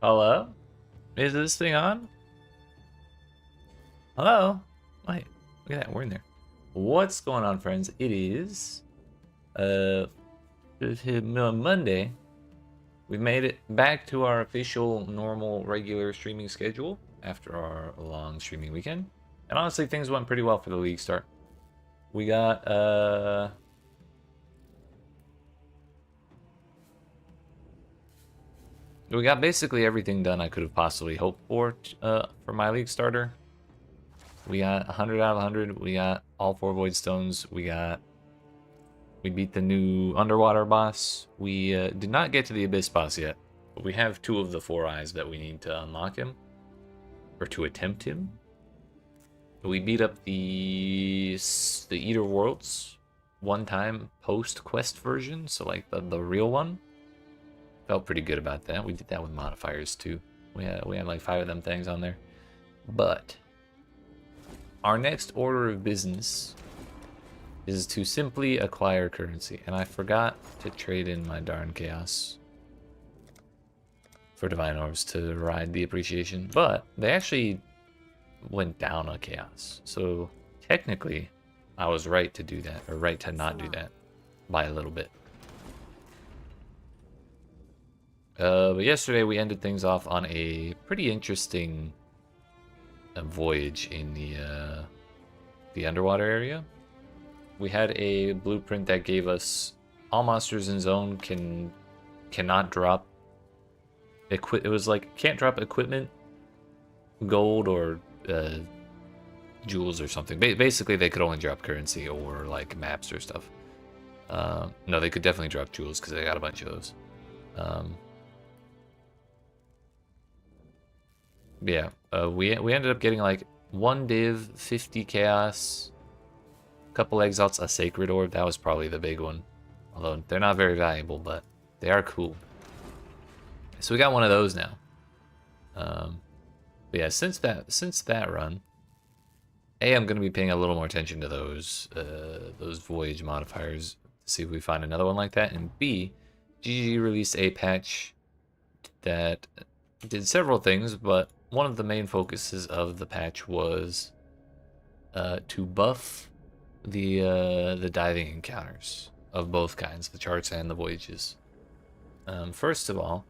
Hello? Is this thing on? Hello? Wait, look at that, we're in there. What's going on, friends? It is Monday. We made it back to our official normal regular streaming schedule after our long streaming weekend. And honestly, things went pretty well for the league start. We got basically everything done I could have possibly hoped for my league starter. We got 100 out of 100. We got all 4 void stones. We beat the new underwater boss. We did not get to the abyss boss yet, but we have 2 of the 4 eyes that we need to unlock him, or to attempt him. We beat up the Eater Worlds one time post quest version, so like the real one. Felt pretty good about that. We did that with modifiers too. We had like 5 of them things on there. But our next order of business is to simply acquire currency. And I forgot to trade in my darn chaos for divine orbs to ride the appreciation. But they actually went down on chaos. So technically, I was right to do that, or right to not do that by a little bit. But yesterday we ended things off on a pretty interesting voyage in the underwater area. We had a blueprint that gave us all monsters in zone cannot drop it was like can't drop equipment, gold, or jewels or something. Basically they could only drop currency or like maps or stuff. No, they could definitely drop jewels because they got a bunch of those. Yeah, we ended up getting like 1 div, 50 chaos, a couple exiles, a sacred orb. That was probably the big one. Although they're not very valuable, but they are cool. So we got one of those now. But yeah, since that run, I'm gonna be paying a little more attention to those voyage modifiers to see if we find another one like that. And B, GG released a patch that did several things, but one of the main focuses of the patch was to buff the diving encounters of both kinds, the charts and the voyages. First of all,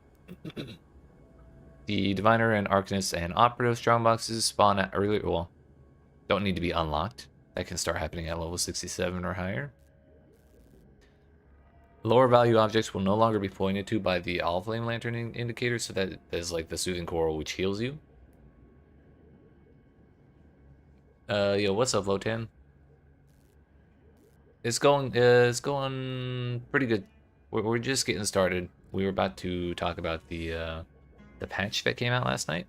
the Diviner and Arcanist and Operative strongboxes spawn at earlier, well, don't need to be unlocked. That can start happening at level 67 or higher. Lower value objects will no longer be pointed to by the Allflame lantern indicator, so that is like the Soothing Coral, which heals you. Yo, what's up, Lotan? It's going pretty good. We're just getting started. We were about to talk about the patch that came out last night,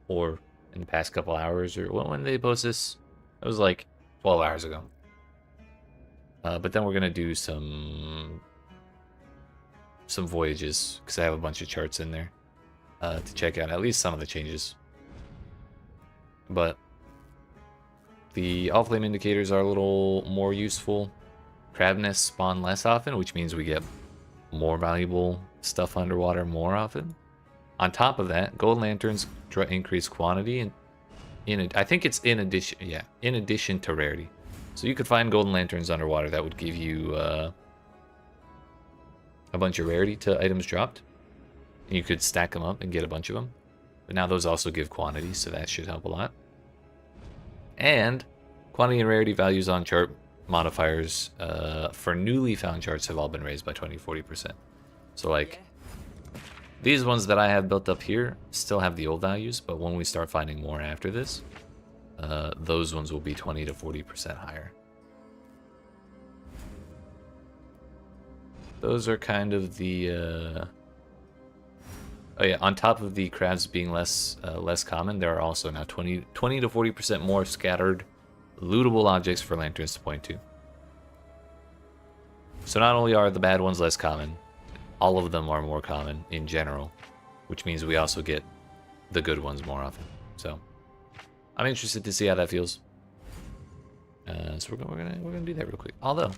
or in the past couple hours, or when they post this. It was like 12 hours ago. But then we're gonna do some voyages because I have a bunch of charts in there to check out at least some of the changes. But the Allflame indicators are a little more useful. Crab nests spawn less often, which means we get more valuable stuff underwater more often. On top of that, gold lanterns increase quantity, and I think it's in addition to rarity. So you could find golden lanterns underwater that would give you a bunch of rarity to items dropped. And you could stack them up and get a bunch of them. But now those also give quantity, so that should help a lot. And quantity and rarity values on chart modifiers for newly found charts have all been raised by 20-40%. So like these ones that I have built up here still have the old values, but when we start finding more after this, those ones will be 20 to 40% higher. Those are kind of the oh yeah, on top of the crabs being less common, there are also now 20 to 40% more scattered lootable objects for lanterns to point to. So not only are the bad ones less common, all of them are more common in general, which means we also get the good ones more often. So I'm interested to see how that feels. So we're gonna do that real quick. Although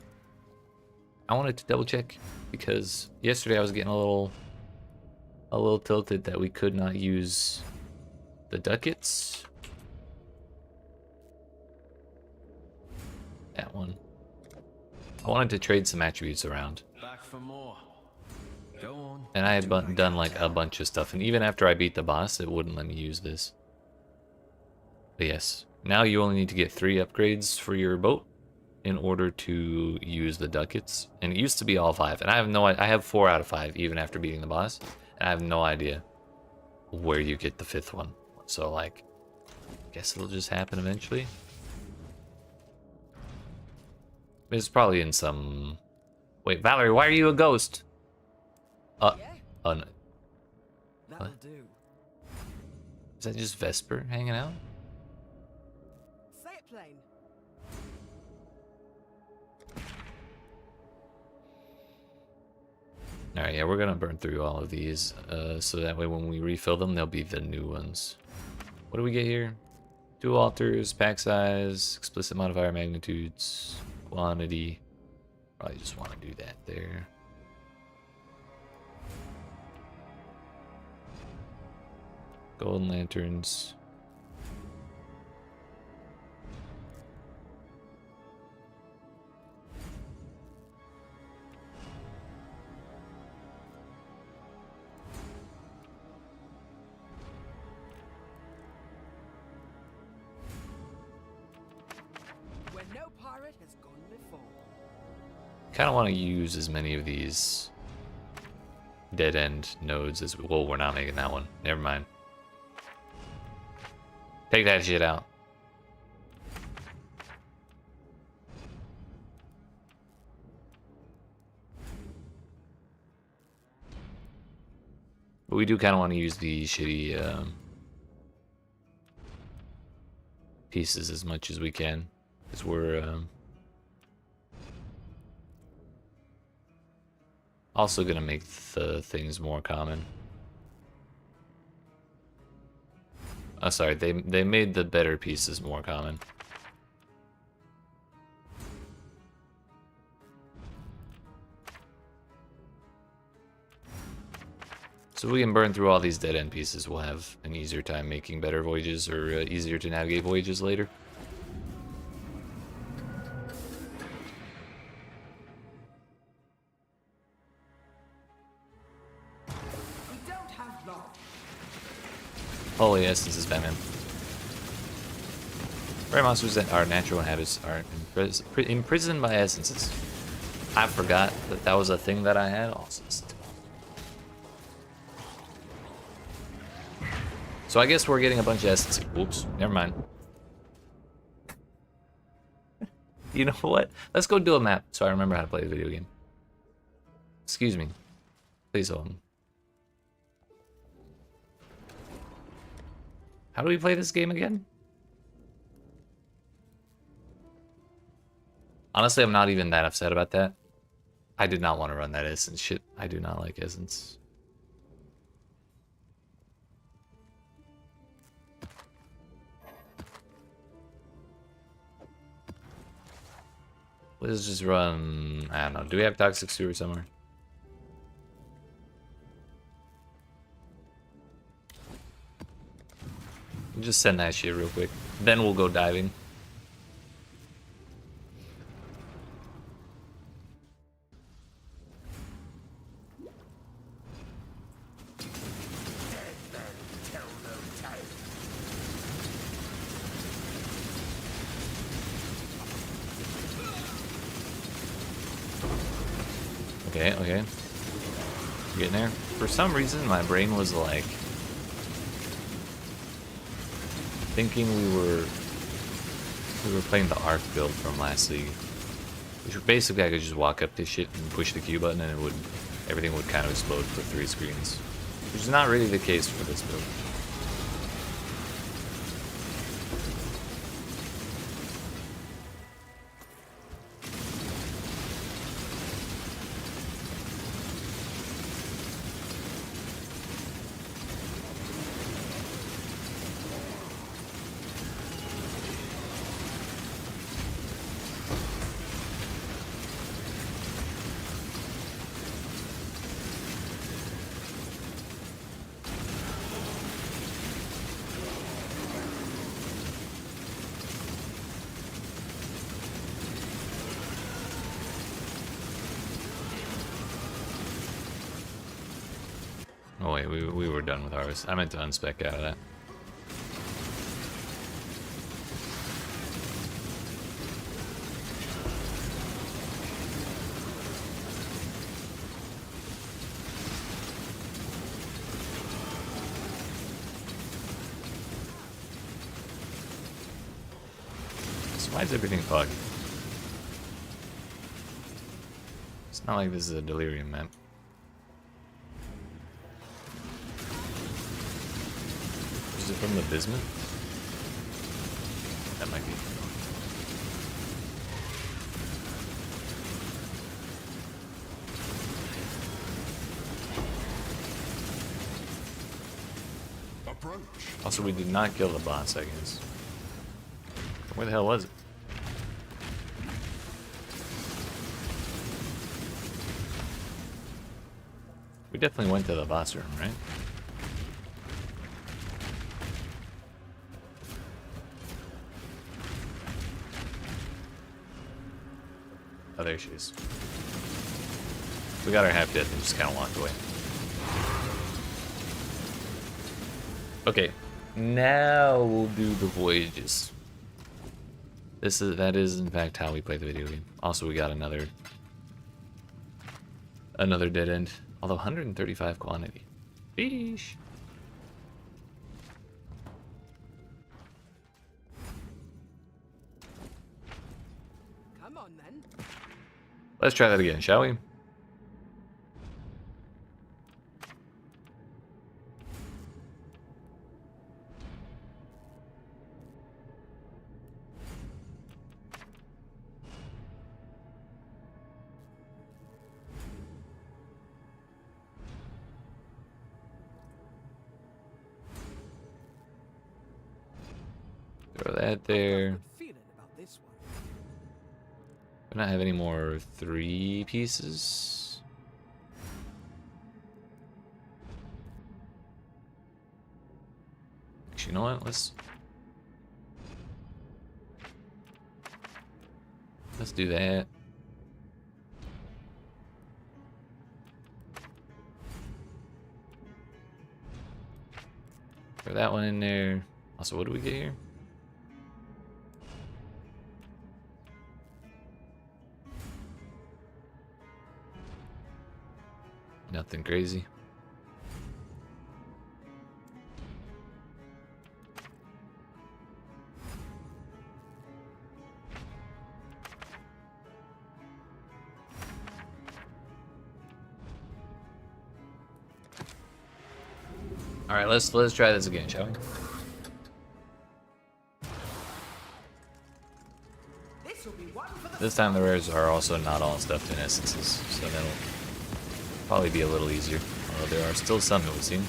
I wanted to double check because yesterday I was getting a little a little tilted that we could not use the ducats. That one. I wanted to trade some attributes around. Back for more. Go on. And I had done like a bunch of stuff, and even after I beat the boss, it wouldn't let me use this. But yes, now you only need to get 3 upgrades for your boat in order to use the ducats. And it used to be all 5, and I have 4 out of 5 even after beating the boss, and I have no idea where you get the 5th one. So like, I guess it'll just happen eventually. It's probably in some... Wait, Valerie, why are you a ghost? No. That'll do. Is that just Vesper hanging out? Say it plain. Alright, yeah, we're gonna burn through all of these, so that way when we refill them, they'll be the new ones. What do we get here? 2 altars, pack size, explicit modifier magnitudes, quantity. Probably just want to do that there. Golden lanterns. Where no pirate has gone before. Kind of want to use as many of these dead end nodes as well. We're not making that one. Never mind. Take that shit out. But we do kind of want to use the shitty pieces as much as we can, because we're also gonna make the things more common. Oh, sorry, they made the better pieces more common. So we can burn through all these dead end pieces. We'll have an easier time making better voyages, or easier to navigate voyages later. We don't have long. Holy essences, Batman. Rare monsters that are natural habits are imprisoned by essences. I forgot that that was a thing that I had also. So I guess we're getting a bunch of essences. Whoops, never mind. You know what? Let's go do a map so I remember how to play the video game. Excuse me. Please hold on. How do we play this game again? Honestly, I'm not even that upset about that. I did not want to run that essence shit. I do not like essence. Let's just run... I don't know. Do we have Toxic Sewer somewhere? Just send that shit real quick. Then we'll go diving. Okay, okay. Getting there. For some reason, my brain was like... thinking we were playing the Arc build from last league. Which basically I could just walk up to shit and push the Q button and everything would kind of explode for 3 screens. Which is not really the case for this build. Oh wait, we were done with ours. I meant to unspec out of that. So why is everything foggy? It's not like this is a delirium map. Is it from the Bismuth? That might be. Also, we did not kill the boss, I guess. Where the hell was it? We definitely went to the boss room, right? Oh, there she is. We got our half death and just kind of walked away. Okay, now we'll do the voyages. That is in fact how we play the video game. Also, we got another dead end. Although 135 quantity. Beesh. Come on then. Let's try that again, shall we? Throw that there. Good feeling about this one. Do not have any more 3 pieces. Actually, you know what? Let's do that. Throw that one in there. Also, what do we get here? Nothing crazy. All right, let's try this again, shall we? This will be one for the This time the rares are also not all stuffed in essences, so that'll probably be a little easier. Although there are still some, it would seem.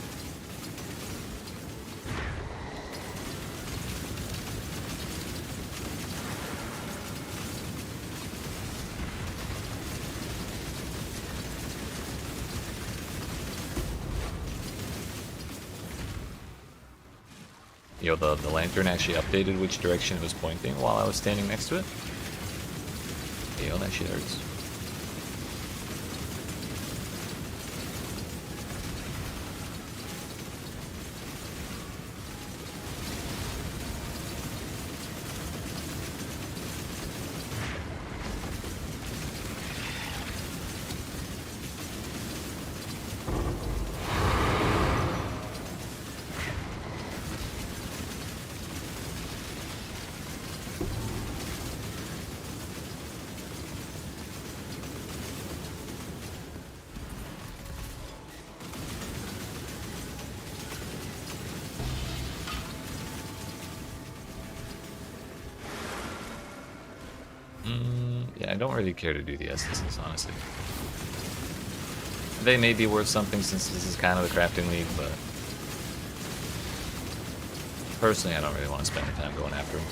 Yo, the lantern actually updated which direction it was pointing while I was standing next to it. Yo, that shit hurts. Yeah, I don't really care to do the essences, honestly. They may be worth something since this is kind of a crafting league, but personally I don't really want to spend the time going after them.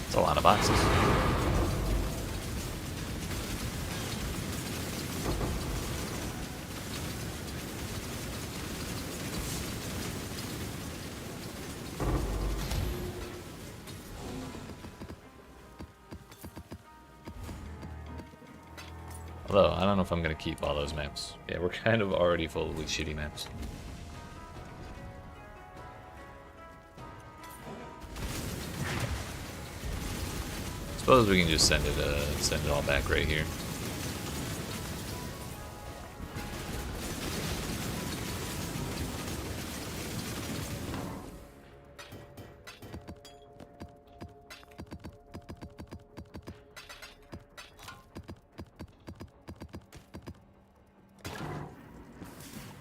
It's a lot of boxes. Although, I don't know if I'm going to keep all those maps. Yeah, we're kind of already full with shitty maps. Suppose we can just send it all back right here.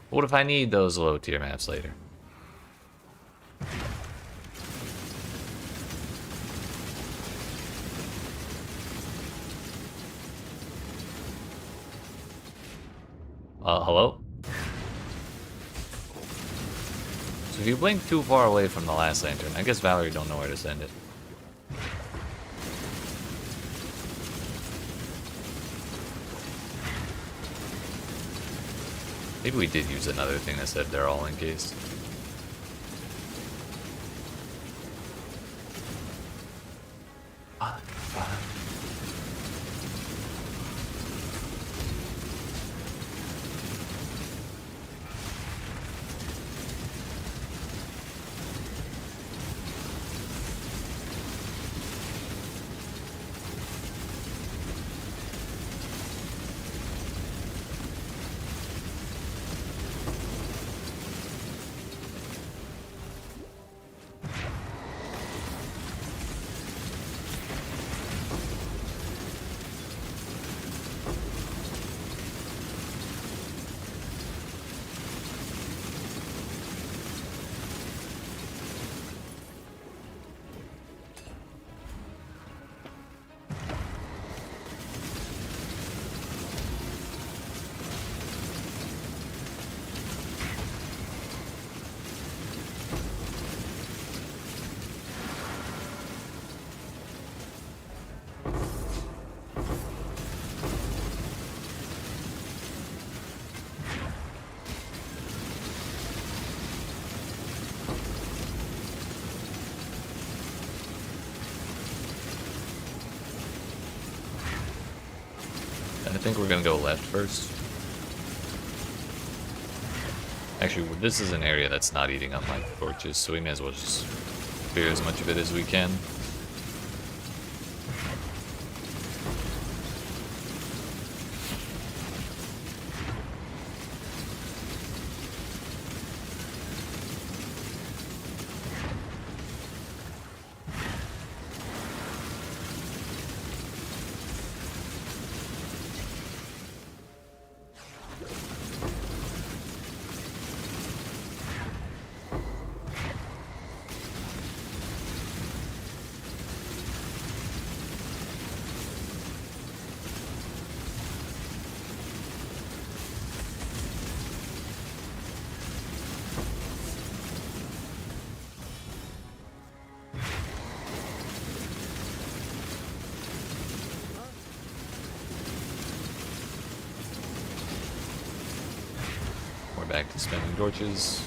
What if I need those low tier maps later? Hello? So if you blink too far away from the last lantern, I guess Valerie don't know where to send it. Maybe we did use another thing that said they're all encased. I think we're gonna go left first. Actually, this is an area that's not eating up my torches, so we may as well just clear as much of it as we can. Back to spamming torches.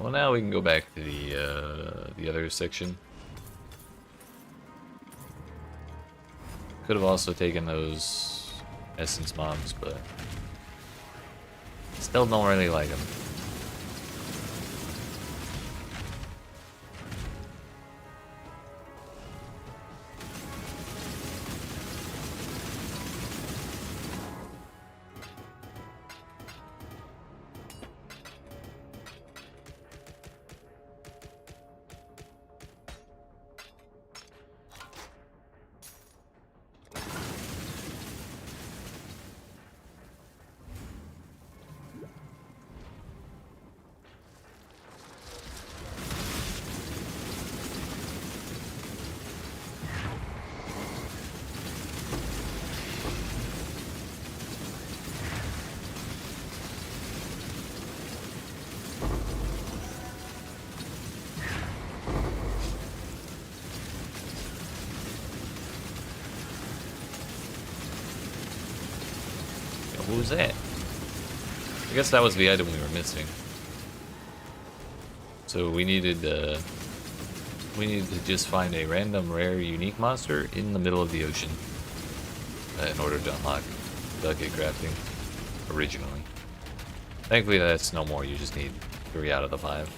well, now we can go back to the other section. Could have also taken those essence mobs, but still don't really like them. What was that? I guess that was the item we were missing. So we needed to just find a random rare unique monster in the middle of the ocean in order to unlock Bucket crafting originally. Thankfully that's no more, you just need 3 out of the 5.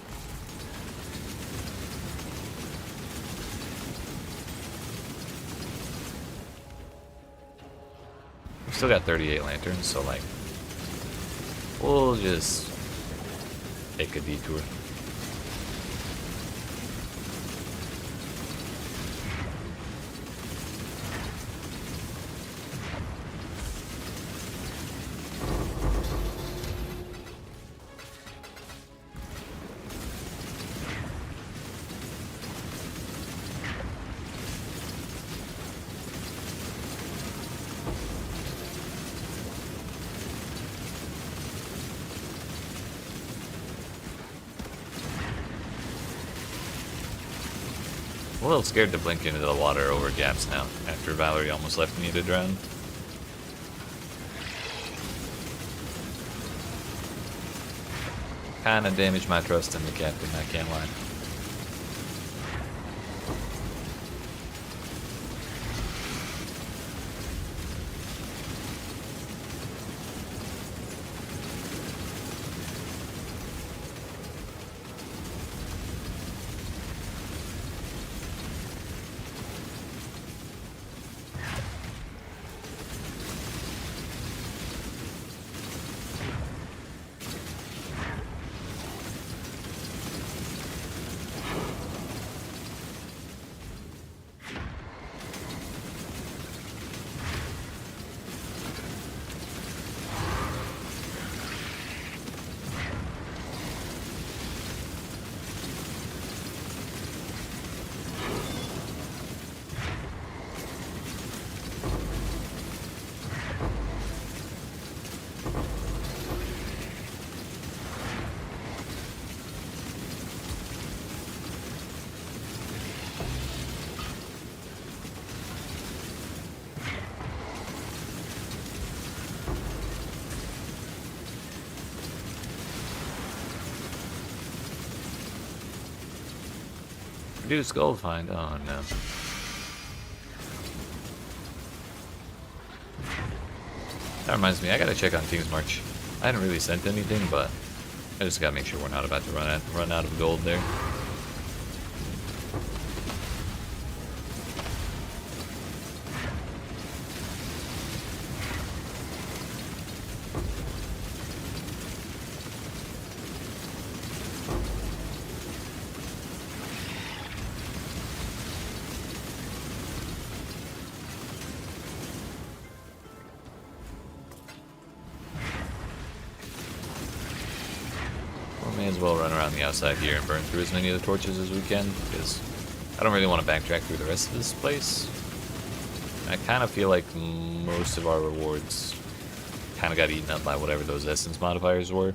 We've still got 38 lanterns, so like, we'll just take a detour. I'm a little scared to blink into the water over gaps now, after Valerie almost left me to drown. Kinda damaged my trust in the captain, I can't lie. Reduce gold find. Oh no. That reminds me, I gotta check on Team's March. I hadn't really sent anything, but I just gotta make sure we're not about to run out of gold there. May as well run around the outside here and burn through as many of the torches as we can, because I don't really want to backtrack through the rest of this place. I kind of feel like most of our rewards kind of got eaten up by whatever those essence modifiers were.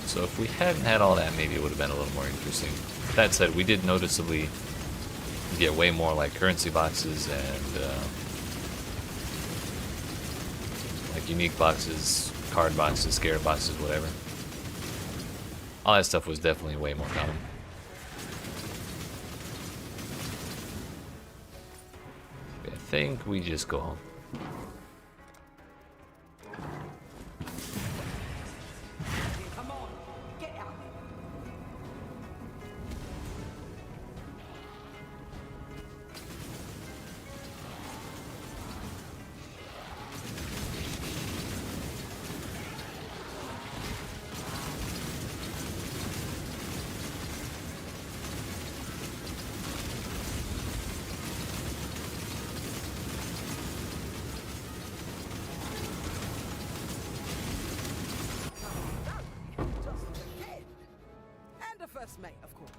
So if we hadn't had all that, maybe it would have been a little more interesting. That said, we did noticeably get way more like currency boxes and like unique boxes, card boxes, scarab boxes, whatever. All that stuff was definitely way more common. I think we just go home. Come on, get out. Just ahead. And a first mate, of course.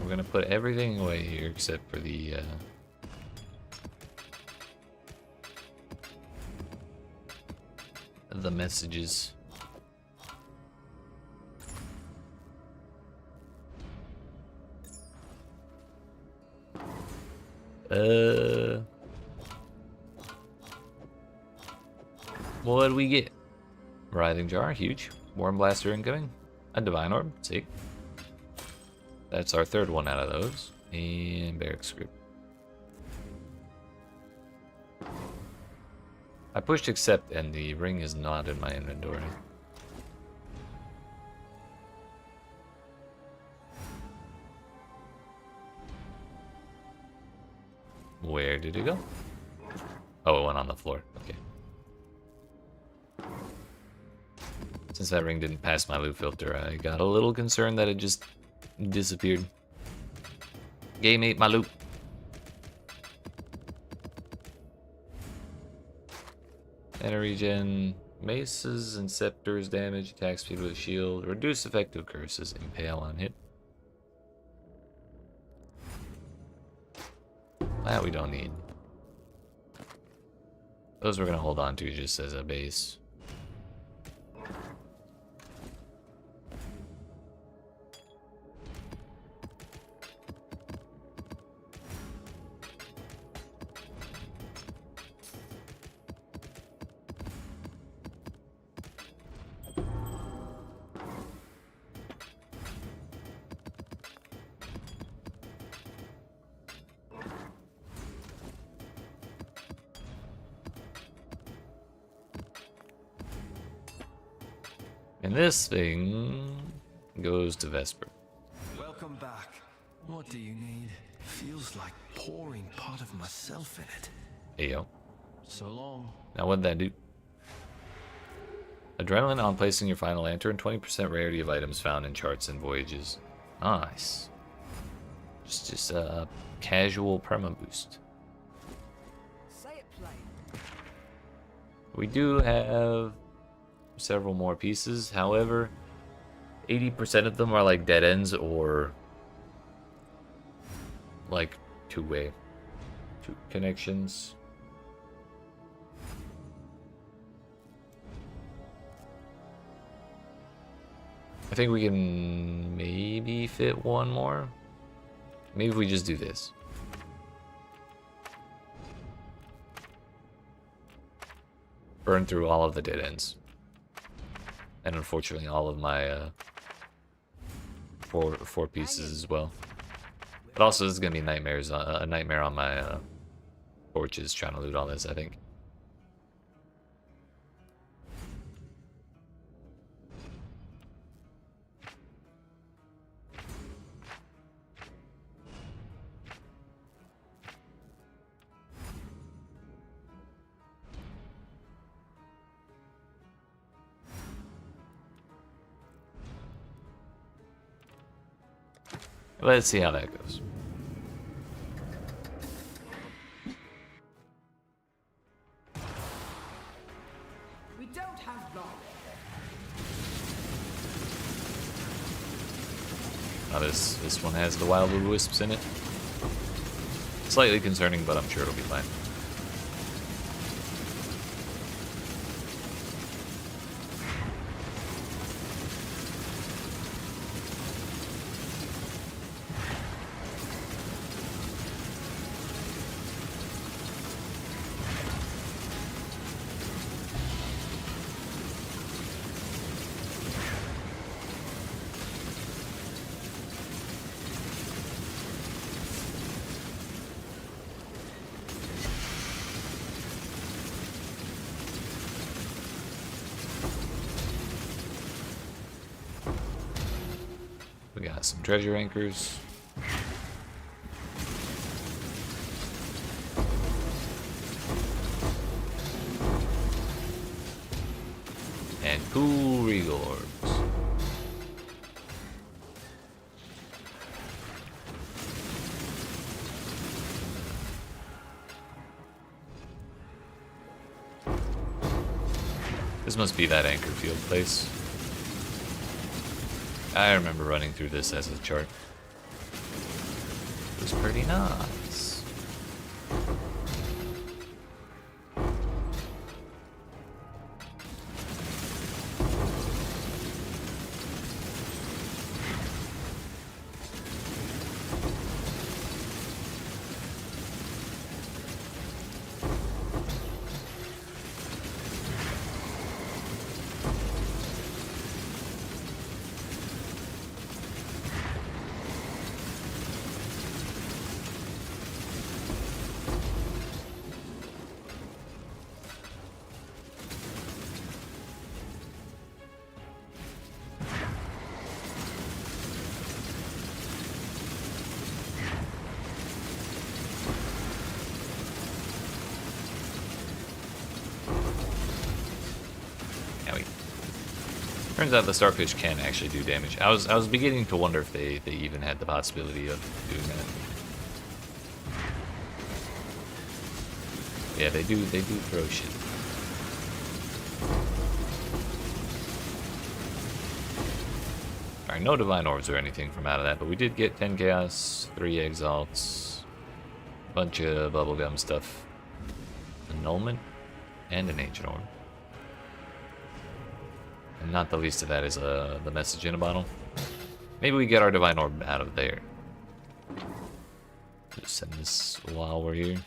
We're gonna put everything away here except for the messages. What do we get? Writhing Jar, huge. Worm Blaster incoming. A Divine Orb, see. That's our third one out of those. And Barrack Script. I pushed accept and the ring is not in my inventory. Where did it go? Oh, it went on the floor. Okay. Since that ring didn't pass my loot filter, I got a little concerned that it just disappeared. Game ate my loot. Mana regen, maces and scepters damage, attack speed with a shield, reduce effective curses, impale on hit. That we don't need. Those we're gonna hold on to just as a base. And this thing goes to Vesper. Welcome back. What do you need? Feels like pouring part of myself in it. Hey yo. So long. Now what'd that do? Adrenaline on placing your final lantern, 20% rarity of items found in charts and voyages. Nice. Just a casual perma boost. Say it plain. We do have several more pieces, however, 80% of them are like dead ends or like two-way connections. I think we can maybe fit one more. Maybe if we just do this. Burn through all of the dead ends. And unfortunately all of my four pieces as well. But also this is gonna be nightmares, a nightmare on my torches trying to loot all this, I think. Let's see how that goes. We don't have long. Now this one has the wild blue wisps in it. Slightly concerning, but I'm sure it'll be fine. Got some treasure anchors. And cool regal orbs. This must be that anchor field place. I remember running through this as a chart. It was pretty nice. Turns out the starfish can actually do damage. I was beginning to wonder if they even had the possibility of doing that. Yeah, they do throw shit. Alright, no divine orbs or anything from out of that, but we did get 10 chaos, 3 exalts, bunch of bubblegum stuff, annulment, and an ancient orb. And not the least of that is the message in a bottle. Maybe we get our divine orb out of there. Just send this while we're here.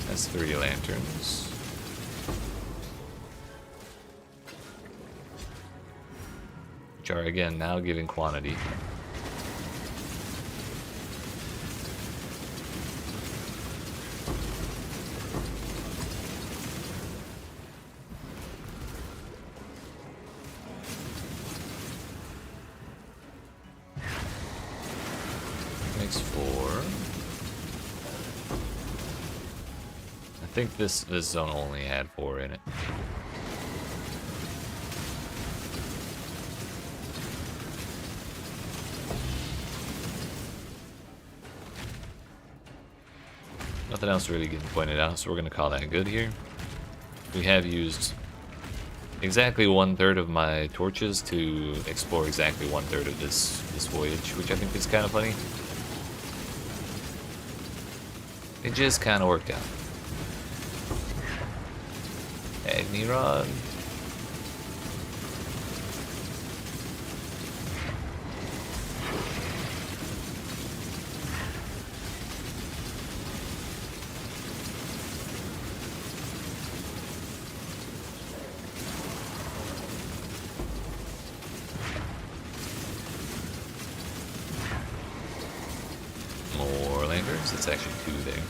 That's 3 lanterns. Which are again now giving quantity. Makes 4. I think this zone only had 4 in it. Nothing else really getting pointed out, so we're gonna call that good here. We have used exactly 1/3 of my torches to explore exactly 1/3 of this voyage, which I think is kind of funny. It just kind of worked out. Agni Rod. More lanterns. It's actually 2 there.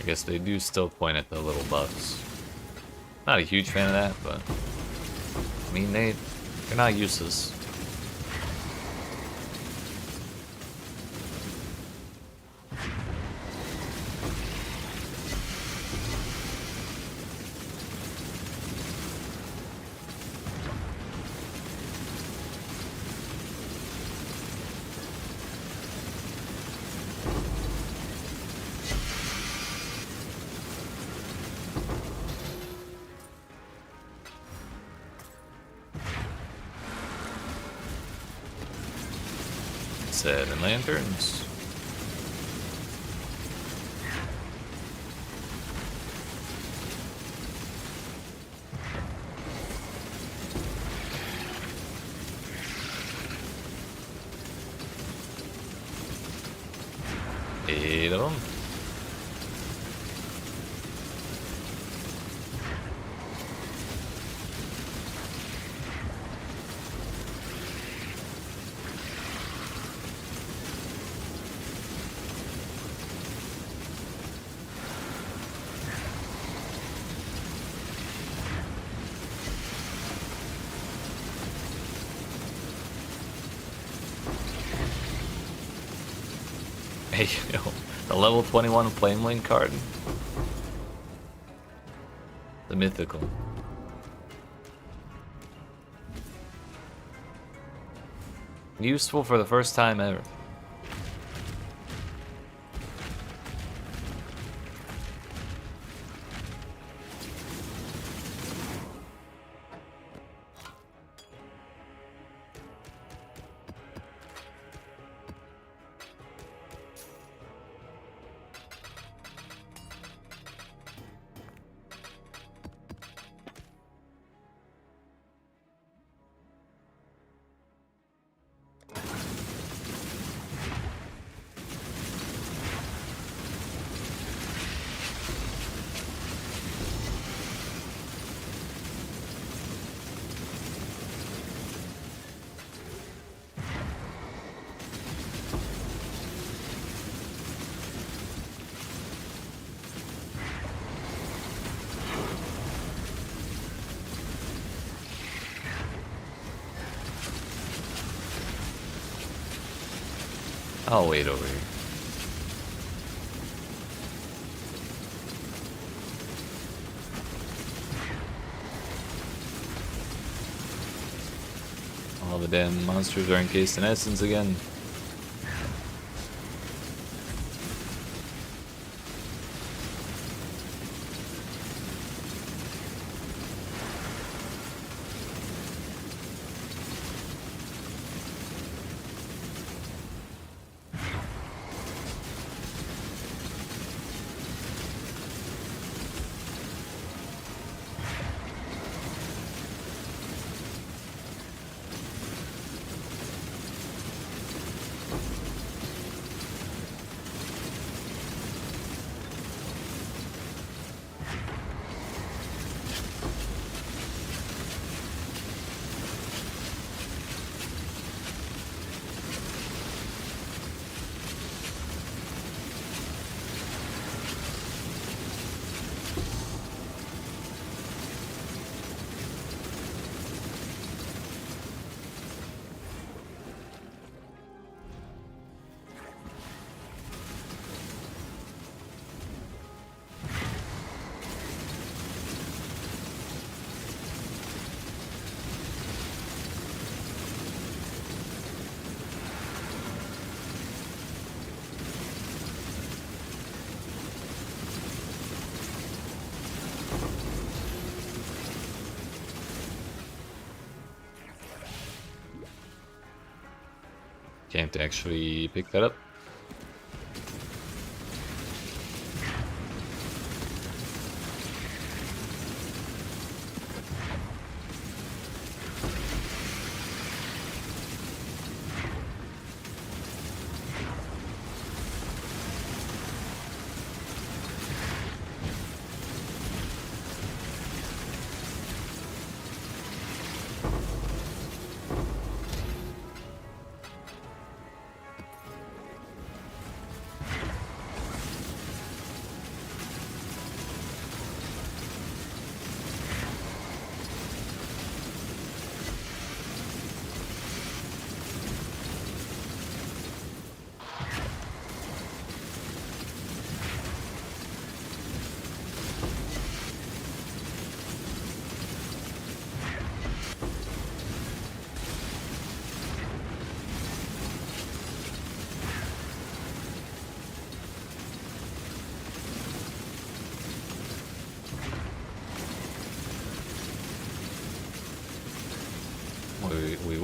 I guess they do still point at the little buffs. Not a huge fan of that, but I mean they're not useless. Seven lanterns. Eight of them. Hey, yo, the level 21 Flame Link card. The mythical. Useful for the first time ever. I'll wait over here. All the damn monsters are encased in essence again. Can't actually pick that up.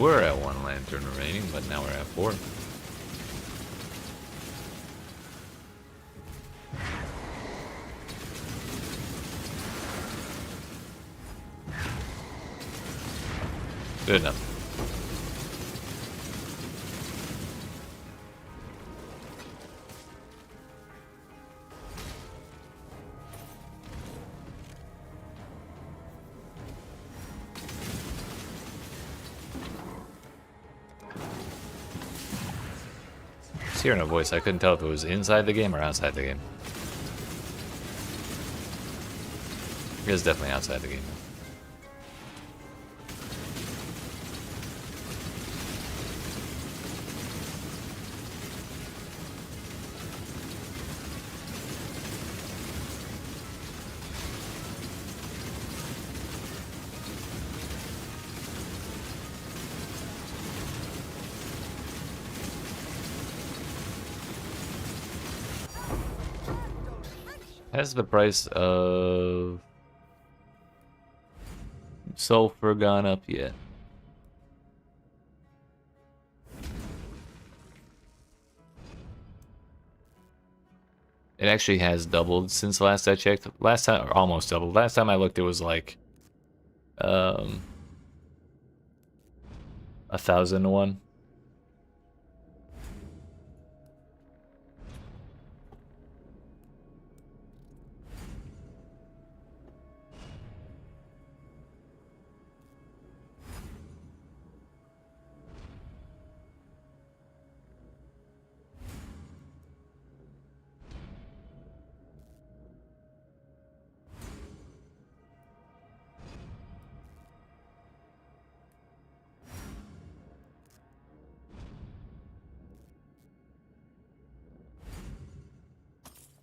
were at 1 lantern remaining, but now we're at 4. Good enough. Hearing a voice, I couldn't tell if it was inside the game or outside the game. It was definitely outside the game. Has the price of sulfur gone up yet? It actually has doubled since last I checked. Last time, or almost doubled. Last time I looked, it was like 1,000 to 1.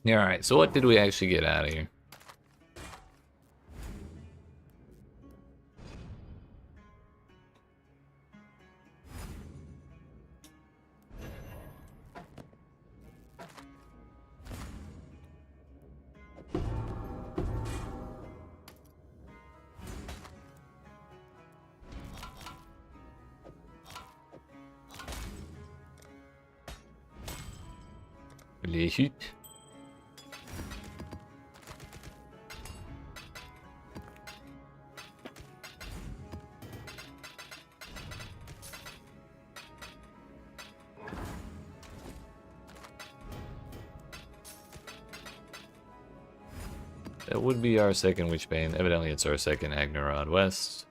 Yeah, alright, so what did we actually get out of here? Les chutes. That would be our second Witchbane. Evidently it's our second Agnerod West.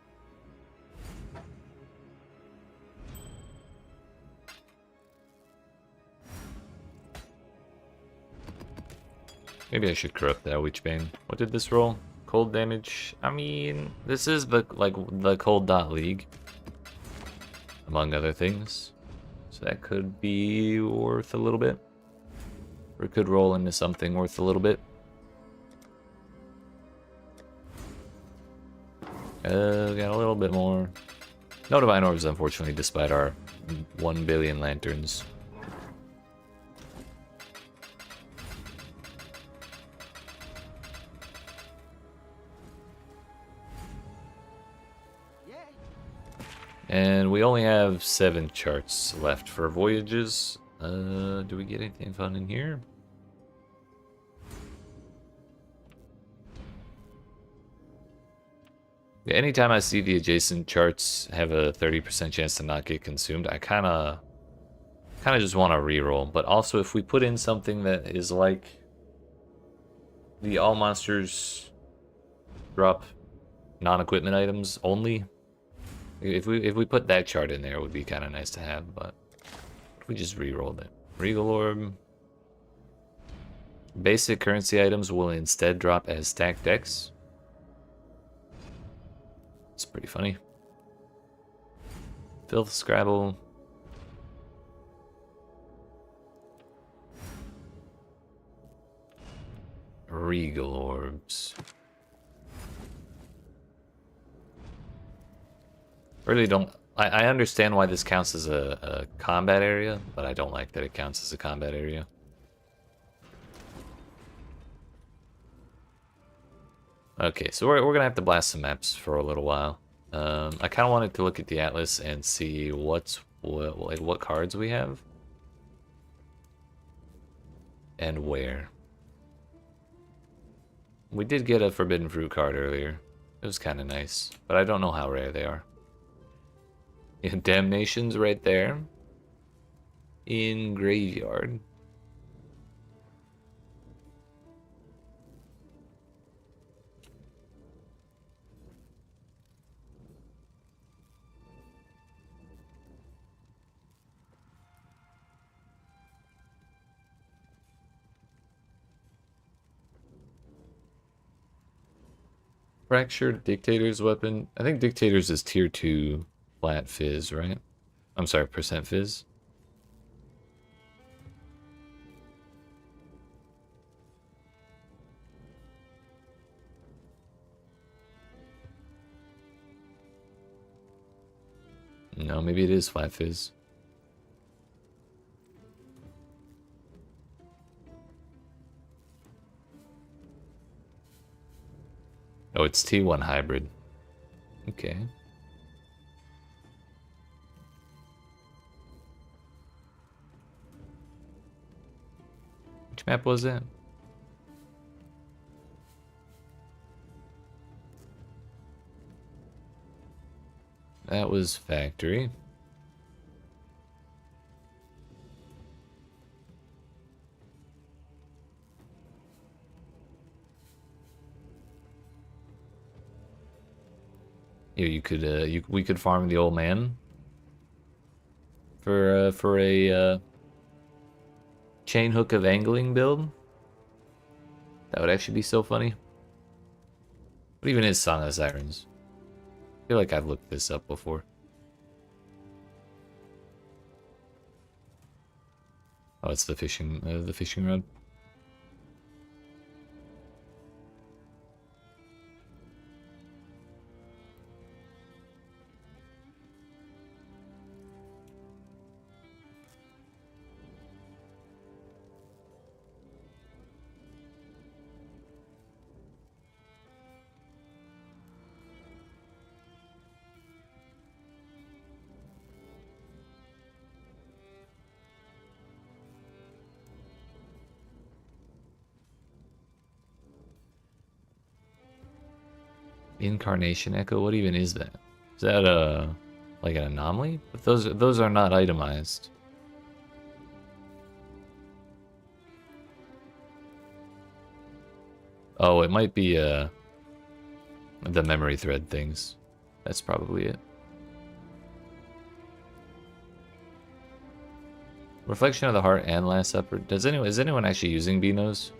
Maybe I should corrupt that Witchbane. What did this roll? Cold damage? I mean, this is the cold dot league, among other things. So that could be worth a little bit. Or it could roll into something worth a little bit. Got a little bit more. No Divine Orbs, unfortunately, despite our 1 billion lanterns. And we only have 7 charts left for voyages. Do we get anything fun in here? Yeah, anytime I see the adjacent charts have a 30% chance to not get consumed, I kind of just want to reroll. But also, if we put in something that is like the all monsters drop non-equipment items only, if we put that chart in there, it would be kind of nice to have. But if we just rerolled it, Regal Orb. Basic currency items will instead drop as stacked decks. It's pretty funny. Filth Scrabble. Regal Orbs. Really don't... I understand why this counts as a combat area, but I don't like that it counts as a combat area. Okay, so we're gonna have to blast some maps for a little while. I kind of wanted to look at the atlas and see what cards we have and where. We did get a forbidden fruit card earlier. It was kind of nice, but I don't know how rare they are. Yeah, Damnation's right there in graveyard. Fractured Dictator's weapon. I think Dictator's is tier 2 flat fizz, right? I'm sorry, percent fizz. No, maybe it is flat fizz. Oh, it's T1 hybrid. Okay. Which map was that? That was Factory. Yeah, you could we could farm the old man for a chain hook of angling build. That would actually be so funny. What even is Song of Sirens? I feel like I've looked this up before. Oh, it's the fishing rod. Incarnation Echo. What even is that? Is that like an anomaly? But those are not itemized. Oh, it might be the memory thread things. That's probably it. Reflection of the Heart and Last Supper. Is anyone actually using Beanos?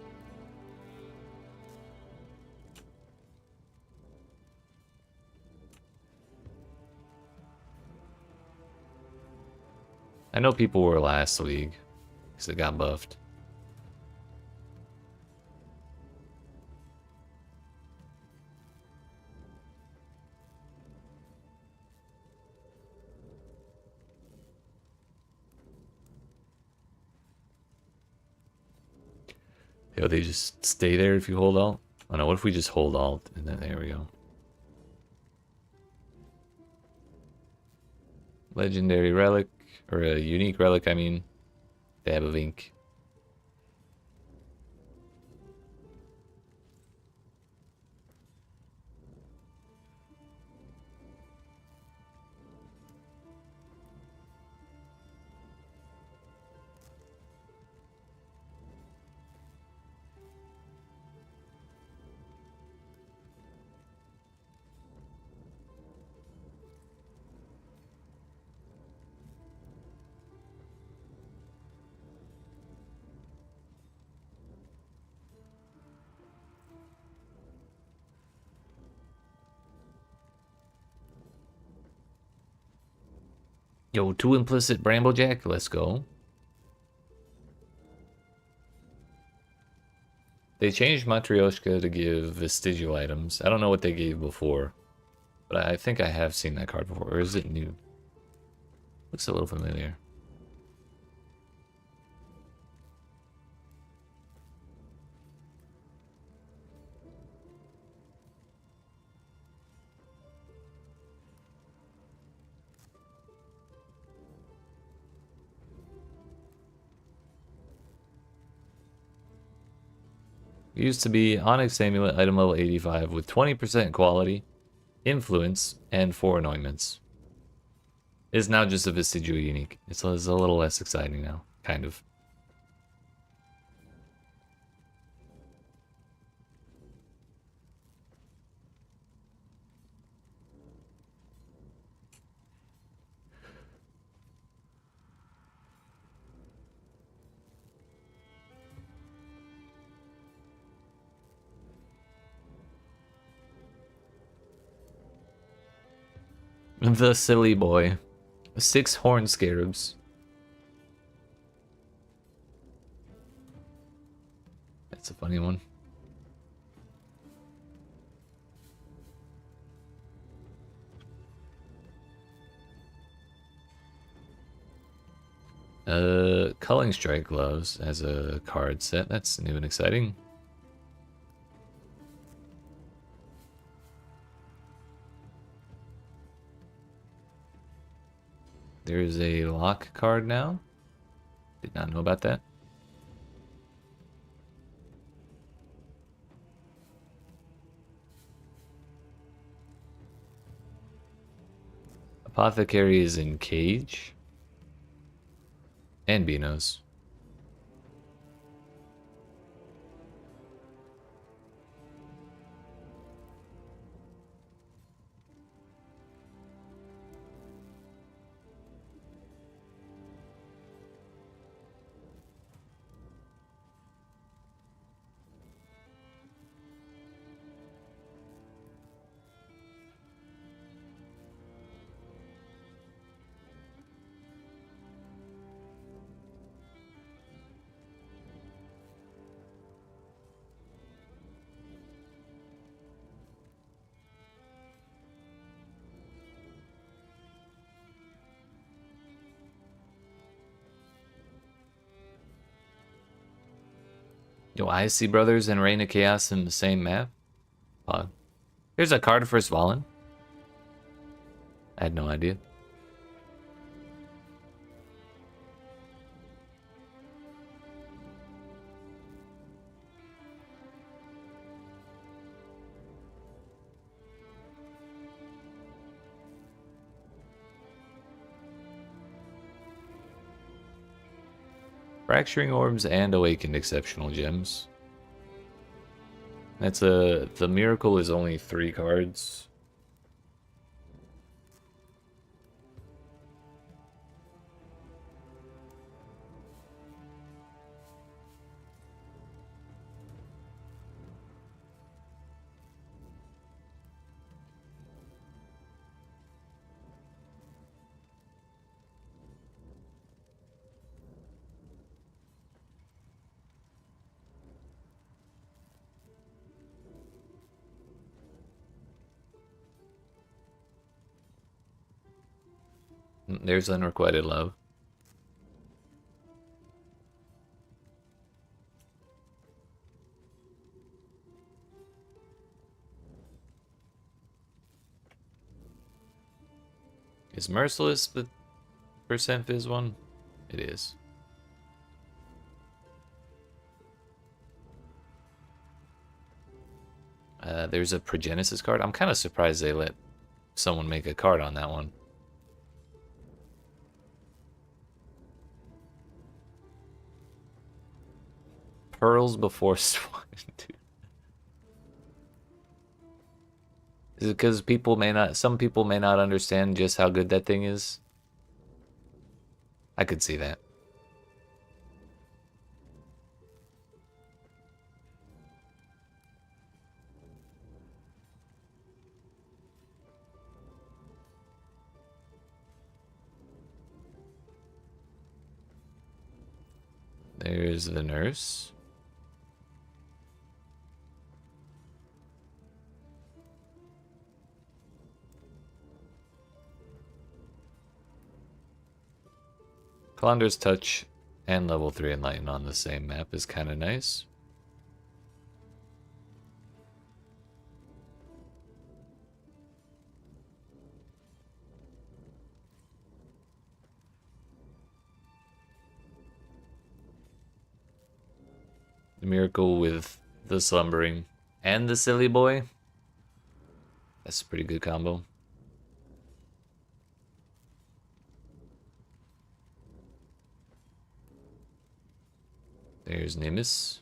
I know people were last league because it got buffed. Yo, they just stay there if you hold alt? Oh no, what if we just hold alt and then there we go. Legendary relic, or a unique relic, I mean. Dab of ink. Yo, 2 implicit Bramblejack, let's go. They changed Matryoshka to give vestigial items. I don't know what they gave before, but I think I have seen that card before. Or is it new? Looks a little familiar. Used to be Onyx Amulet, item level 85 with 20% quality, influence, and 4 anointments. Is now just a vestigial unique. It's a little less exciting now, kind of. The silly boy. 6 horned scarabs. That's a funny one. Culling Strike Gloves as a card set. That's new and exciting. There's a lock card now. Did not know about that. Apothecary is in Cage. And Beanos. Yo, Icy Brothers and Reign of Chaos in the same map? Pog. Here's a card for Svalin. I had no idea. Fracturing Orbs and Awakened Exceptional Gems. That's the Miracle is only 3 cards. There's Unrequited Love. Is Merciless the percent Fizz one? It is. There's a Progenesis card. I'm kind of surprised they let someone make a card on that one. Pearls before Swan, dude. Is it because some people may not understand just how good that thing is? I could see that. There's the Nurse. Calandra's Touch and level 3 Enlighten on the same map is kind of nice. The Miracle with the Slumbering and the Silly Boy. That's a pretty good combo. There's Nimbus.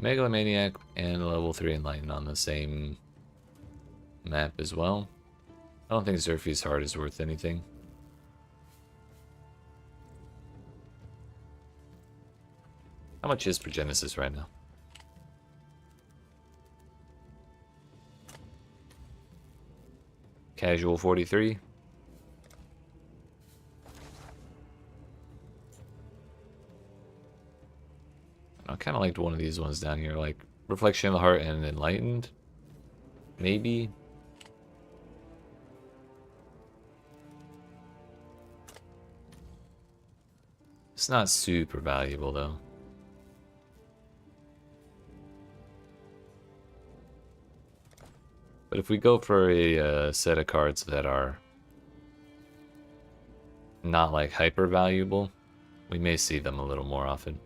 Megalomaniac and level 3 Enlighten on the same map as well. I don't think Zerfie's Heart is worth anything. How much is Progenesis right now? Casual 43. I kind of liked one of these ones down here, like Reflection of the Heart and Enlightened. Maybe. It's not super valuable though. But if we go for a set of cards that are not like hyper valuable, we may see them a little more often.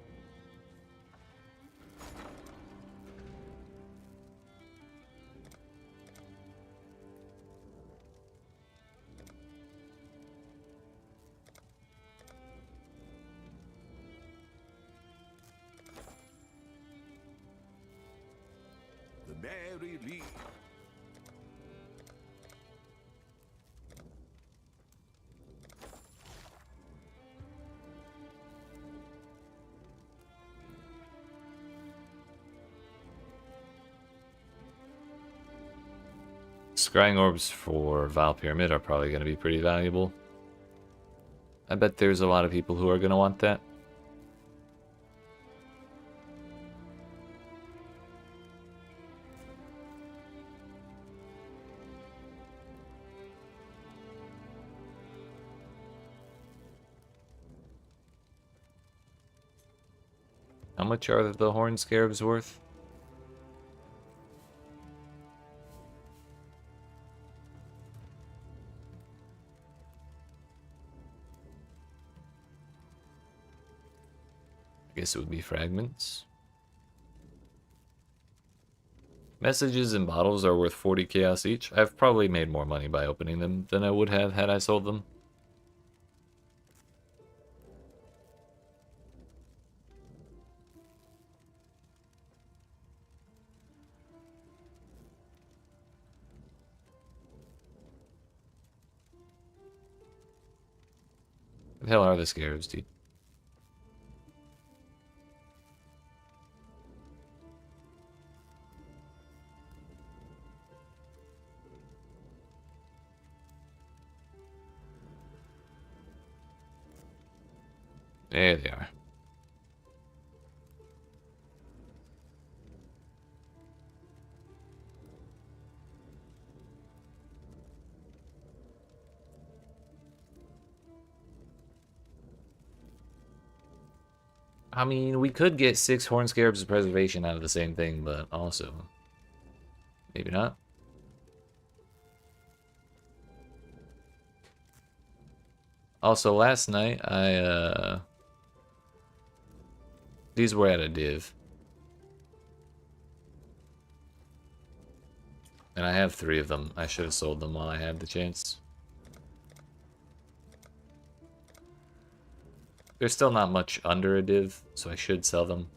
The Mary Lee. Scrying Orbs for Vile Pyramid are probably going to be pretty valuable. I bet there's a lot of people who are going to want that. How much are the Horn Scarabs worth? I guess it would be fragments. Messages and bottles are worth 40 chaos each. I've probably made more money by opening them than I would have had I sold them. What the hell are the scarabs, dude? There they are. I mean, we could get 6 Horn Scarabs of Preservation out of the same thing, but also, maybe not. Also, last night, these were at a div. And I have 3 of them. I should have sold them while I had the chance. There's still not much under a div, so I should sell them.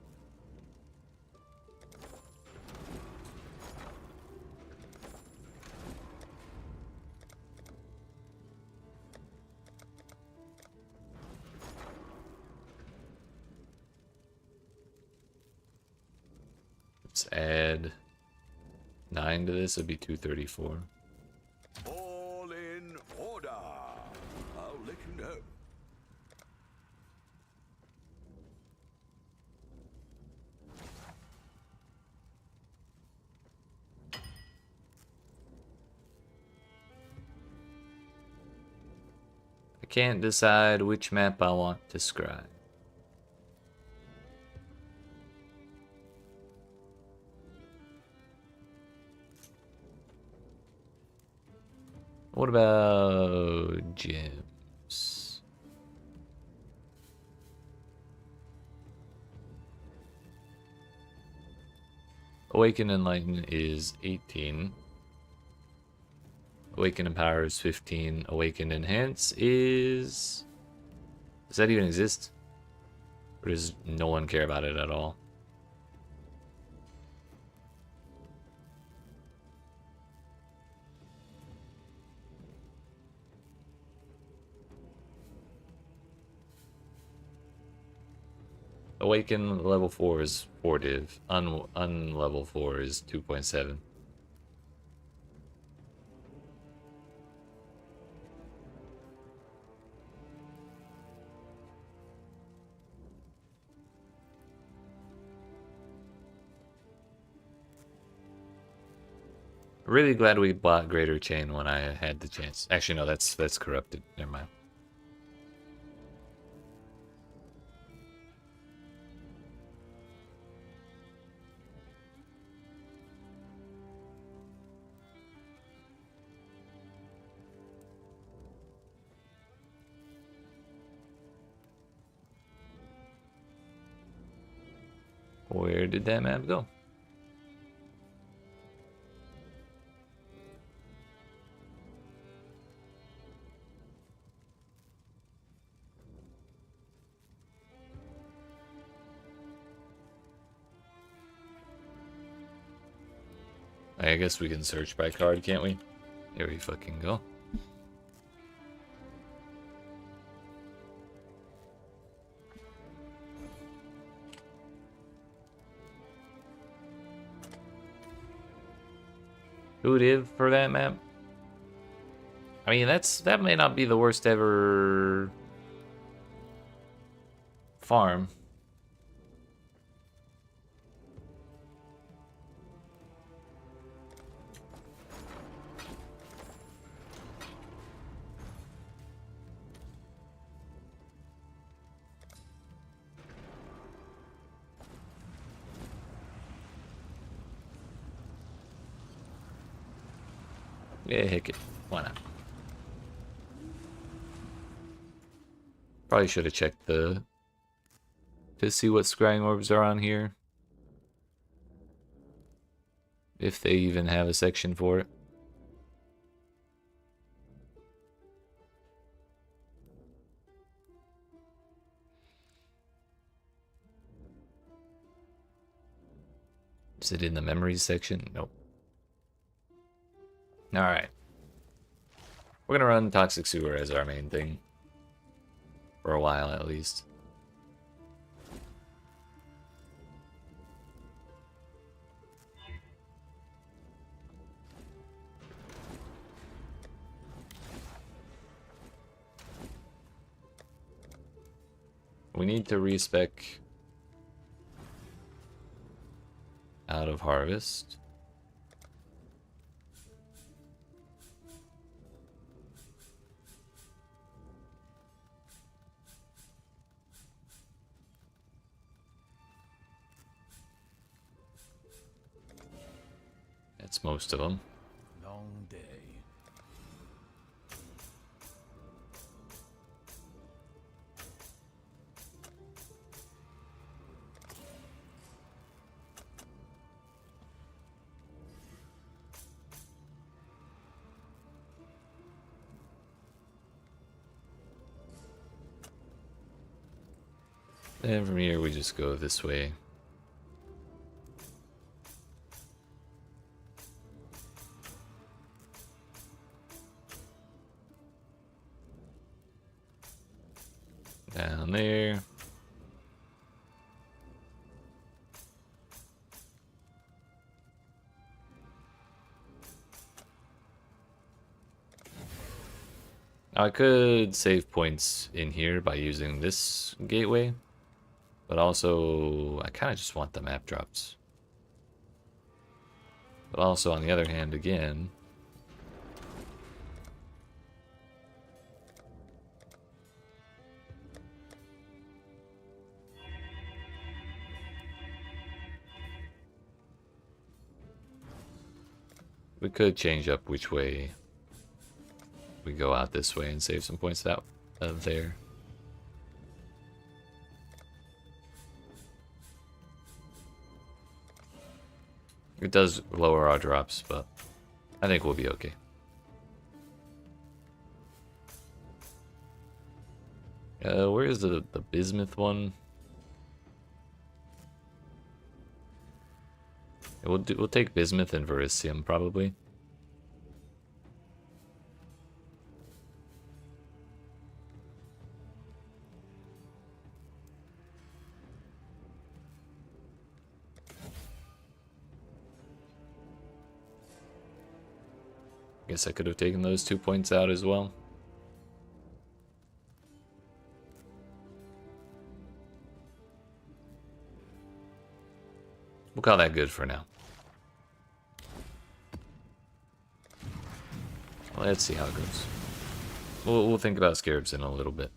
Let's add 9 to this, it'd be 234. All in order. I'll let you know. I can't decide which map I want to scribe. What about gyms? Awaken and Enlighten is 18. Awaken and Power is 15. Awaken Enhance is... Does that even exist? Or does no one care about it at all? Awaken level 4 is 4 div. Unlevel 4 is 2.7. Really glad we bought Greater Chain when I had the chance. Actually, no, that's corrupted. Never mind. Where did that map go? I guess we can search by card, can't we? Here we fucking go. Who did for that map? I mean, that may not be the worst ever farm. Yeah, heck it. Why not? Probably should have checked to see what scrying orbs are on here. If they even have a section for it. Is it in the memories section? Nope. Alright. We're gonna run Toxic Sewer as our main thing. For a while, at least. We need to respec out of Harvest. That's most of them. Long day. And from here we just go this way. Down there. I could save points in here by using this gateway, but also I kind of just want the map drops. But also on the other hand, again, We could change up which way we go out this way and save some points out of there. It does lower our drops, but I think we'll be okay. Where is the bismuth one? We'll take bismuth and vericium probably. Guess I could have taken those 2 points out as well. We'll call that good for now. Let's see how it goes. We'll think about scarabs in a little bit.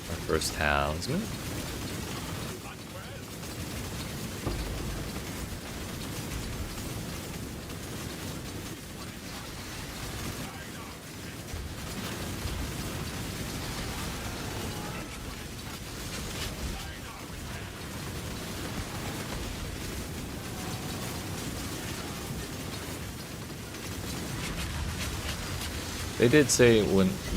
Our first talisman. They did say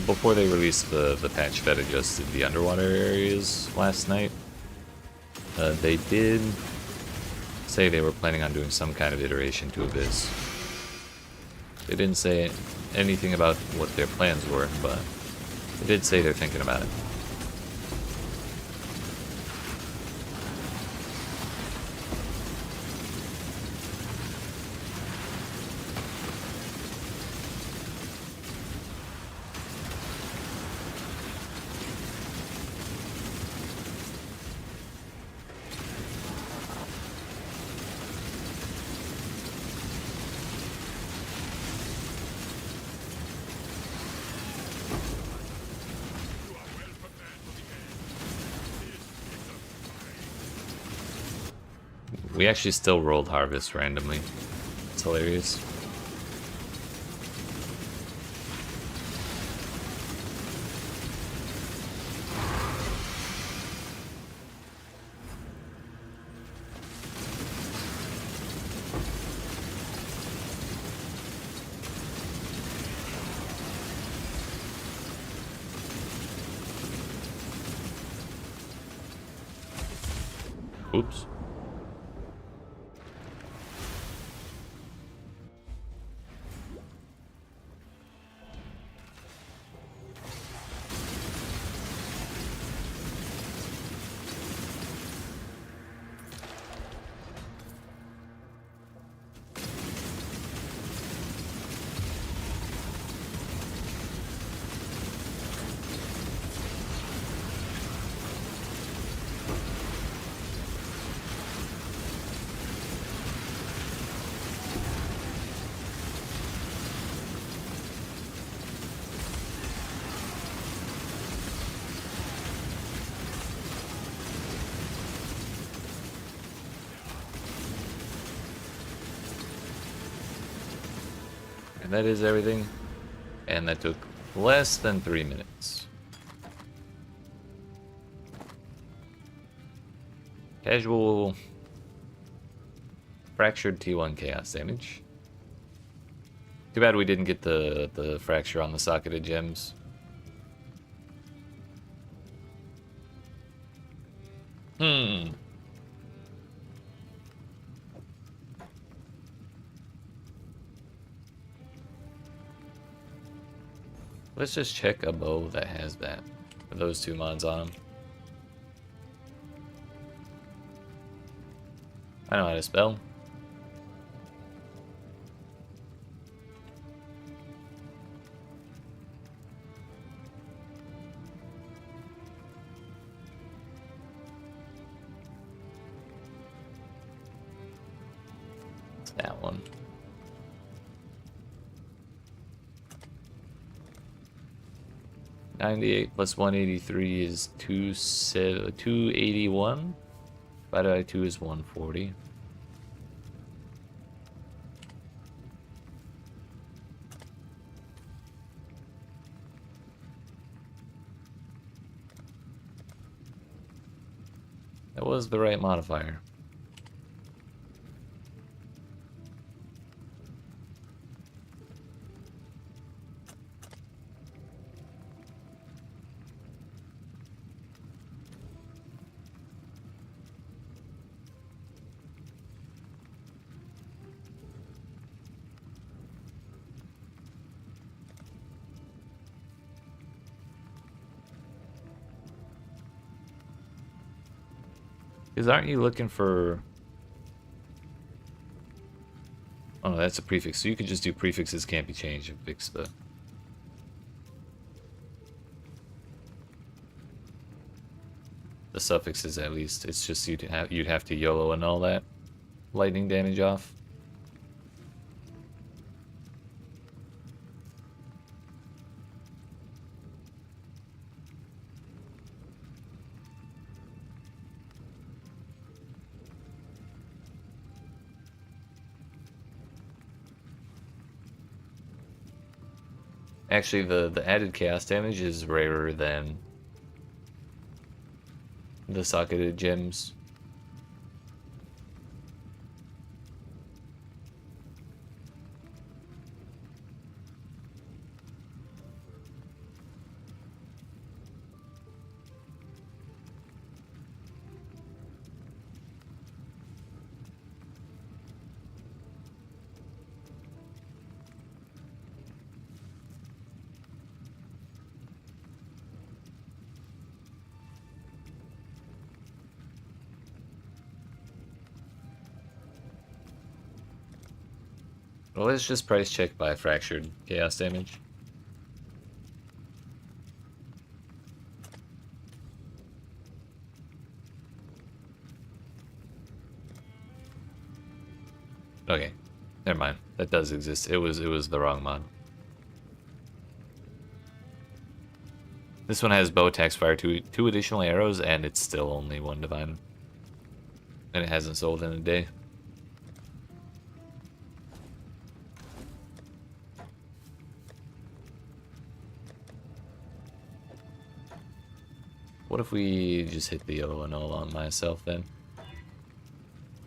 before they released the patch that adjusted the underwater areas last night, they did say they were planning on doing some kind of iteration to Abyss. They didn't say anything about what their plans were, but they did say they're thinking about it. We actually still rolled Harvest randomly. It's hilarious. Oops. And that is everything. And that took less than 3 minutes. Casual fractured T1 chaos damage. Too bad we didn't get the fracture on the socketed gems. Let's just check a bow that has that. With those two mods on them. I know how to spell. It's that one. 98 plus 183 is 281. Divided by 2 is 140. That was the right modifier. Because aren't you looking for... Oh no, that's a prefix. So you could just do prefixes can't be changed and fix the suffixes at least. It's just you'd have to YOLO and all that lightning damage off. Actually, the added chaos damage is rarer than the socketed gems. Well, let's just price check by fractured chaos damage. Okay, never mind. That does exist. It was the wrong mod. This one has bow attacks, fire two additional arrows, and it's still only 1 divine. And it hasn't sold in a day. What if we just hit the yellow and all on myself then?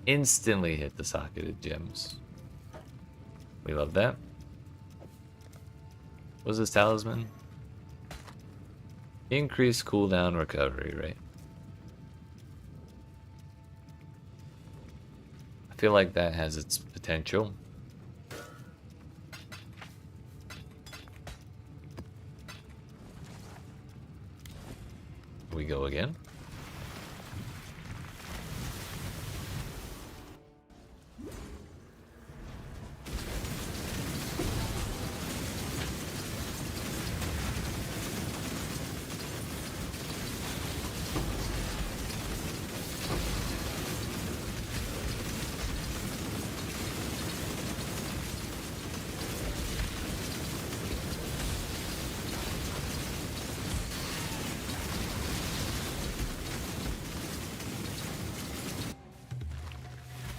Instantly hit the socketed gems. We love that. What was this talisman? Increase cooldown recovery, right? I feel like that has its potential. We go again.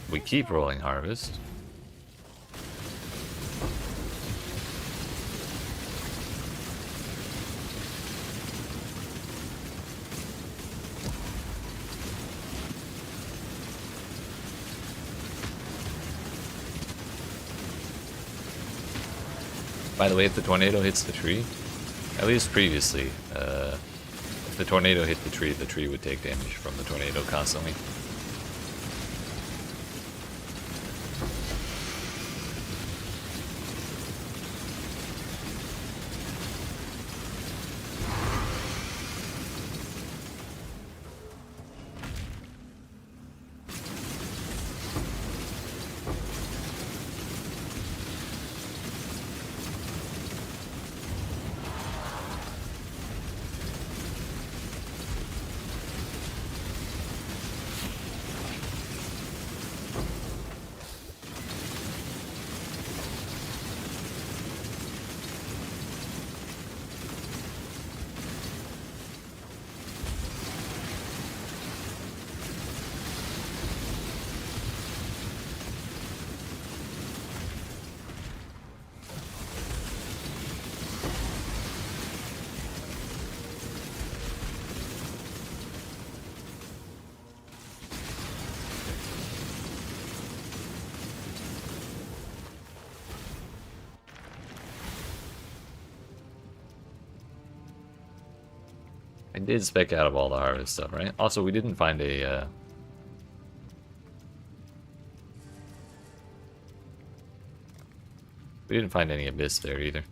We keep rolling harvest. By the way, if the tornado hits the tree, at least previously, if the tornado hit the tree would take damage from the tornado constantly. I did spec out of all the harvest stuff, right? Also, we didn't find a... we didn't find any abyss there either.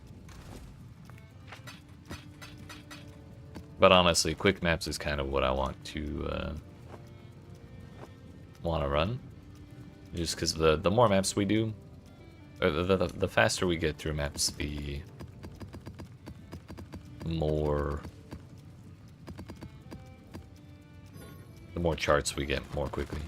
But honestly, quick maps is kind of what I want to run. Just because the more maps we do, or the faster we get through maps, the more charts we get more quickly.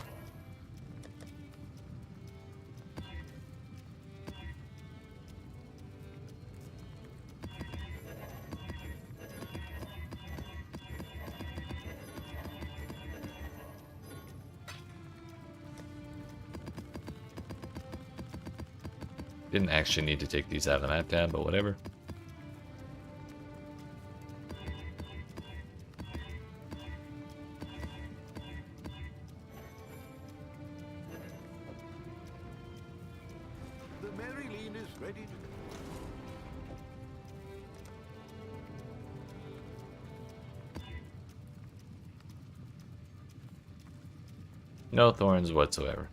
Didn't actually need to take these out of the map tab, but whatever. The Maryline is ready to... No thorns whatsoever.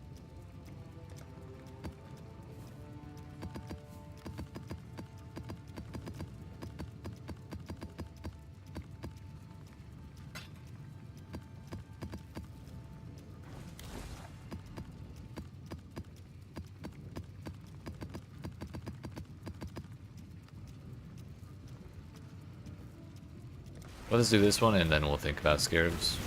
Let's do this one and then we'll think about scarabs.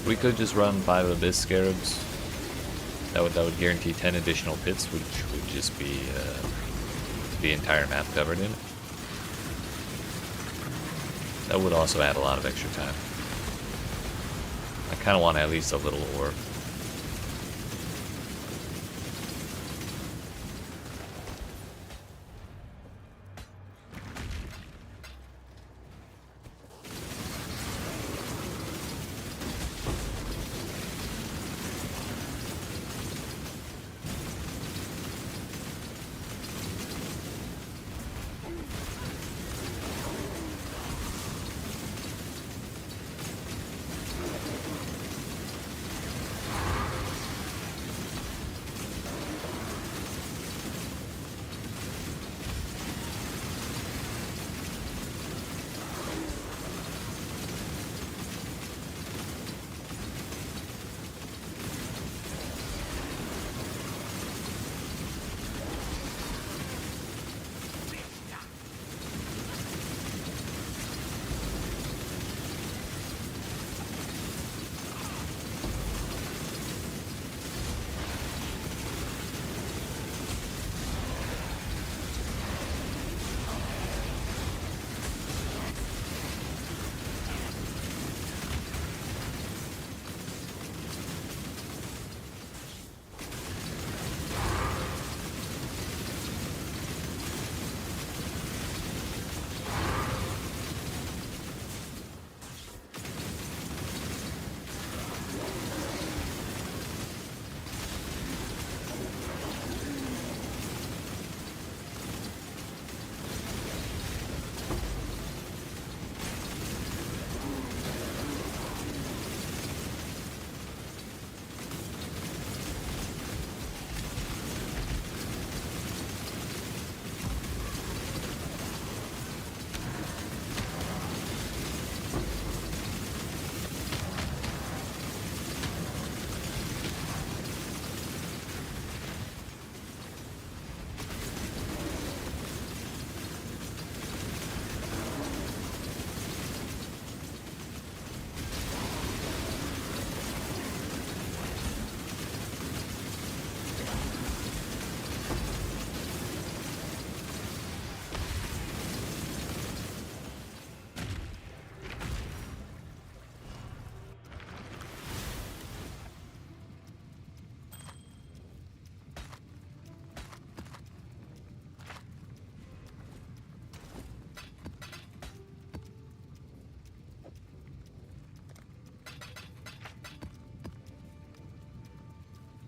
We could just run 5 abyss scarabs. That would guarantee 10 additional pits, which would just be the entire map covered in it. That would also add a lot of extra time. I kind of want at least a little ore.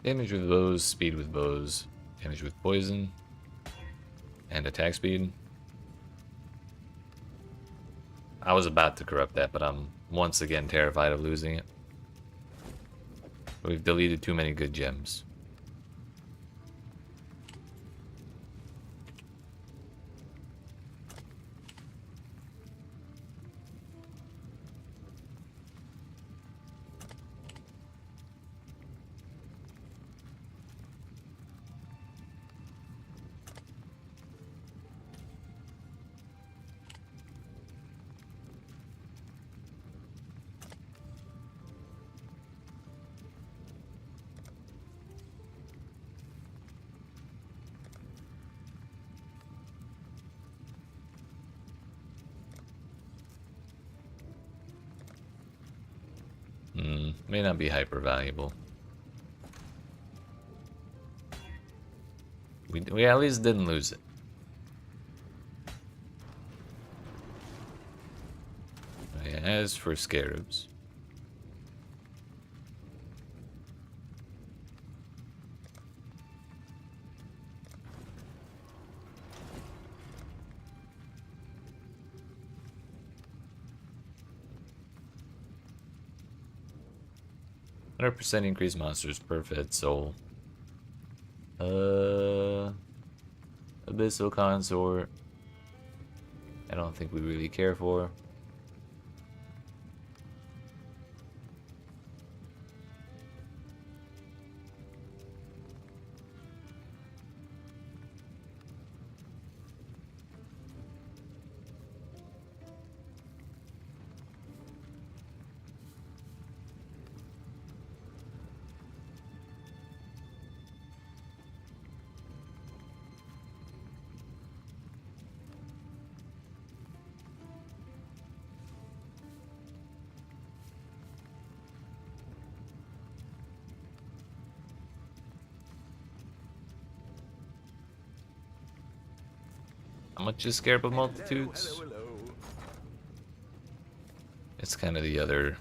Damage with bows, speed with bows, damage with poison, and attack speed. I was about to corrupt that, but I'm once again terrified of losing it. We've deleted too many good gems. May not be hyper valuable. We at least didn't lose it. As for scarabs, %, increase monsters per fed soul. Abyssal Consort. I don't think we really care for. How much is Scarab of Multitudes? It's kind of the other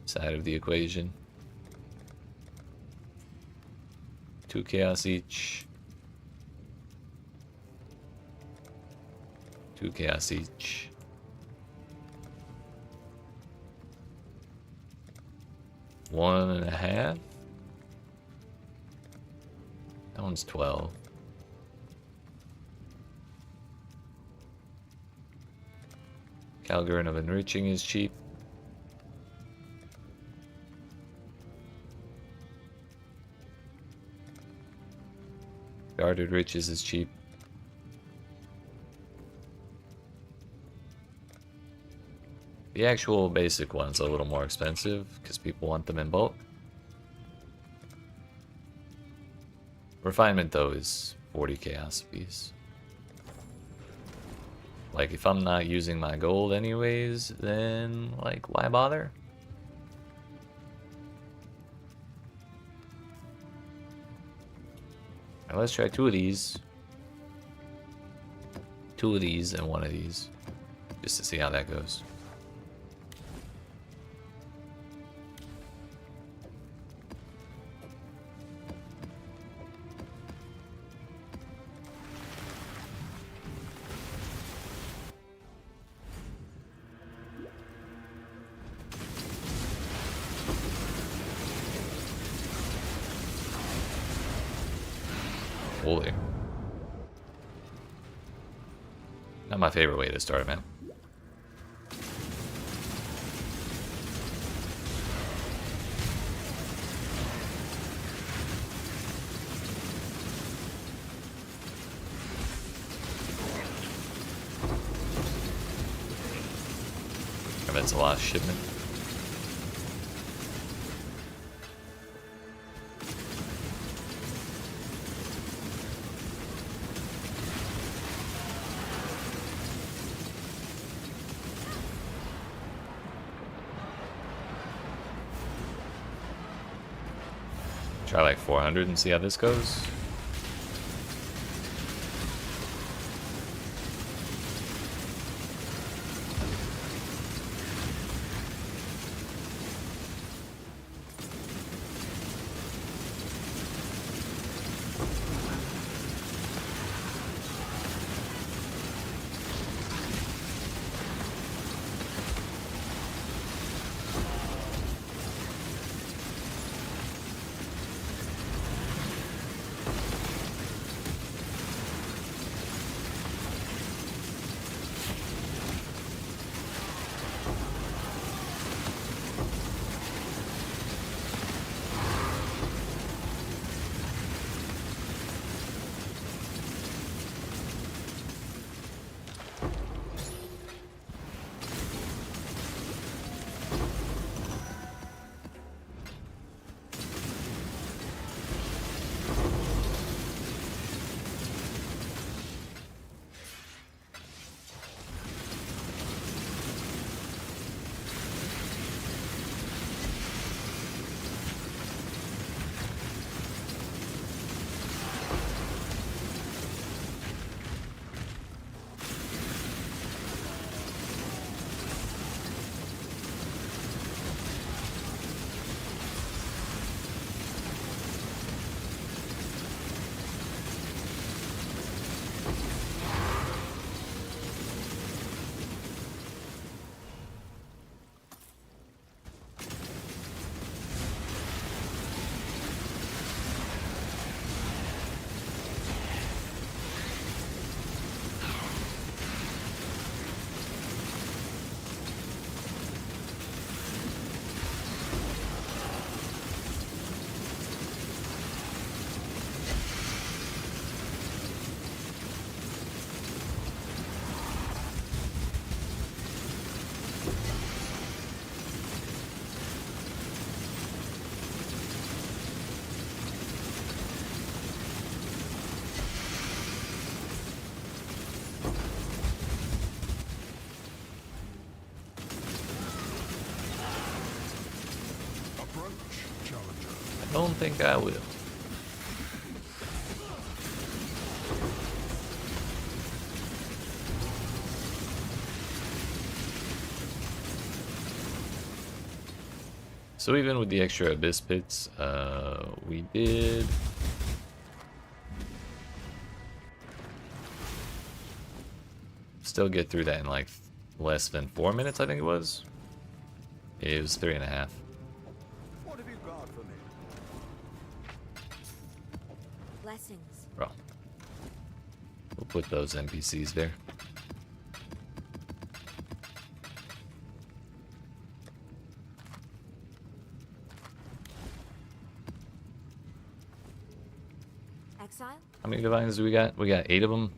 side of the equation. 2 chaos each. 2 chaos each. One and a half. That one's 12. Calgaren of Enriching is cheap. Guarded Riches is cheap. The actual basic one's a little more expensive because people want them in bulk. Refinement though is 40 chaos apiece. Like, if I'm not using my gold anyways, then, like, why bother? Now let's try 2 of these. 2 of these and 1 of these. Just to see how that goes. Holy. Not my favorite way to start, man. I bet it's a lost shipment. Try like 400 and see how this goes. think I will. So even with the extra abyss pits, we did still get through that in like less than 4 minutes, I think it was. It was 3.5. What have you got for me? Blessings. Bro. We'll put those NPCs there. Exile? How many divines do we got? We got 8 of them.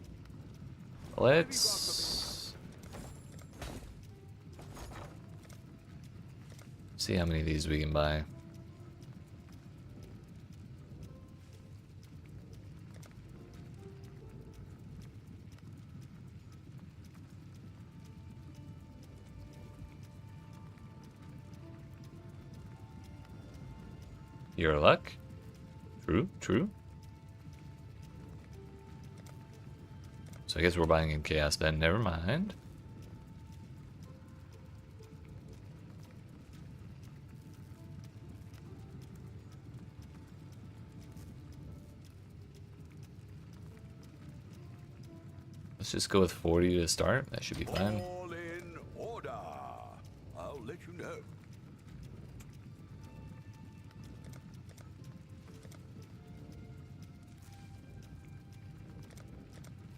Let's see how many of these we can buy. Your luck? True, true. So I guess we're buying in chaos then, never mind. Let's just go with 40 to start, that should be fine. All in order. I'll let you know.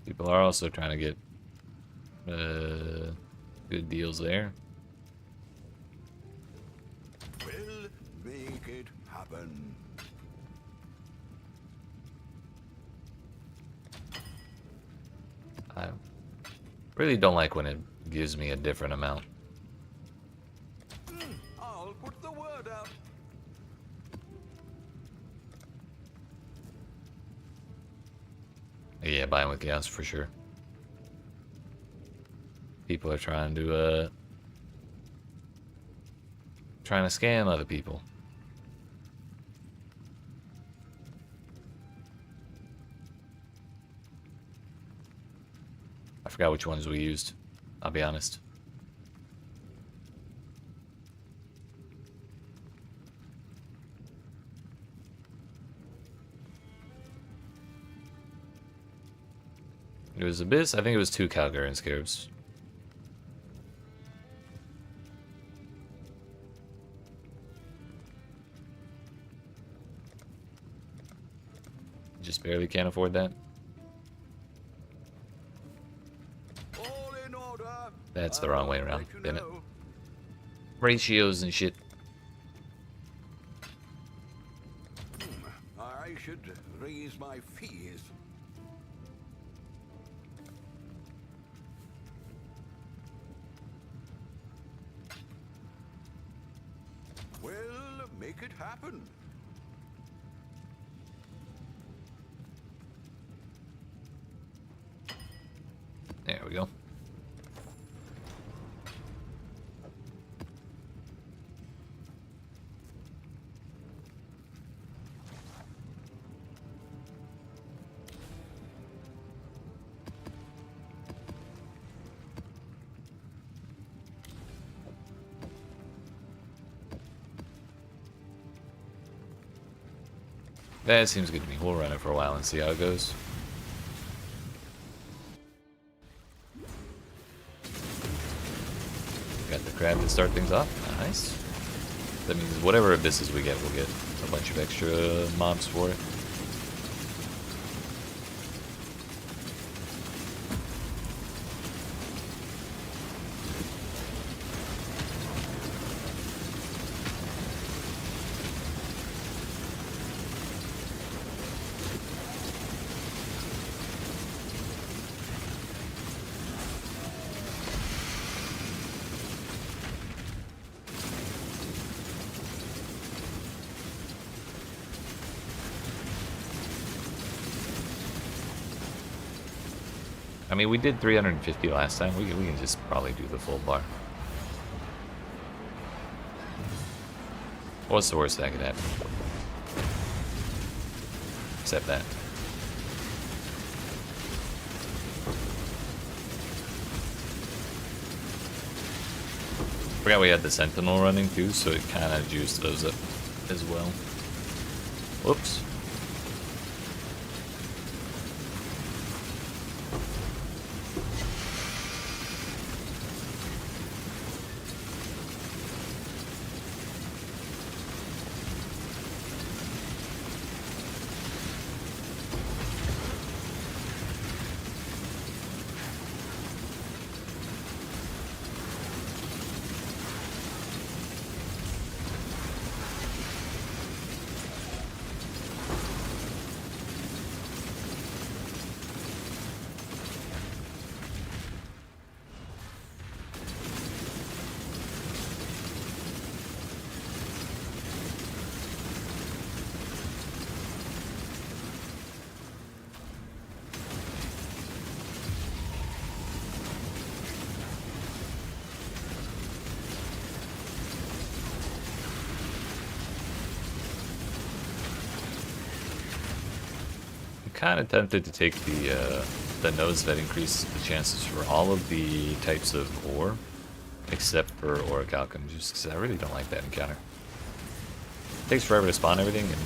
People are also trying to get good deals there. We'll make it happen. I really don't like when it gives me a different amount. I'll put the word out. Yeah, buying with chaos for sure. People are trying to scam other people. I forgot which ones we used, I'll be honest. It was Abyss, I think it was 2 Calgarian Scarabs. Just barely can't afford that. All in order. That's the wrong way I'll around, let you damn it. know. Ratios and shit. I should raise my fees. We'll make it happen. There we go. That seems good to me. We'll run it for a while and see how it goes. Got the crab to start things off. Nice. That means whatever abysses we get, we'll get a bunch of extra mobs for it. I mean, we did 350 last time. We can just probably do the full bar. What's the worst that could happen? accept that. Forgot we had the Sentinel running too, so it kind of juiced those up as well. Whoops. Kind of tempted to take the nose that increases the chances for all of the types of ore, except for Orichalcum, just because I really don't like that encounter. It takes forever to spawn everything, and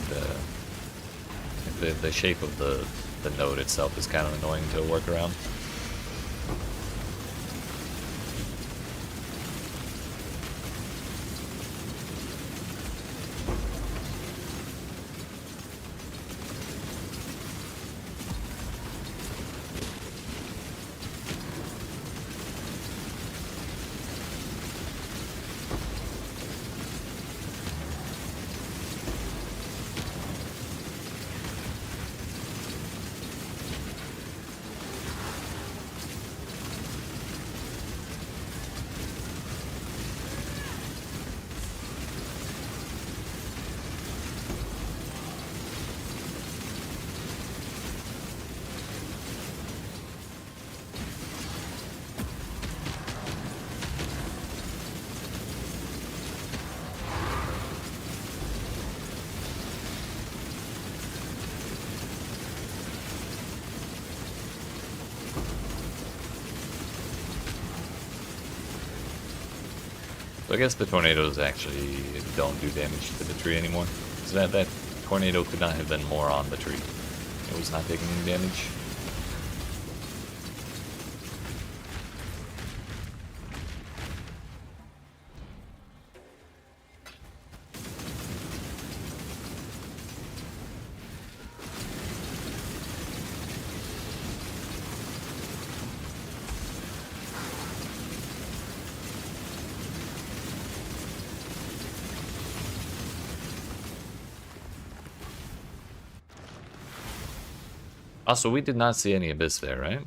the shape of the node itself is kind of annoying to work around. So I guess the tornadoes actually don't do damage to the tree anymore. So that tornado could not have been more on the tree. It was not taking any damage. Also, we did not see any abyss there, right?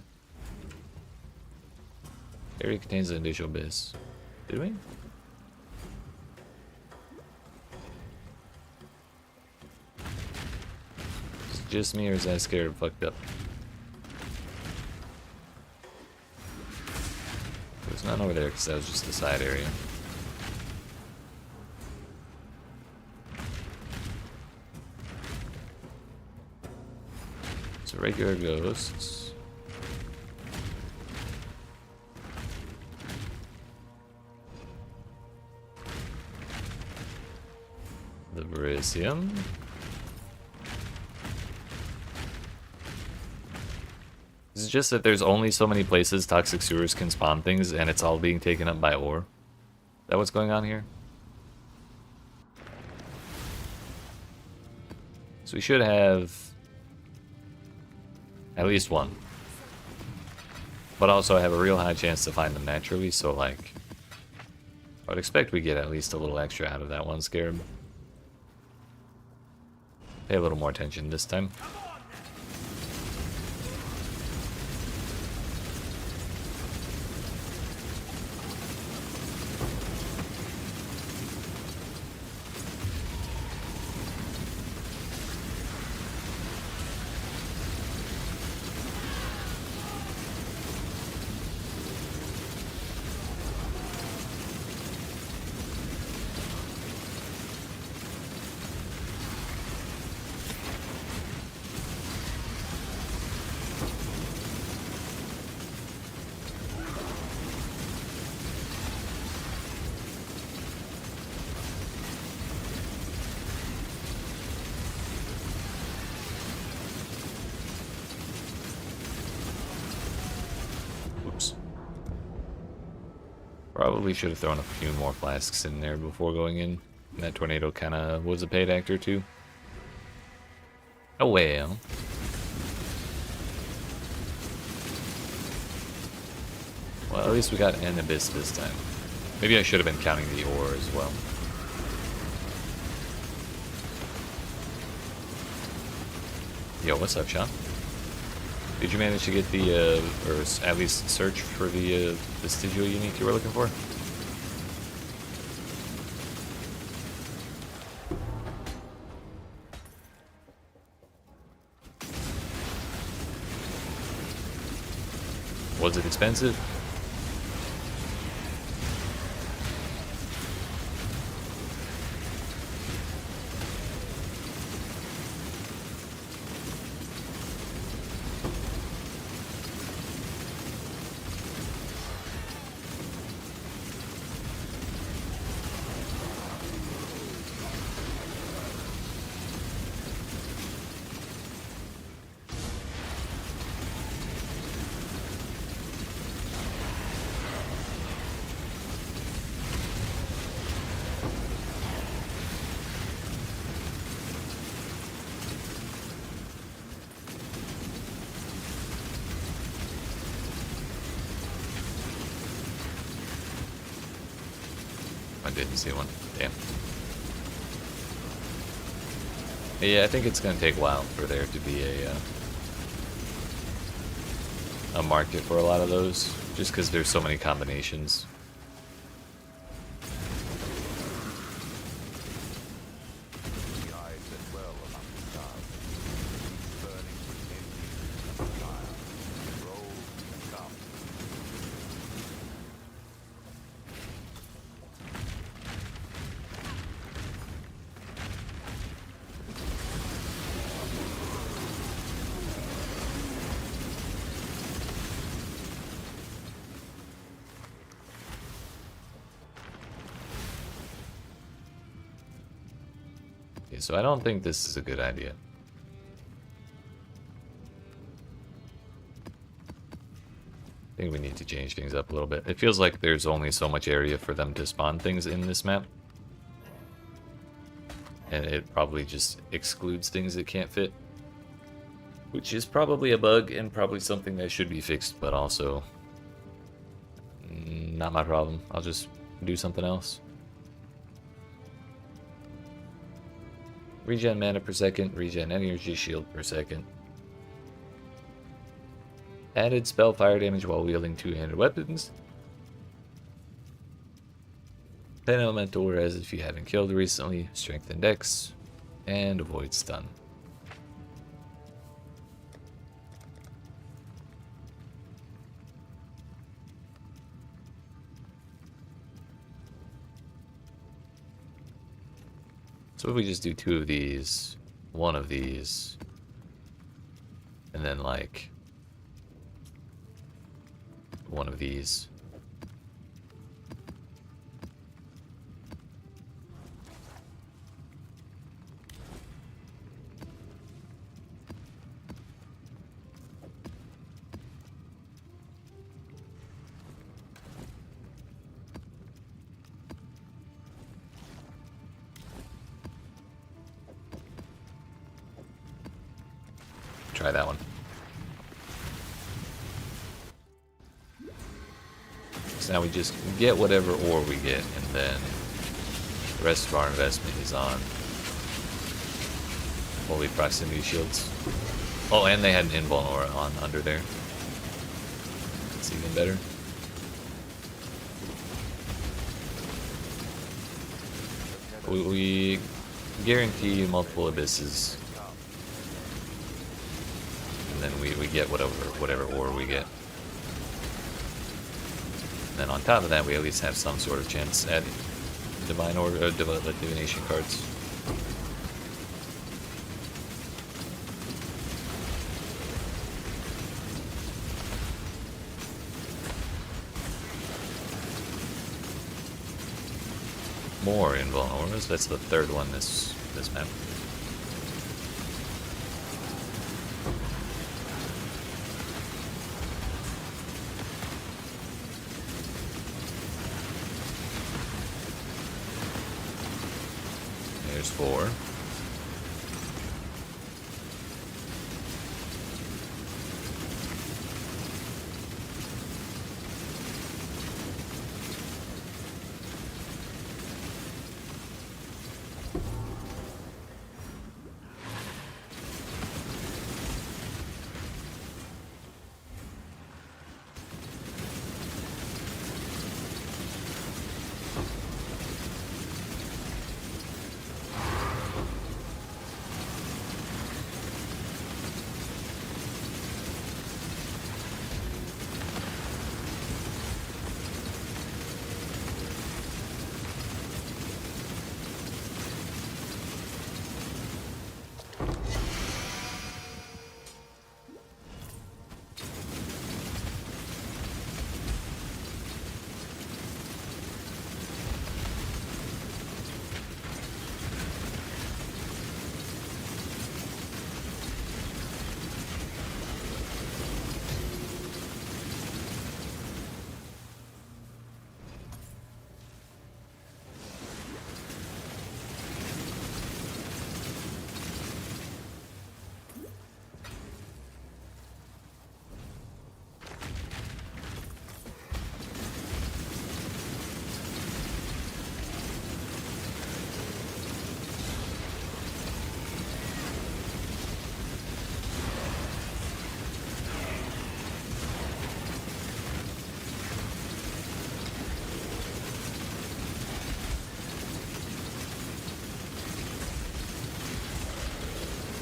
Area contains an initial abyss. Did we? Is it just me, or is that scared fucked up? There's none over there because that was just the side area. So regular ghosts. The Berisium. It's just that there's only so many places toxic sewers can spawn things, and it's all being taken up by ore. Is that what's going on here? So we should have at least one. But also I have a real high chance to find them naturally, so like I would expect we get at least a little extra out of that one scarab. Pay a little more attention this time. Probably should have thrown a few more flasks in there before going in. That tornado kind of was a paid actor too. Oh well. Well, at least we got an abyss this time. Maybe I should have been counting the ore as well. Yo, what's up, Sean? Did you manage to get the, or at least search for the vestigial unique you were looking for? Was it expensive? I didn't see one. Damn. Yeah, I think it's going to take a while for there to be a market for a lot of those, just because there's so many combinations. The eyes that well among the stars, burning with envy and fire, roll and come. Okay, so I don't think this is a good idea. I think we need to change things up a little bit. It feels like there's only so much area for them to spawn things in this map. And it probably just excludes things that can't fit. Which is probably a bug and probably something that should be fixed, but also not my problem. I'll just do something else. Regen mana per second, regen energy shield per second. Added spell fire damage while wielding two-handed weapons. 10 elemental, as if you haven't killed recently. Strength and dex. And avoid stun. So if we just do 2 of these, 1 of these, and then like 1 of these. Try that one. So now we just get whatever ore we get, and then the rest of our investment is on holy proximity shields. Oh, and they had an invuln ore on under there. It's even better. We guarantee multiple abysses. And then we get whatever ore we get. And then on top of that, we at least have some sort of chance at divine or divination cards. More invuln ores. That's the 3rd one this map. There's 4.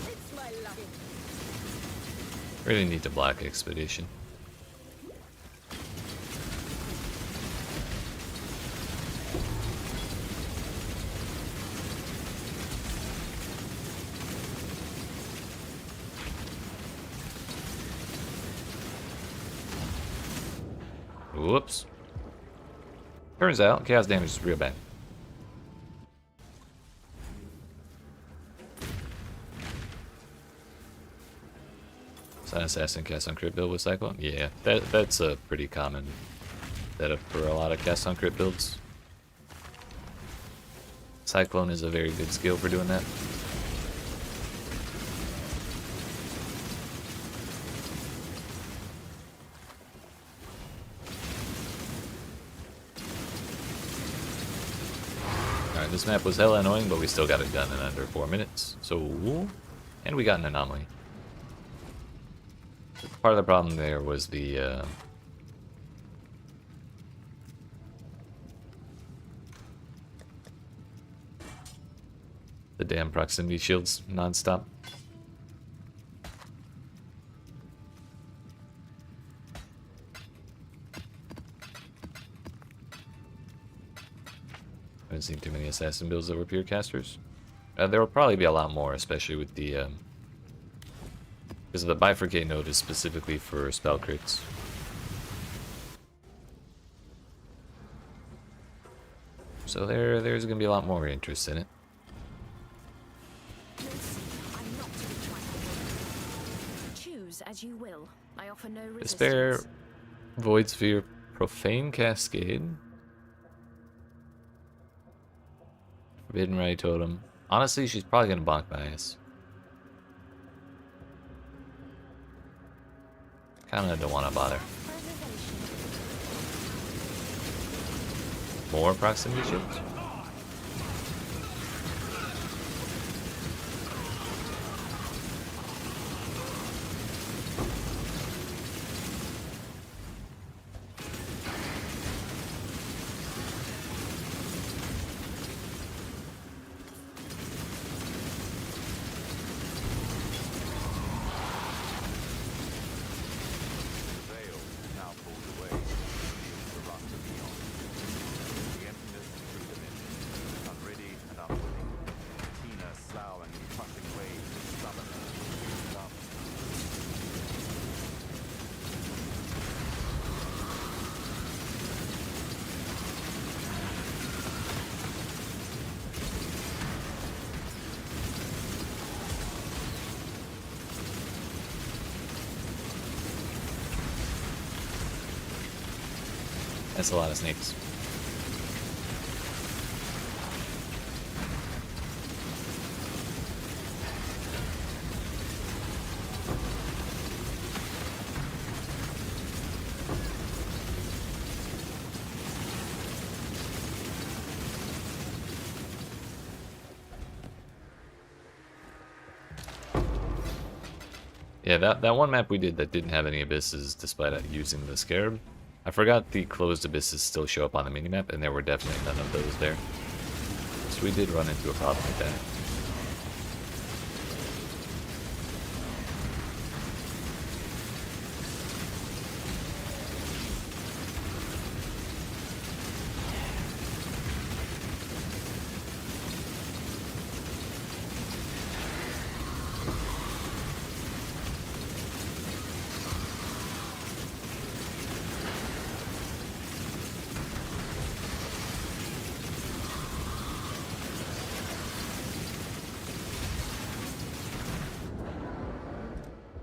It's my lucky. Really need to block Expedition. Whoops. Turns out, chaos damage is real bad. Sun Assassin cast on crit build with Cyclone? Yeah, that's a pretty common setup for a lot of cast on crit builds. Cyclone is a very good skill for doing that. Alright, this map was hella annoying, but we still got it done in under 4 minutes. So, and we got an anomaly. Part of the problem there was the damn proximity shields non-stop. I haven't seen too many assassin builds that were pure casters. There will probably be a lot more, especially with the because the bifurcate node is specifically for spell crits. So there's gonna be a lot more interest in it. I'm not to be trifled. Choose as you will. I offer no resistance. Despair, Void Sphere, Profane Cascade, Forbidden Ray Totem. Honestly, she's probably gonna bonk my ass. Kinda don't wanna bother. More proximity shields? Veil now pulled away, reveals the rust of beyond. The emptiness of true dimension, unready and unwilling. Tina sloughing in crushing waves of stubbornness, love. That's a lot of snakes. Yeah, that one map we did that didn't have any abysses despite using the Scarab. I forgot the closed abysses still show up on the minimap, and there were definitely none of those there. So we did run into a problem with that.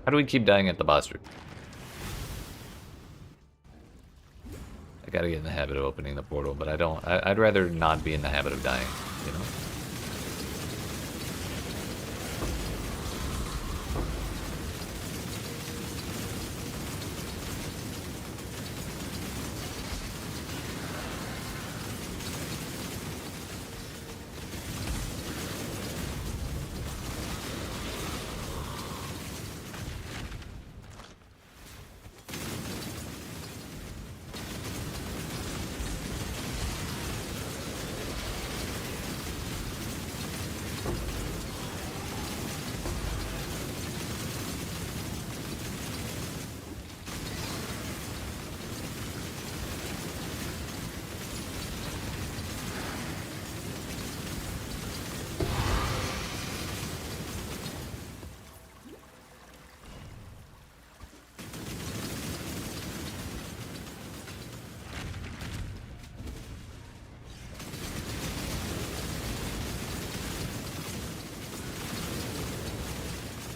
How do we keep dying at the boss room? I gotta get in the habit of opening the portal, but I don't. I'd rather not be in the habit of dying, you know?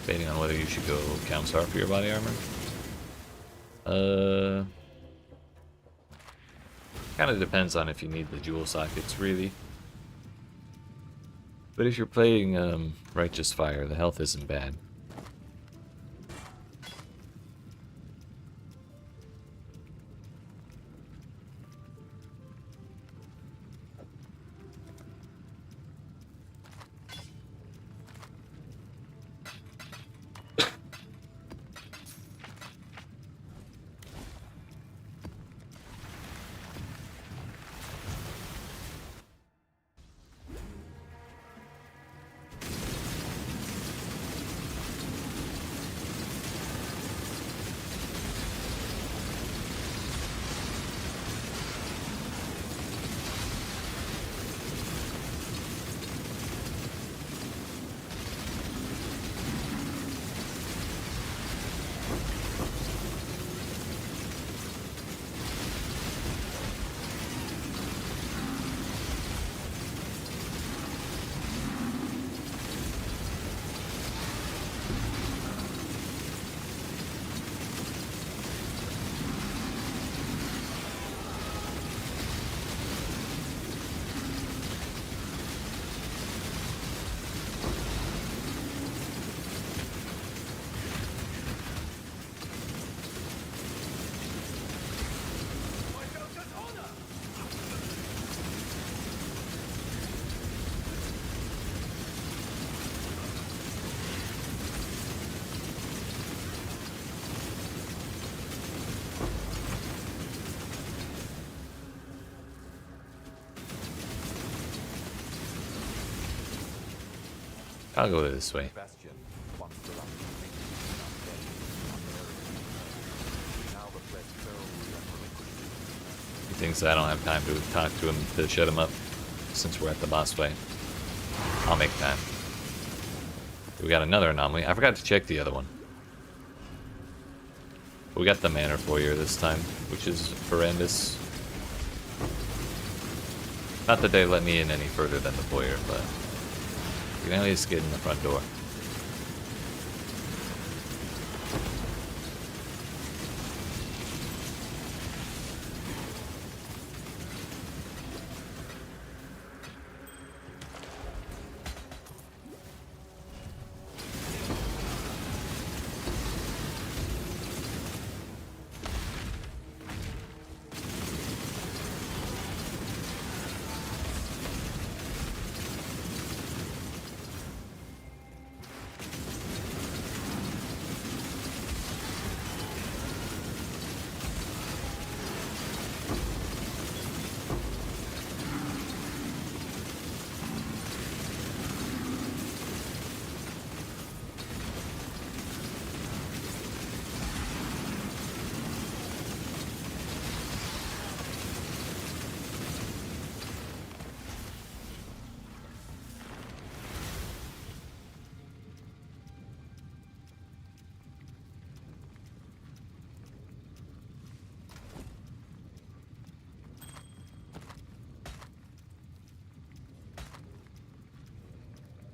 Debating on whether you should go Counstar for your body armor. Kind of depends on if you need the jewel sockets, really. But if you're playing Righteous Fire, the health isn't bad. I'll go this way. Bastion, once the last now the flesh cold and relinquished. He thinks I don't have time to talk to him to shut him up since we're at the boss fight. I'll make time. We got another anomaly. I forgot to check the other one. We got the Manor Foyer this time, which is horrendous. Not that they let me in any further than the foyer, but you can at least get in the front door.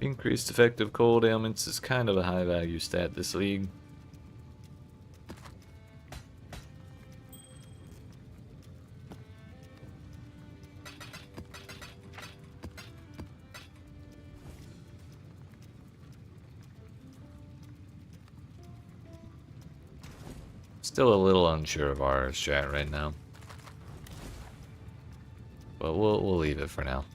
Increased effective cold ailments is kind of a high value stat this league. Still a little unsure of our strat right now. But we'll leave it for now.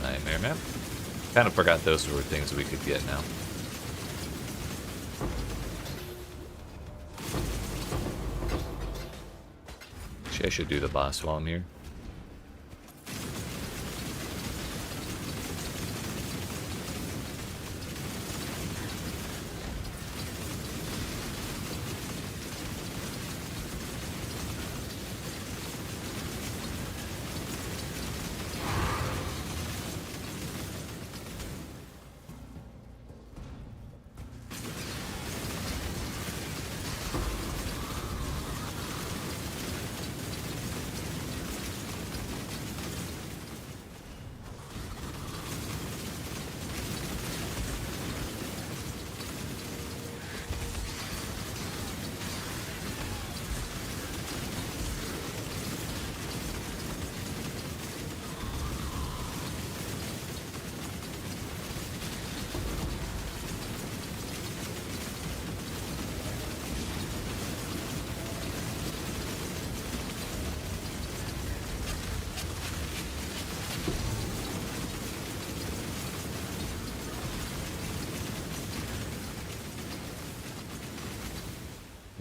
Nightmare map. Kind of forgot those were things we could get now. Actually, I should do the boss while I'm here.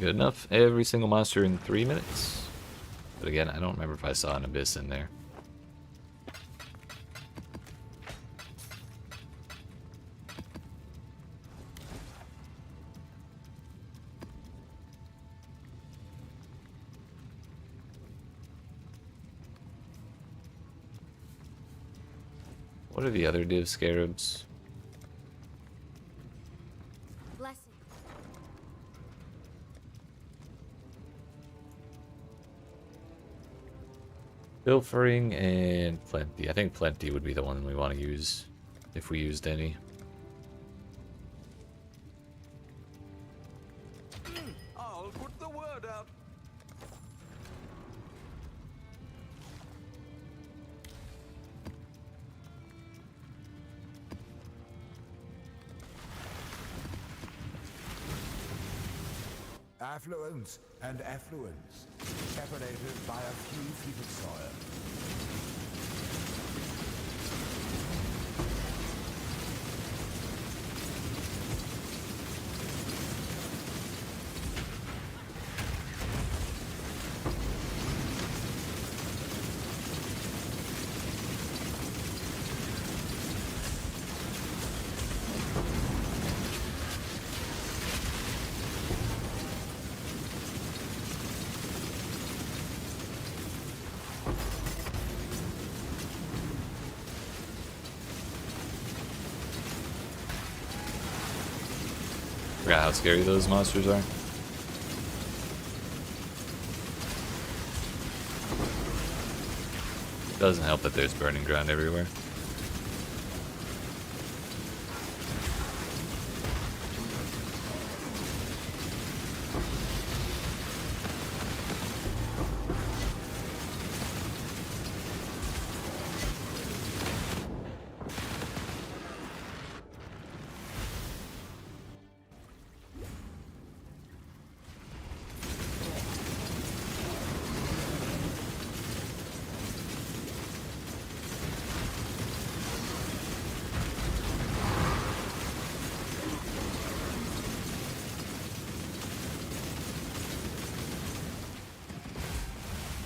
Good enough. Every single monster in 3 minutes. But again, I don't remember if I saw an abyss in there. What are the other div scarabs? Blessing. Pilfering and Plenty. I think Plenty would be the one we want to use, if we used any. I'll put the word out. Affluence and effluence, separated by a few feet of soil. Forgot how scary those monsters are. Doesn't help that there's burning ground everywhere.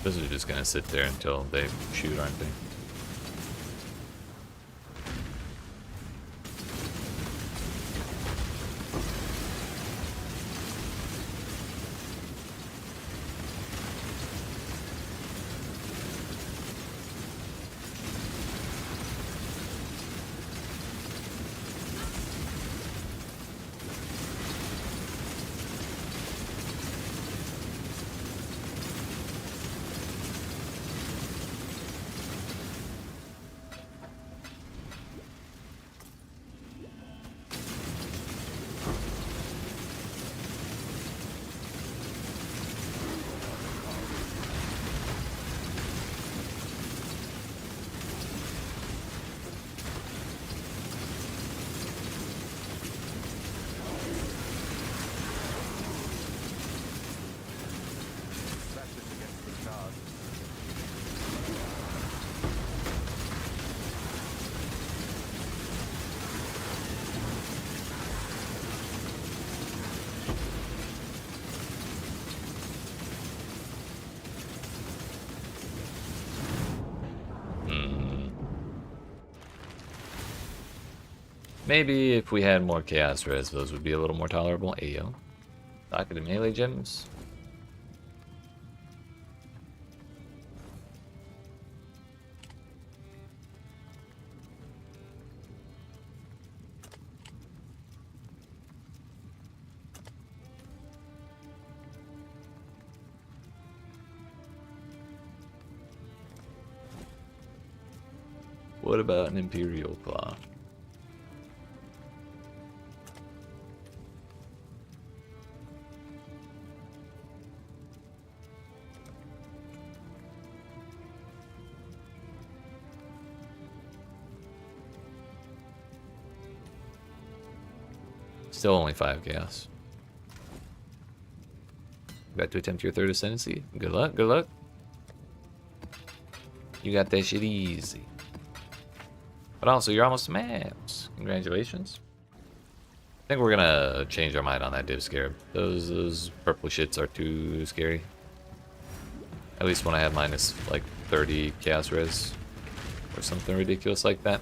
Those are just gonna sit there until they shoot, aren't they? Slashes against the charge. Maybe if we had more chaos res, those would be a little more tolerable. Ayo. Pocket of melee gems. What about an Imperial Claw? Still only 5 chaos. About to attempt your 3rd ascendancy. Good luck, good luck. You got that shit easy. But also, you're almost to maps. Congratulations. I think we're gonna change our mind on that Div Scarab. Those purple shits are too scary. At least when I have minus like 30 chaos res or something ridiculous like that.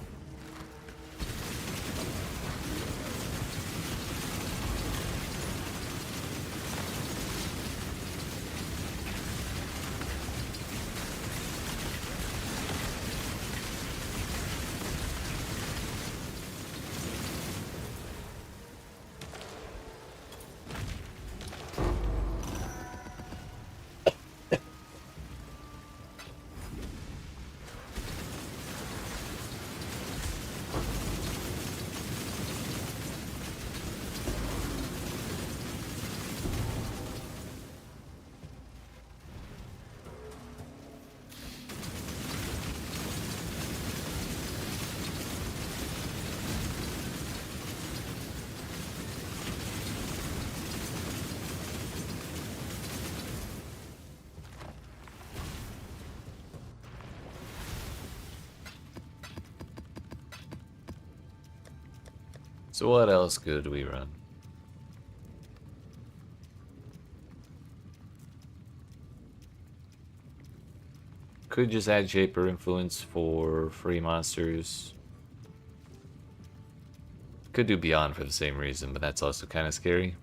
So what else could we run? Could just add Shaper Influence for free monsters. Could do Beyond for the same reason, but that's also kind of scary.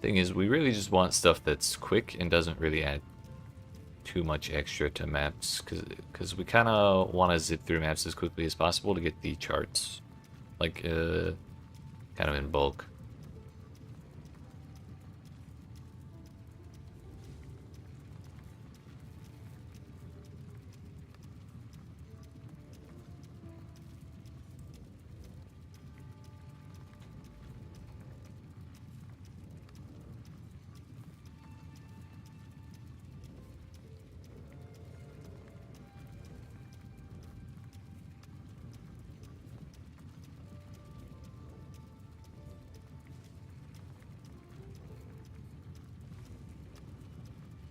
Thing is, we really just want stuff that's quick and doesn't really add too much extra to maps, because we kind of want to zip through maps as quickly as possible to get the charts, like kind of in bulk.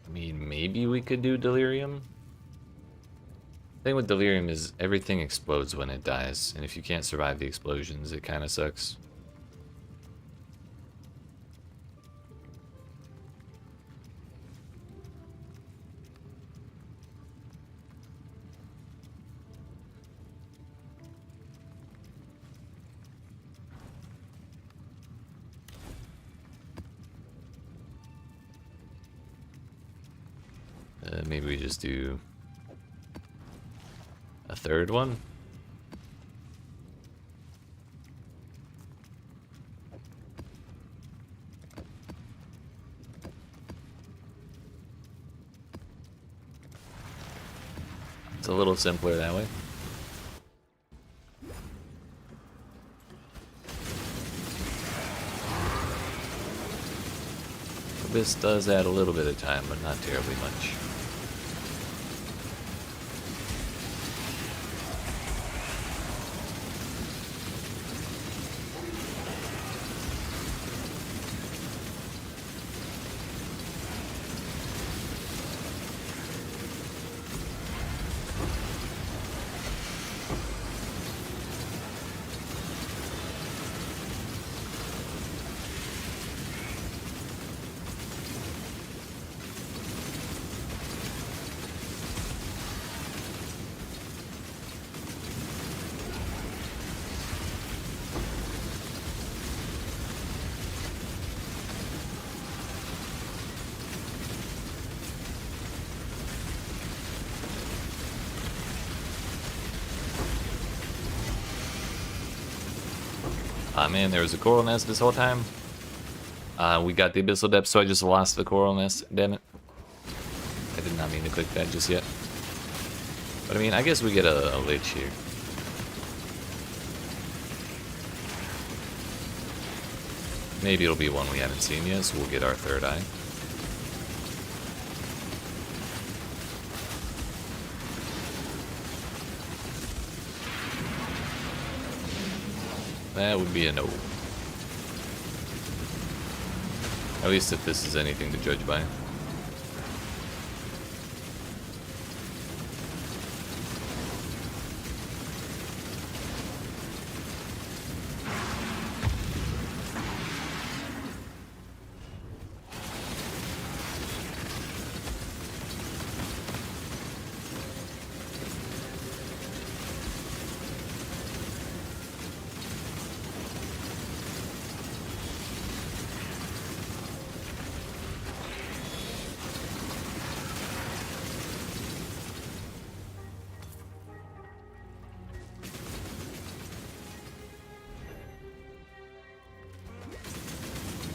I mean, maybe we could do Delirium. The thing with Delirium is everything explodes when it dies, and if you can't survive the explosions, it kind of sucks. Maybe we just do a third one. It's a little simpler that way. This does add a little bit of time, but not terribly much. Ah man, there was a coral nest this whole time. We got the abyssal depth, so I just lost the coral nest. Damn it. I did not mean to click that just yet. But I mean, I guess we get a lich here. Maybe it'll be one we haven't seen yet, so we'll get our third eye. That would be a no. At least if this is anything to judge by.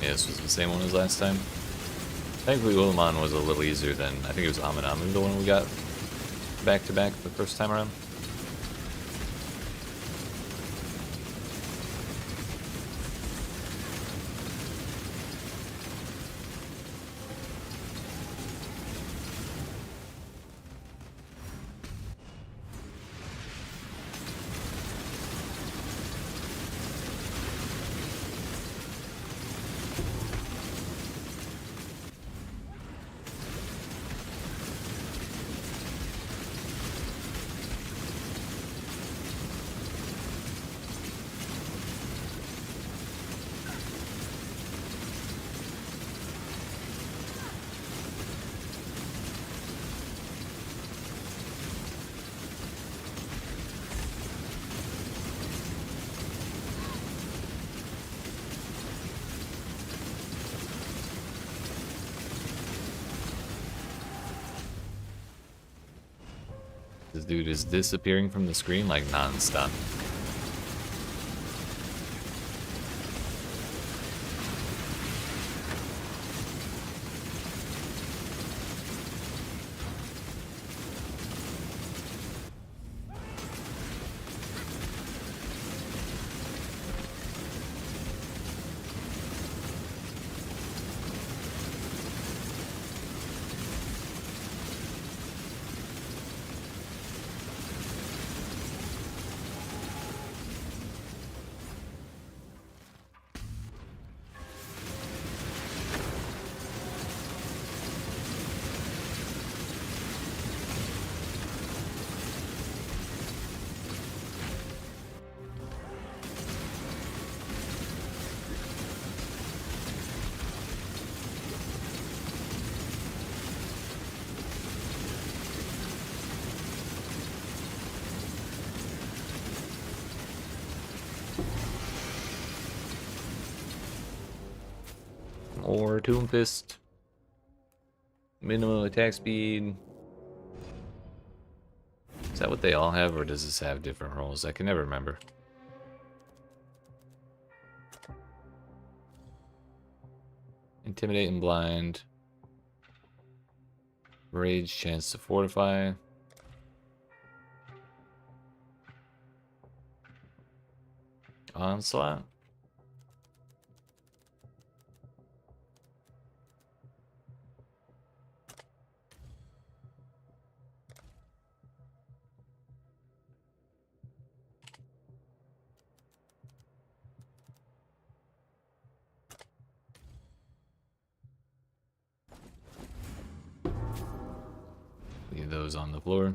Yeah, this was the same one as last time. Thankfully, Ulamon was a little easier than, I think it was Aminamu, the one we got back to back the first time around. This dude is disappearing from the screen like non-stop. Or Tomb Fist. Minimum attack speed. Is that what they all have, or does this have different roles? I can never remember. Intimidate and blind. Rage, chance to fortify. Onslaught. Leave those on the floor.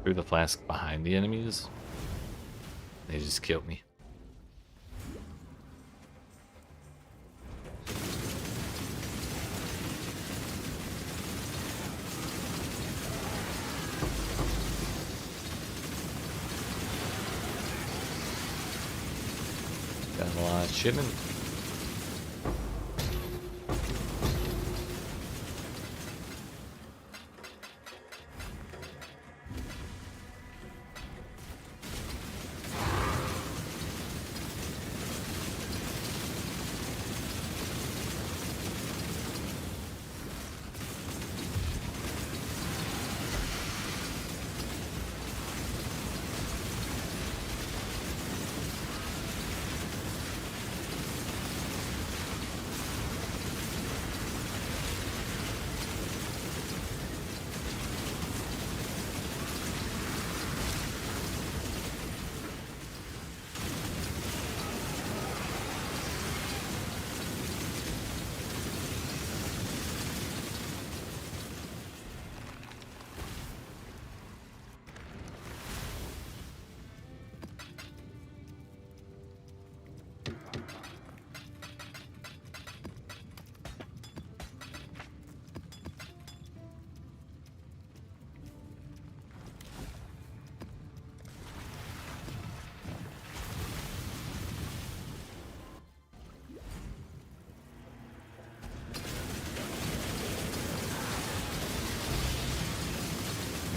Threw the flask behind the enemies. They just killed me. Got a lot of shipment.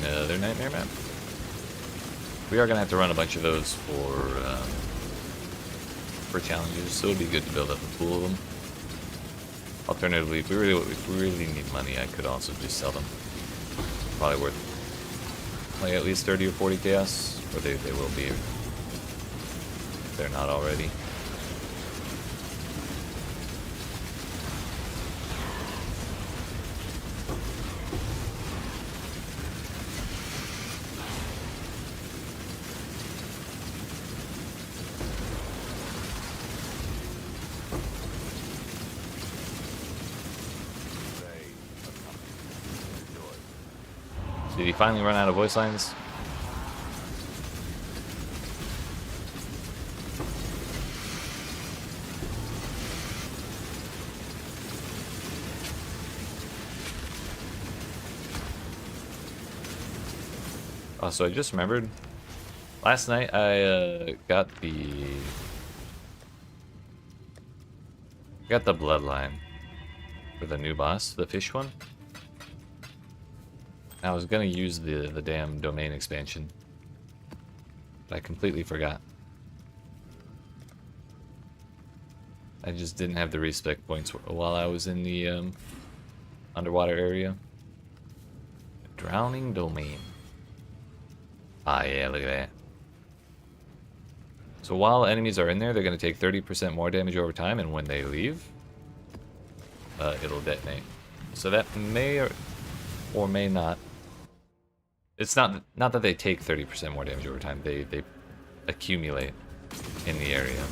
Another nightmare map. We are gonna have to run a bunch of those for challenges, so it'll be good to build up a pool of them. Alternatively, if we really need money, I could also just sell them. Probably worth like at least 30 or 40 chaos, or they will be if they're not already. Did he finally run out of voice lines? Oh, so I just remembered. Last night I got the bloodline for the new boss, the fish one. I was gonna use the damn domain expansion, but I completely forgot. I just didn't have the respec points while I was in the underwater area. Drowning domain. Ah, yeah, look at that. So while enemies are in there, they're going to take 30% more damage over time, and when they leave, it'll detonate. So that may or may not. It's not that they take 30% more damage over time. They accumulate in the area.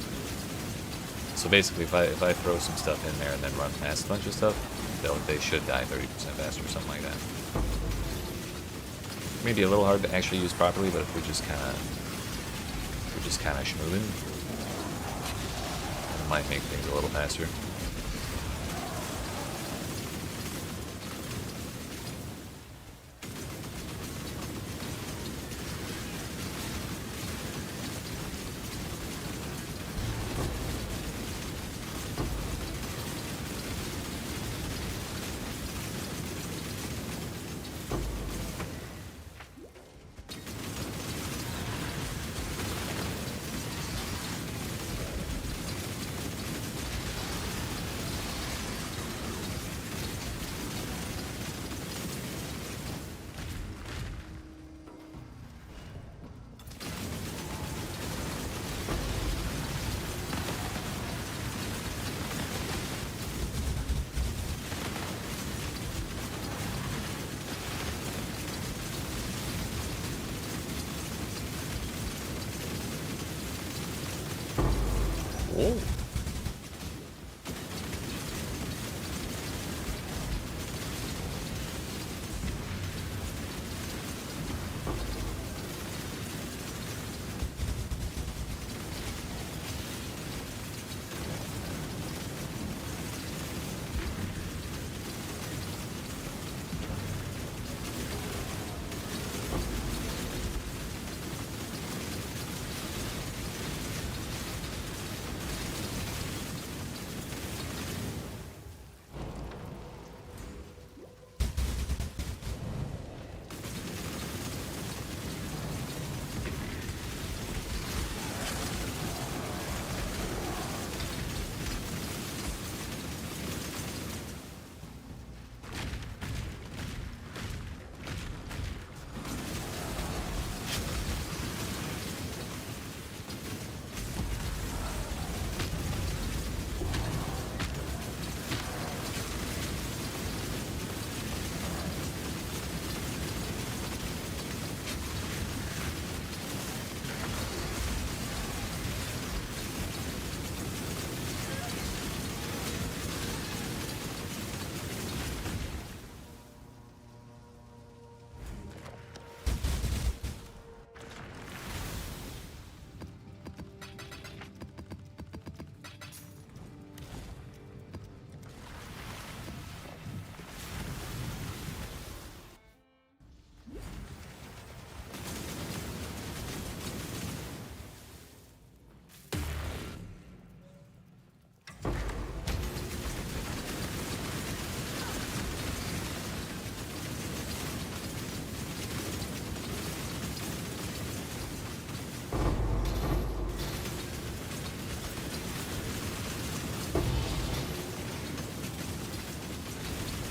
So basically, if I throw some stuff in there and then run past a bunch of stuff, they should die 30% faster or something like that. Maybe a little hard to actually use properly, but if we're just kind of schmooving, it might make things a little faster. Whoa.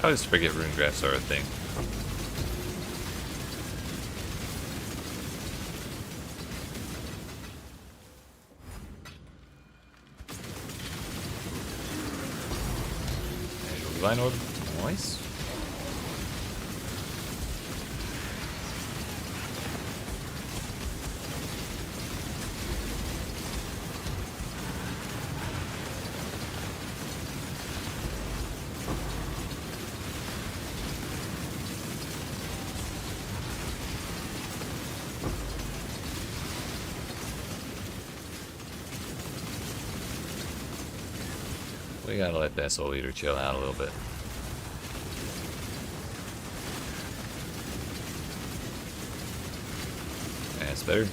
I always forget rune graphs are a thing. Divine Orb, nice. We gotta let that Soul Eater chill out a little bit. That's better.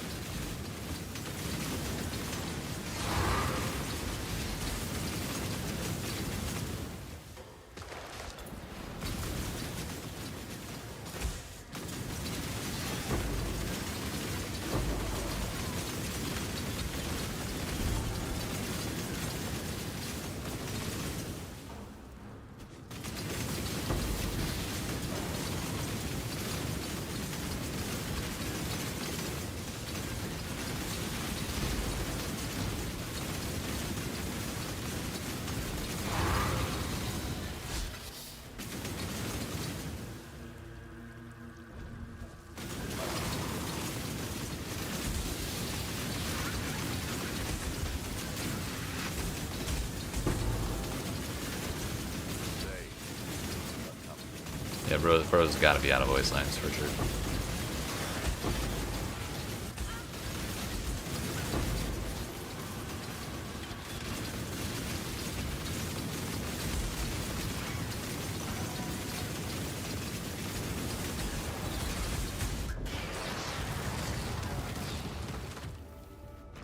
Yeah, bro's gotta be out of voice lines for sure.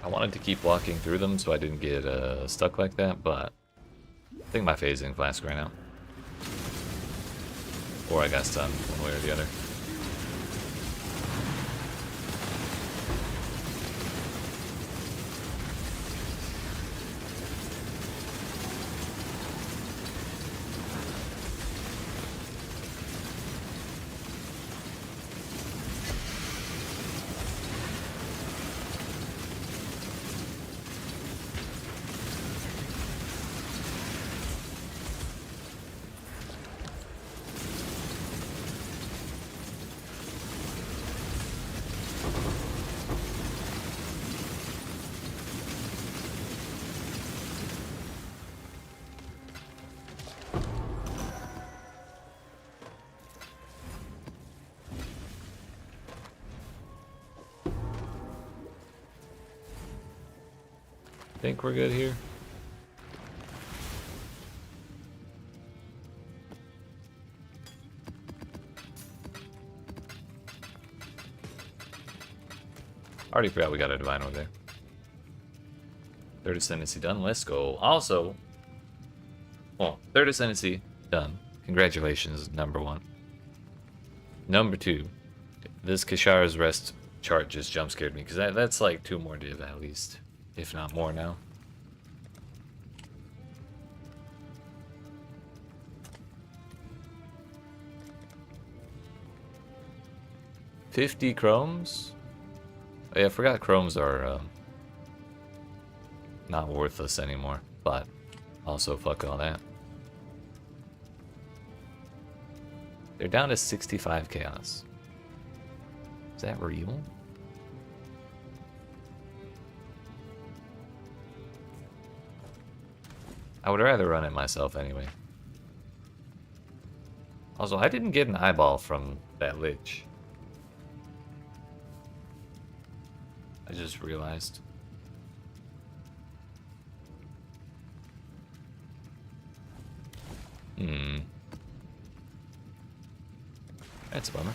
I wanted to keep walking through them so I didn't get stuck like that, but I think my phasing flask right now. Or I got stunned one way or the other. Think we're good here. Already forgot we got a divine over there. Third Ascendancy done. Let's go. Also, well, third Ascendancy done. Congratulations, number 1. Number 2, this Kishara's Rest chart just jump scared me because that's like 2 more div at least, if not more now. $50 chromes? Oh, yeah, I forgot chromes are not worthless anymore, but also fuck all that. They're down to 65 chaos. Is that real? I would rather run it myself anyway. Also, I didn't get an eyeball from that lich. I just realized. That's a bummer.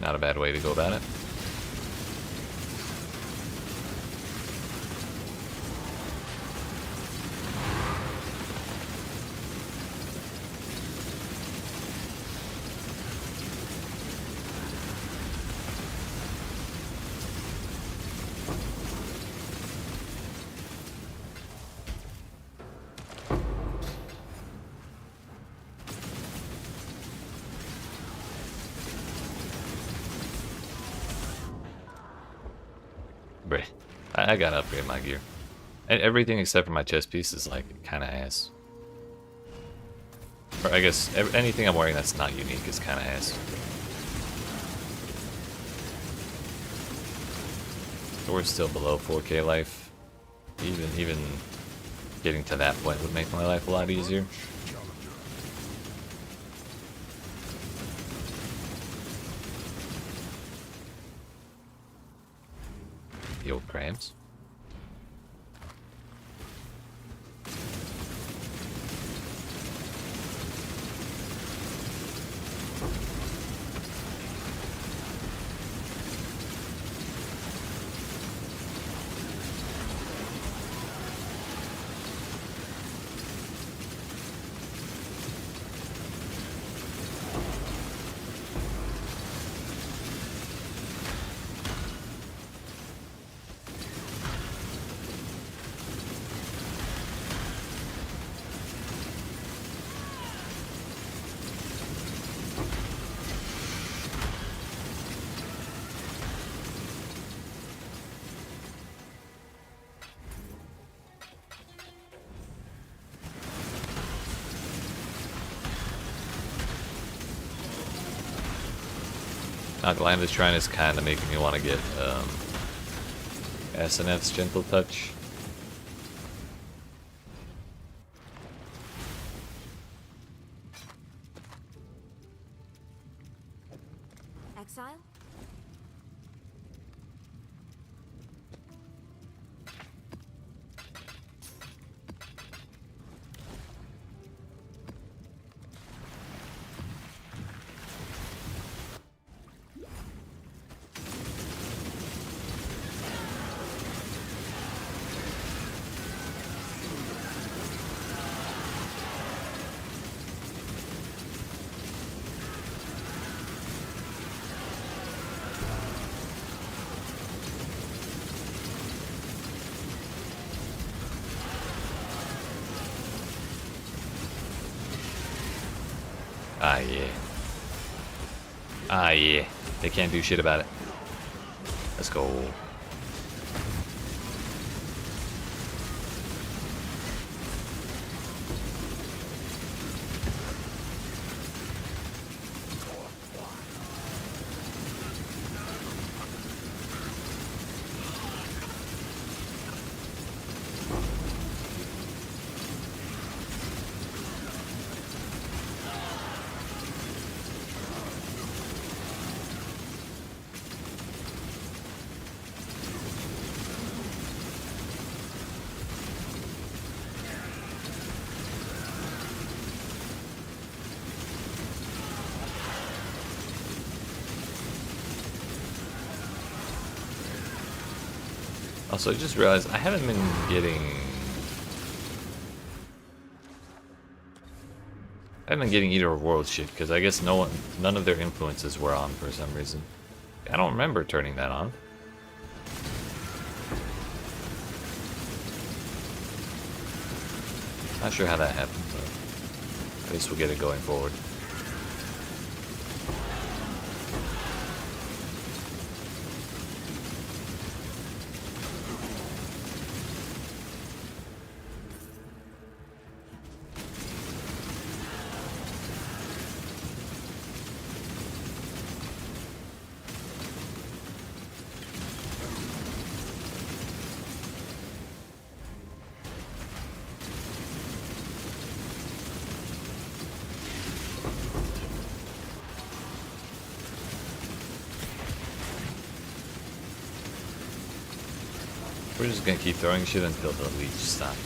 Not a bad way to go about it. Bruh. I gotta upgrade my gear. And everything except for my chest piece is like kind of ass. Or I guess anything I'm wearing that's not unique is kind of ass. So we're still below 4K life. Even getting to that point would make my life a lot easier. The old crabs. Glynd's Shrine is kind of making me want to get SNF's Gentle Touch. Exile? Ah, yeah. Ah, yeah. They can't do shit about it. Let's go. Also, I just realized I haven't been getting... I haven't been getting Eater of Worlds shit, because I guess none of their influences were on for some reason. I don't remember turning that on. Not sure how that happened, but at least we'll get it going forward. We're just gonna keep throwing shit until the leech stops.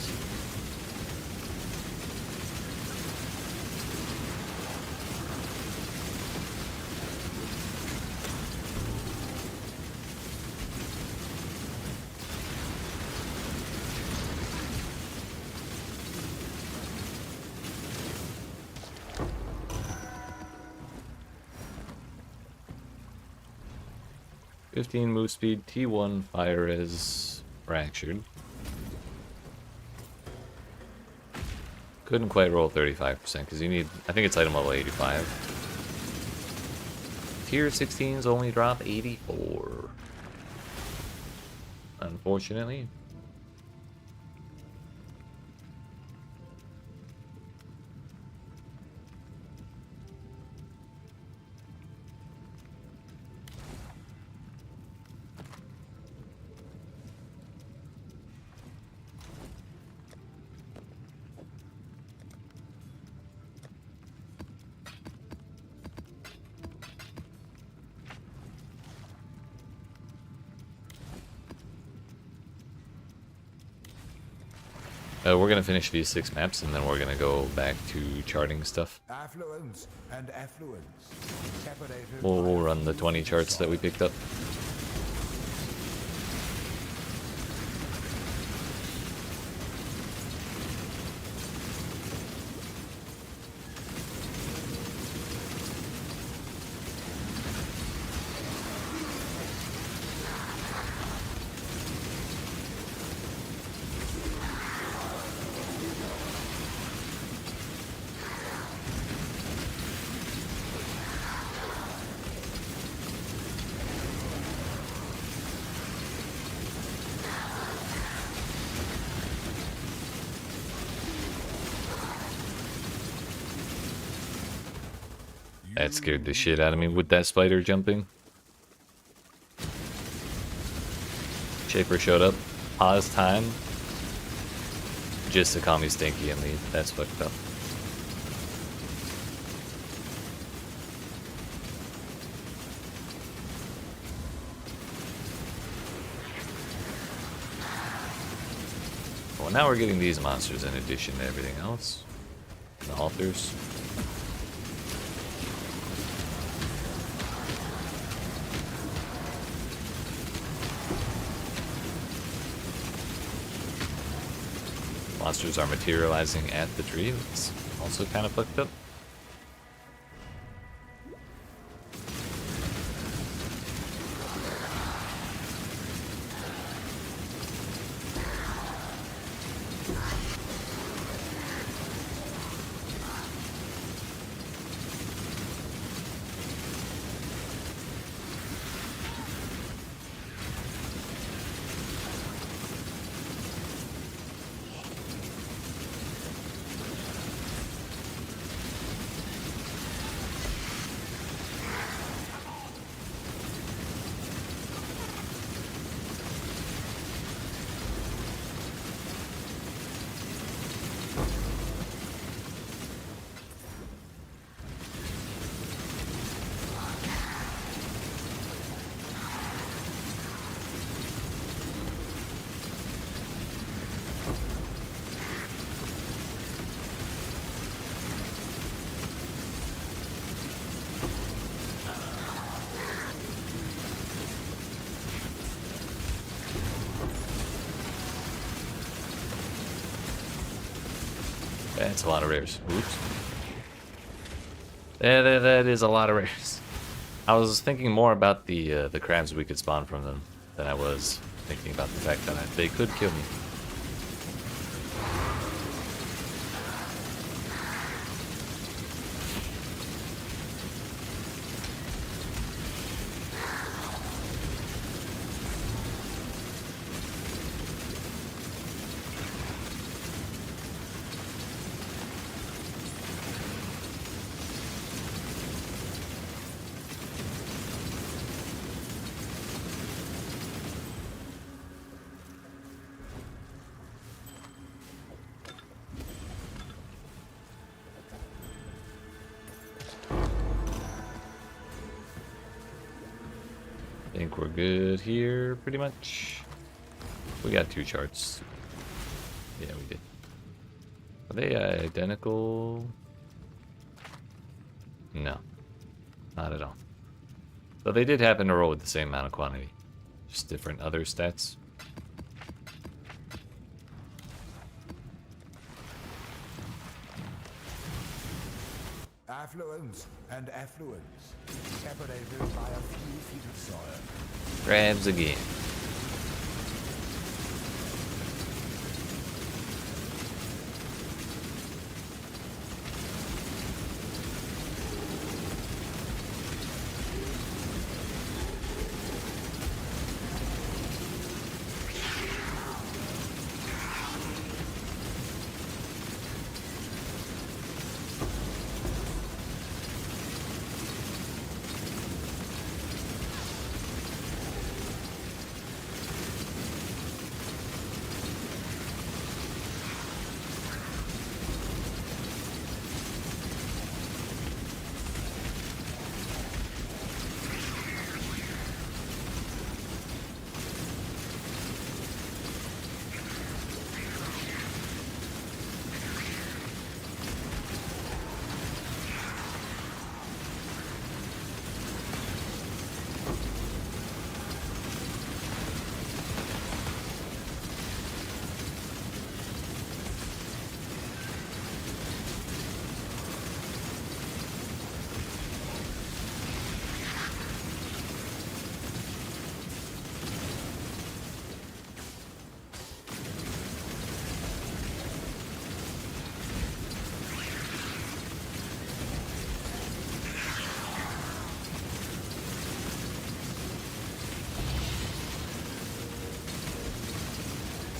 (15) move speed, T1 fire is fractured. Couldn't quite roll 35% because you need, I think it's item level 85. Tier 16s only drop 84. unfortunately. We're gonna finish these 6 maps and then we're gonna go back to charting stuff. Affluence and effluence. Separated We'll by a run the few 20 feet of charts that we soil. picked up. That scared the shit out of me with that spider jumping. Shaper showed up, paused time, just to call me stinky and leave. That's fucked up. Well, now we're getting these monsters in addition to everything else. The altars. Monsters are materializing at the tree. It's also kind of fucked up. That's a lot of rares. Oops. That is a lot of rares. I was thinking more about the crabs we could spawn from them than I was thinking about the fact that they could kill me. I think we're good here, pretty much. We got 2 charts. Yeah, we did. Are they identical? No, not at all. So they did happen to roll with the same amount of quantity. Just different other stats. Affluence and effluence. Separated by a few feet of soil. Crabs again.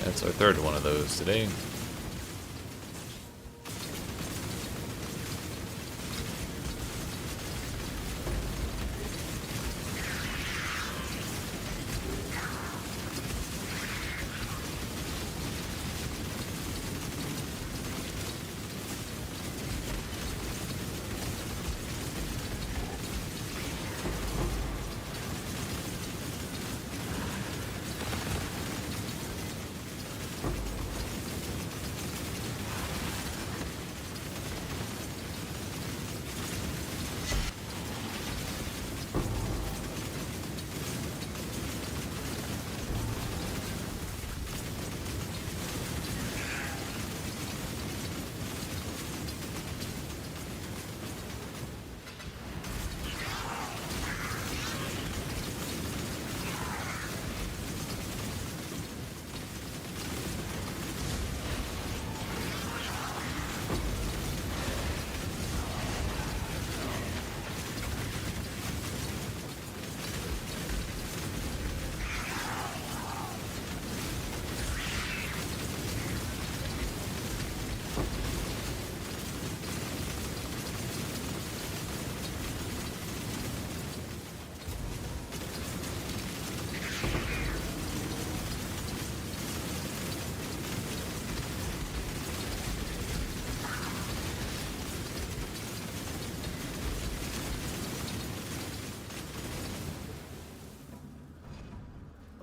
That's our third one of those today.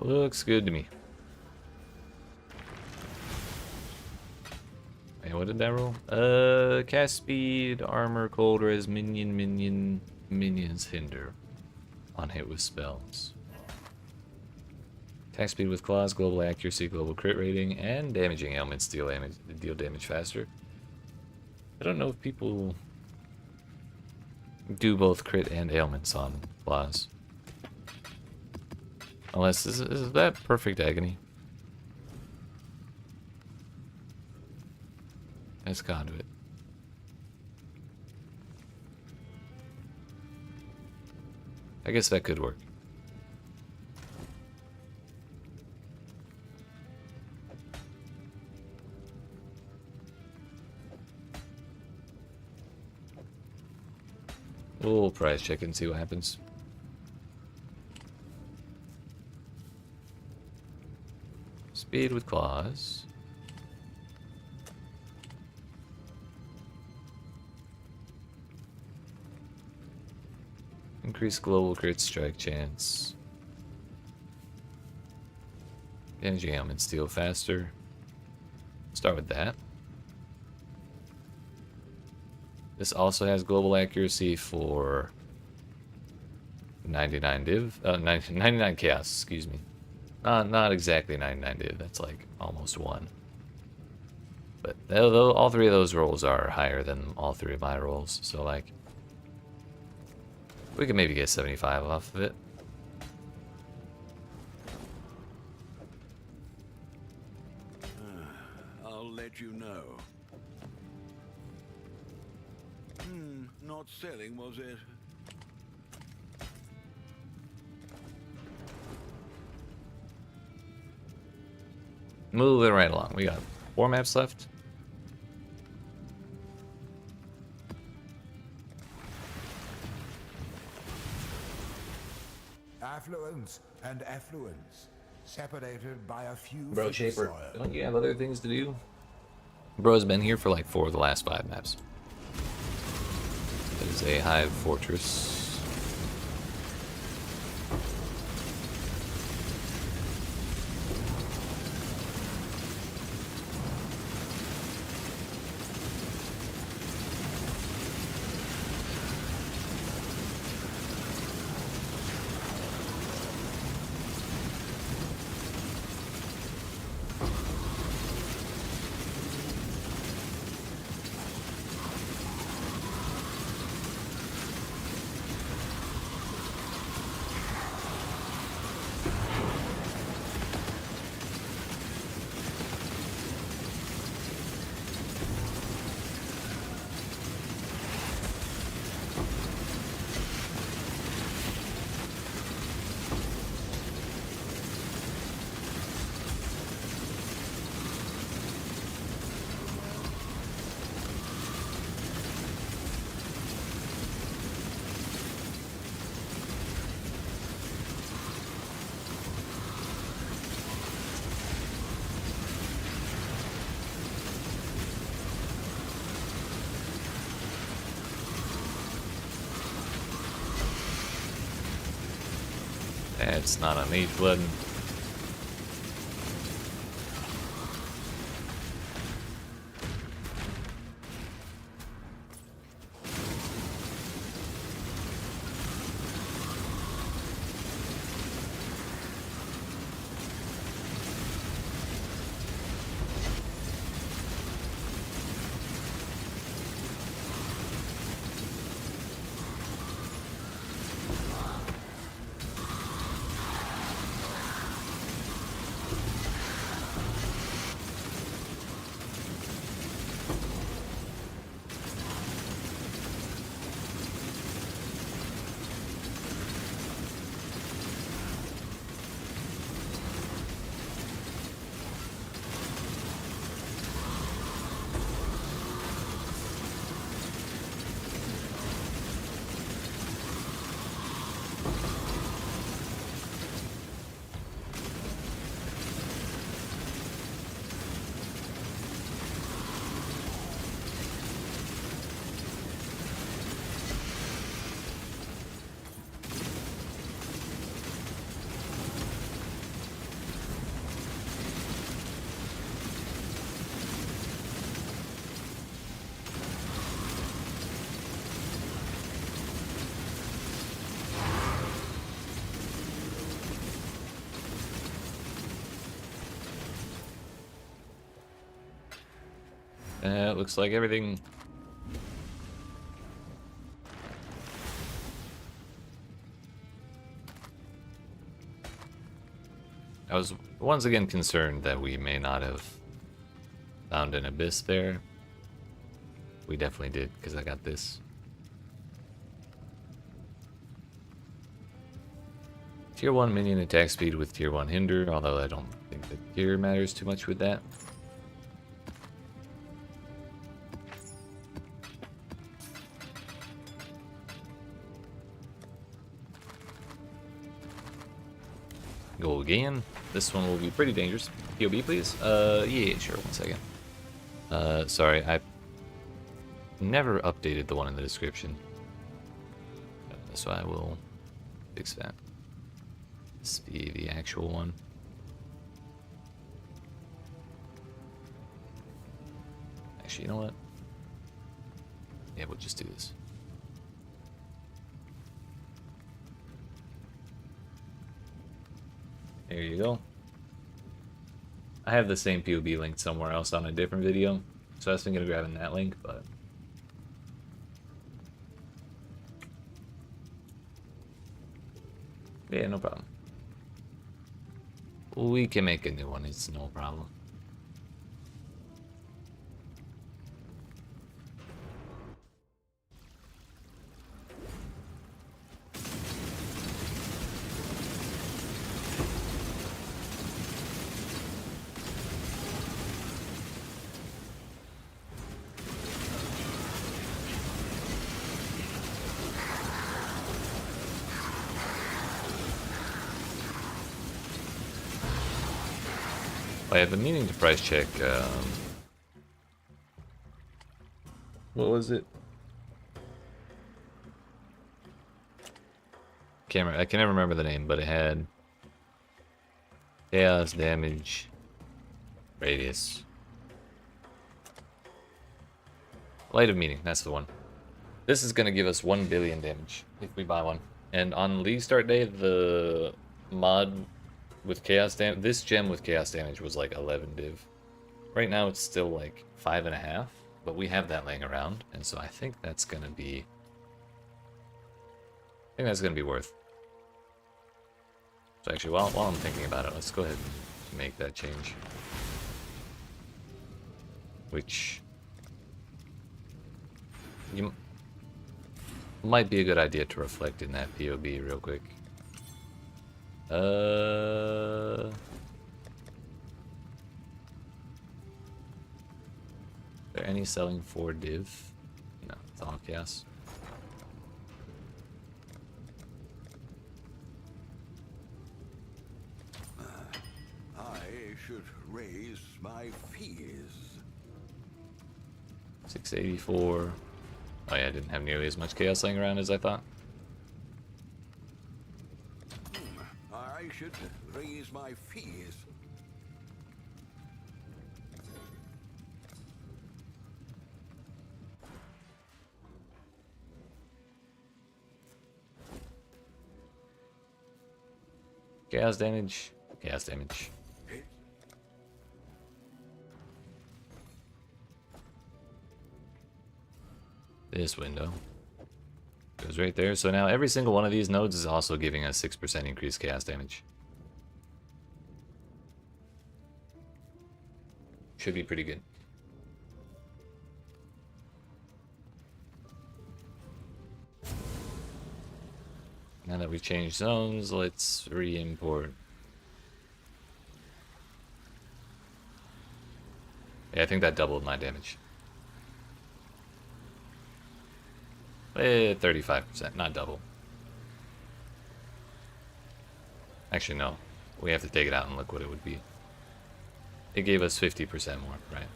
Looks good to me. Wait, what did that roll? Cast speed, armor, cold res, minions hinder on hit with spells. Attack speed with claws, global accuracy, global crit rating, and damaging ailments deal damage faster. I don't know if people do both crit and ailments on claws. Unless, is that perfect agony? That's conduit. I guess that could work. We'll price check and see what happens. Speed with claws. Increase global crit strike chance. Damaging ailments deal faster. Start with that. This also has global accuracy for 99 div, 99 chaos, excuse me. Not exactly 99 div, that's like almost 1. But all three of those rolls are higher than all three of my rolls, so like we could maybe get 75 off of it. I'll let you know. Not selling, was it? Moving right along. We got 4 maps left. Affluence and effluence, separated by a few Bro, feet of Shaper, soil. don't you have other things to do? Bro's been here for like 4 of the last 5 maps. That is a hive fortress. That's not a mage blood. It looks like everything. I was once again concerned that we may not have found an abyss there. We definitely did, because I got this. Tier 1 minion attack speed with Tier 1 hinder, although I don't think the tier matters too much with that. Go again. This one will be pretty dangerous. POB, please. Yeah, sure. 1 second. Sorry, I never updated the one in the description, so I will fix that. This be the actual one. Actually, you know what? Yeah, we'll just do this. There you go. I have the same POB link somewhere else on a different video, so I was thinking of grabbing that link, but yeah, no problem. We can make a new one, it's no problem. I have been meaning to price check, what was it? I can never remember the name, but it had chaos damage radius. Light of Meaning, that's the one. This is going to give us 1 billion damage if we buy one. And on Leaguestart Day, the mod with chaos damage, this gem with chaos damage was like 11 div. Right now it's still like 5.5, but we have that laying around, and so I think that's gonna be worth. So actually, while I'm thinking about it, let's go ahead and make that change. Which might be a good idea to reflect in that POB real quick. Are there any selling for div? No, it's all chaos. I should raise my fees. 684. Oh yeah, I didn't have nearly as much chaos laying around as I thought. I should raise my fees. Chaos damage. Chaos damage. This window goes right there. So now every single one of these nodes is also giving us 6% increased chaos damage. Should be pretty good. Now that we've changed zones, let's re-import. Yeah, I think that doubled my damage. 35%, not double. Actually, no. We have to take it out and look what it would be. It gave us 50% more, right?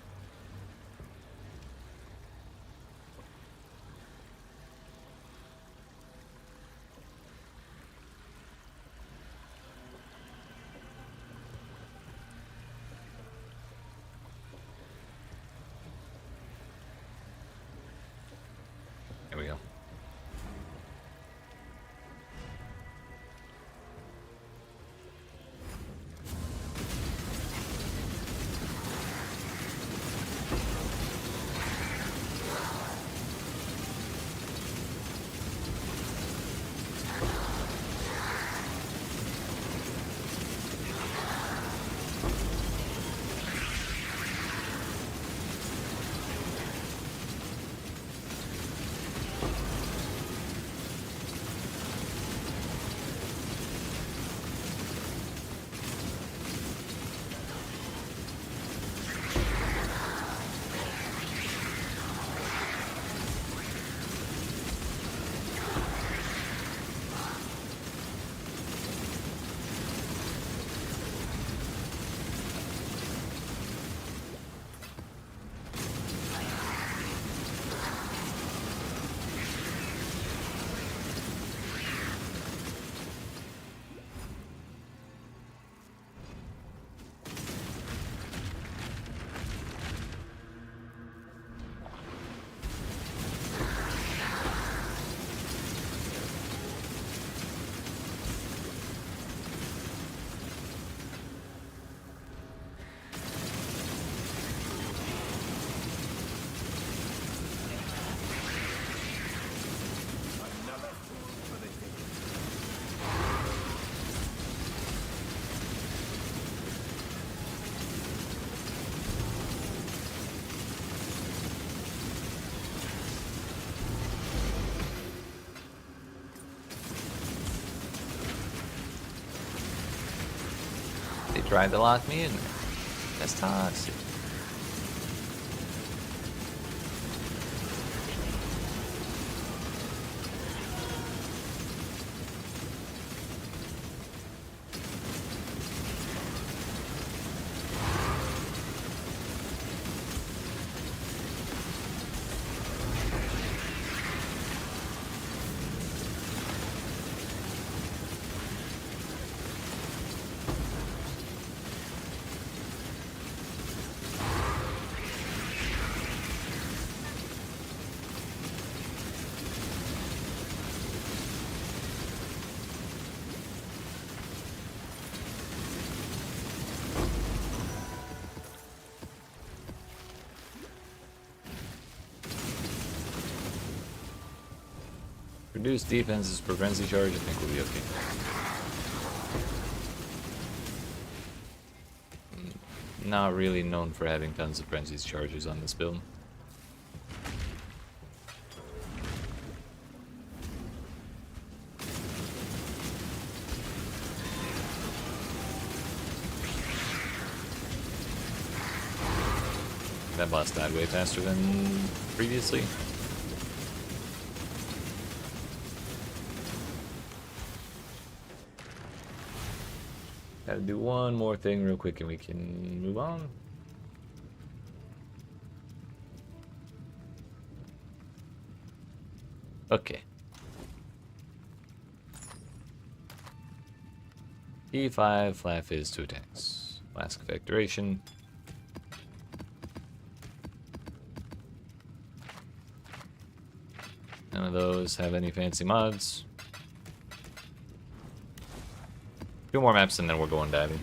There we go. They tried to lock me in there. That's toxic. Reduce defenses per frenzy charge, I think we'll be okay. Not really known for having tons of frenzies charges on this build. That boss died way faster than previously. Gotta do one more thing real quick and we can move on. Okay. E5, flat fizz, 2 attacks. Flask effect duration. None of those have any fancy mods. 2 more maps and then we're going diving.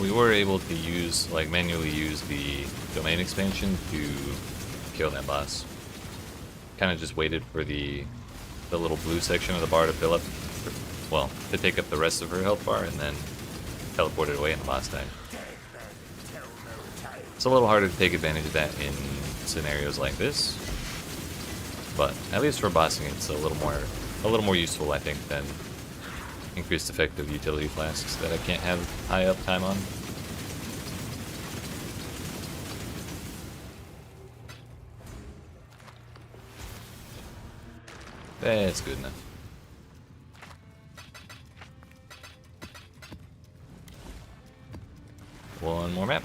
We were able to use, like, manually use the domain expansion to kill that boss. Kind of just waited for the little blue section of the bar to fill up, well, to take up the rest of her health bar, and then teleported away and the boss died. It's a little harder to take advantage of that in scenarios like this, but at least for bossing, it's a little more useful, I think, than increased effective utility flasks that I can't have high uptime on. That's good enough. One more map.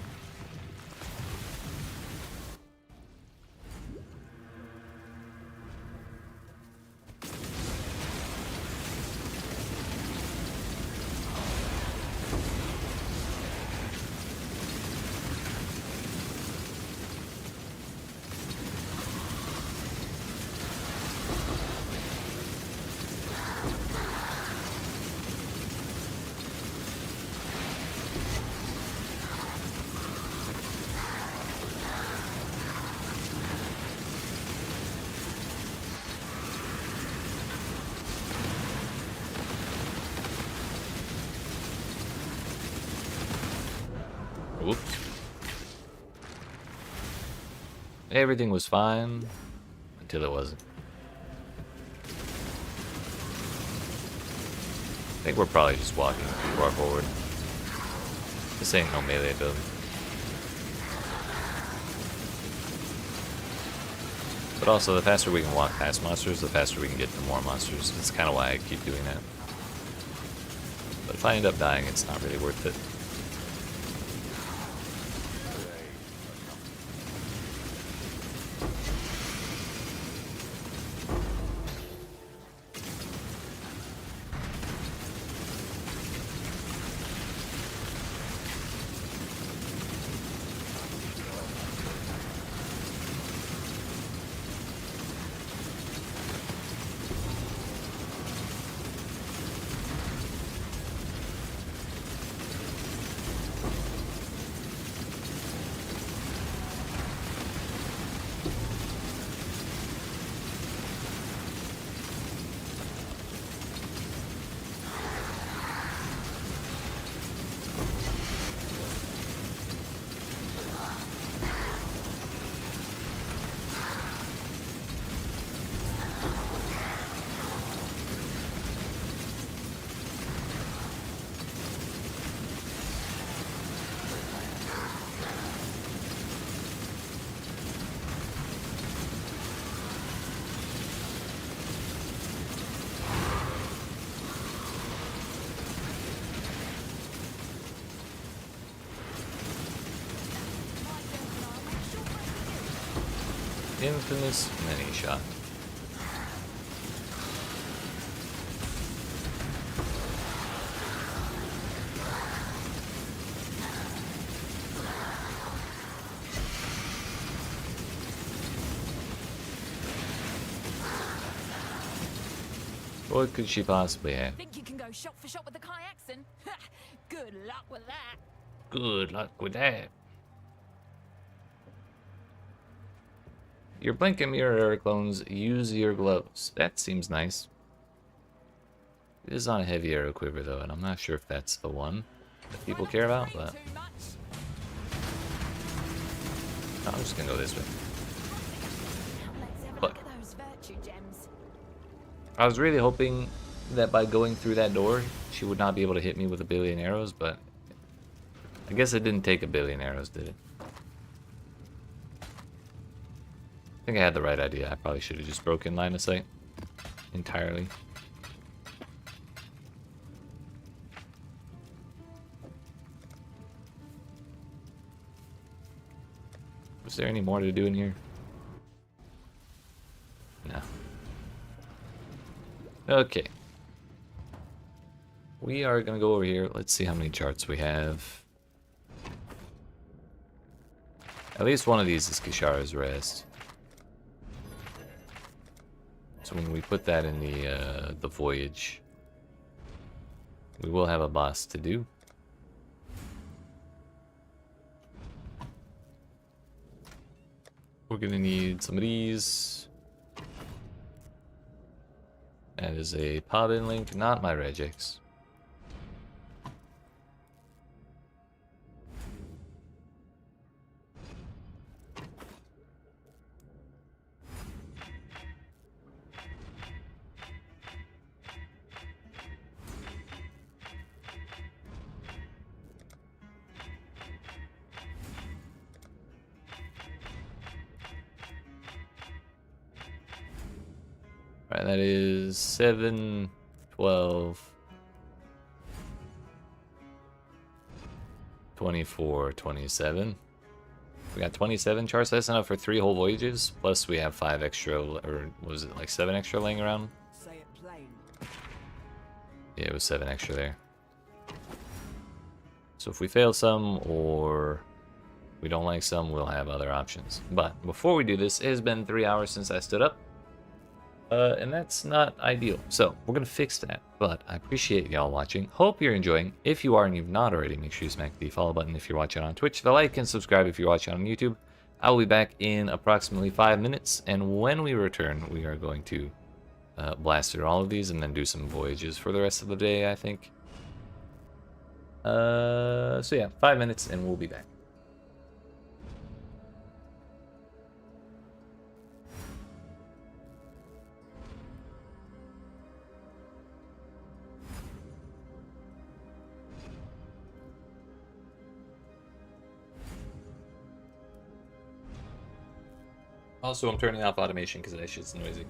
Whoops. Everything was fine until it wasn't. I think we're probably just walking too far forward. This ain't no melee ability. But also, the faster we can walk past monsters, the faster we can get to more monsters. That's kind of why I keep doing that. But if I end up dying, it's not really worth it. infamous mini shot. What could she possibly have? Think you can go shot for shot with the Kyaxin? Good luck with that. Good luck with that. Your blink and mirror era clones use your gloves. That seems nice. It is on a heavy arrow quiver though, and I'm not sure if that's the one that people care about, but I'm just gonna go this way. Let's have a But look at those virtue gems. I was really hoping that by going through that door, she would not be able to hit me with a billion arrows, but I guess it didn't take a billion arrows, did it? I think I had the right idea. I probably should have just broken line of sight entirely. Was there any more to do in here? No. Okay. We are gonna go over here. Let's see how many charts we have. At least one of these is Kishara's Rest. So when we put that in the voyage, we will have a boss to do. We're gonna need some of these. That is a Pobbin link, not my regex. Right, that is 7, 12, 24, 27. We got 27 charts. That's enough for 3 whole voyages. Plus we have 5 extra, or was it like 7 extra laying around? Say it plain. Yeah, it was 7 extra there. So if we fail some or we don't like some, we'll have other options. But before we do this, it has been 3 hours since I stood up. And that's not ideal. So we're going to fix that. But I appreciate y'all watching. Hope you're enjoying. If you are and you've not already, make sure you smack the follow button if you're watching on Twitch. The like and subscribe if you're watching on YouTube. I will be back in approximately 5 minutes. And when we return, we are going to blast through all of these and then do some voyages for the rest of the day, I think. So yeah, 5 minutes and we'll be back. Also, I'm turning off automation because that shit's noisy.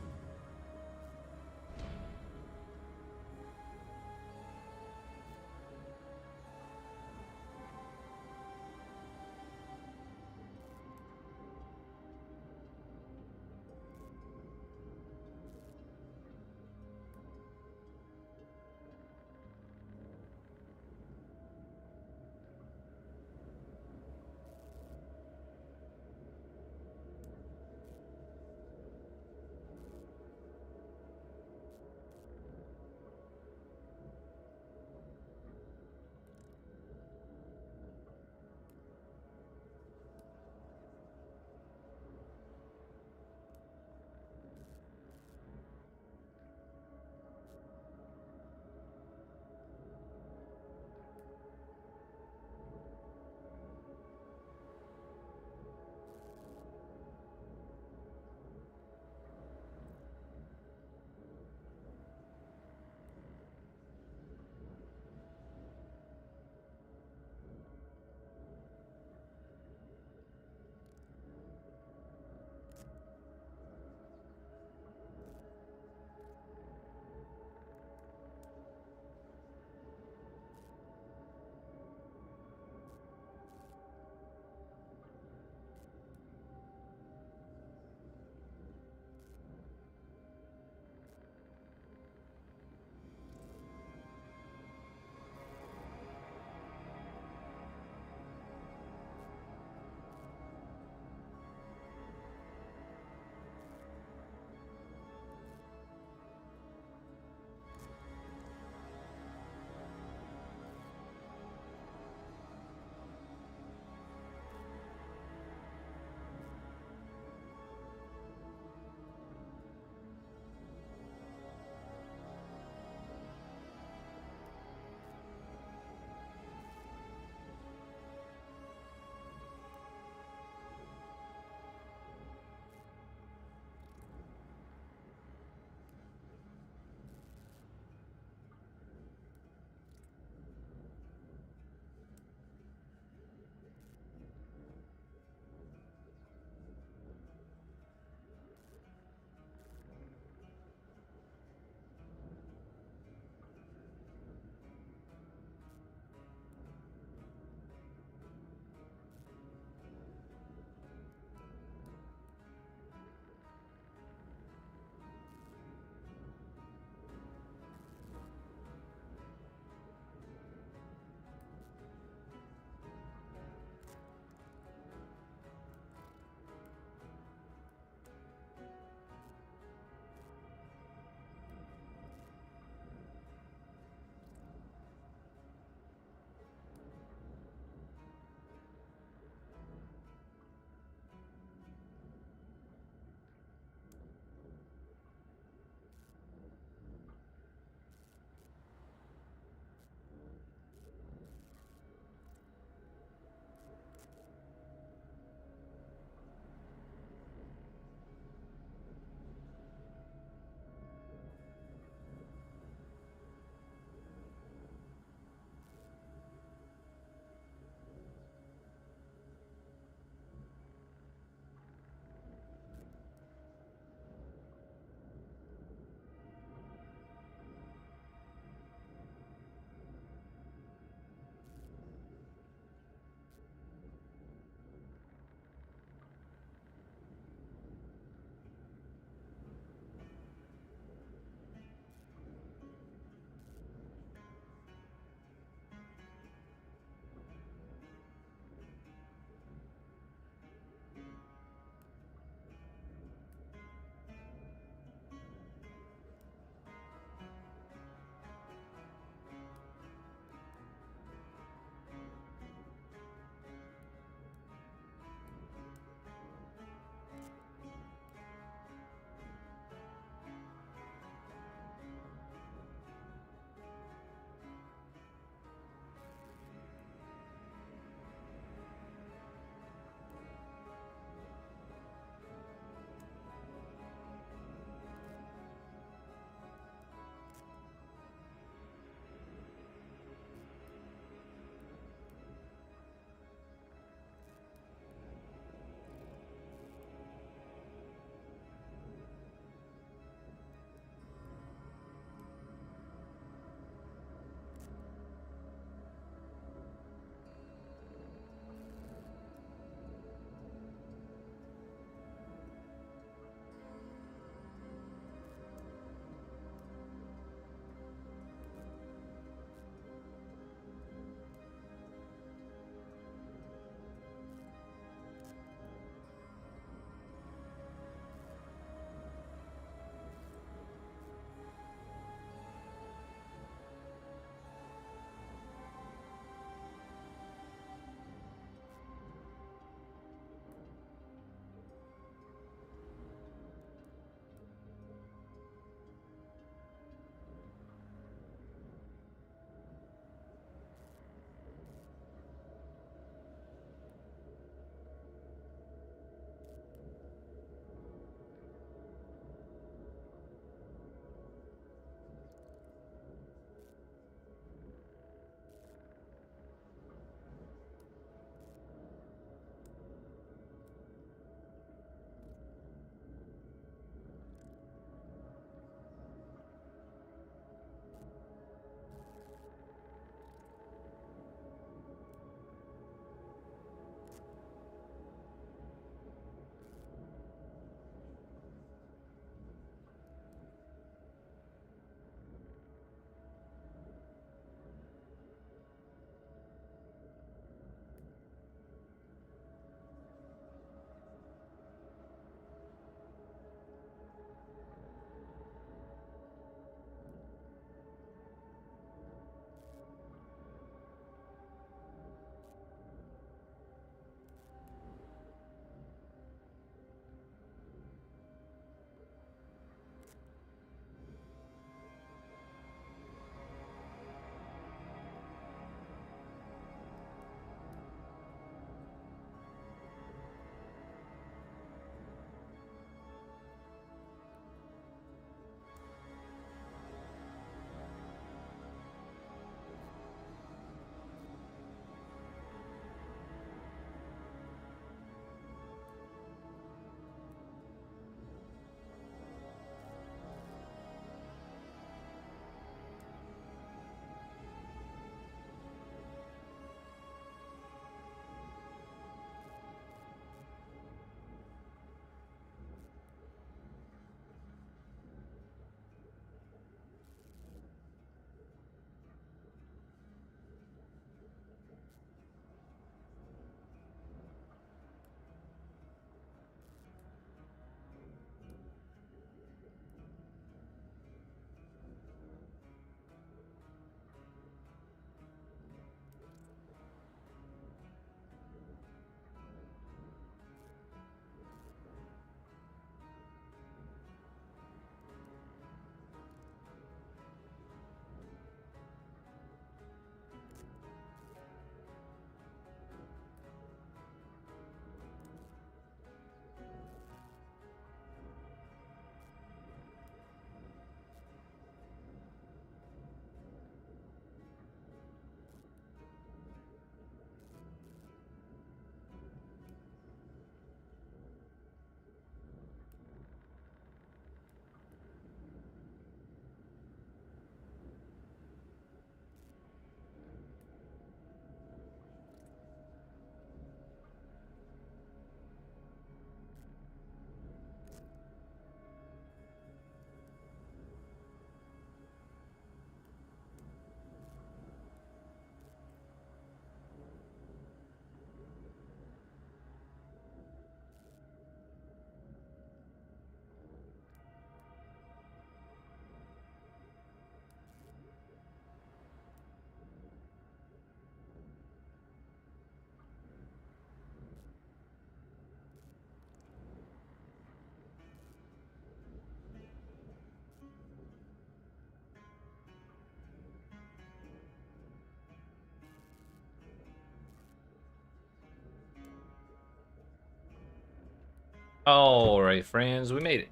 Alright, friends, we made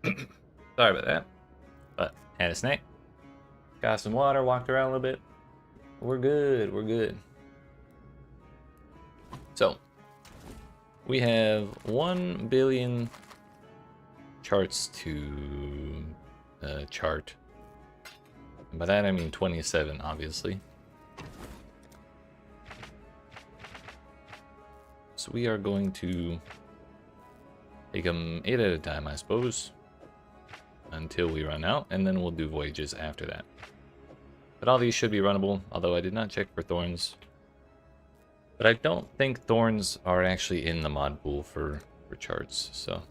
it. Sorry about that. But had a snack. Got some water, walked around a little bit. We're good, we're good. So, we have 1 billion charts to chart. And by that I mean 27, obviously. So we are going to take them 8 at a time, I suppose, until we run out, and then we'll do voyages after that. But all these should be runnable, although I did not check for thorns. But I don't think thorns are actually in the mod pool for charts, so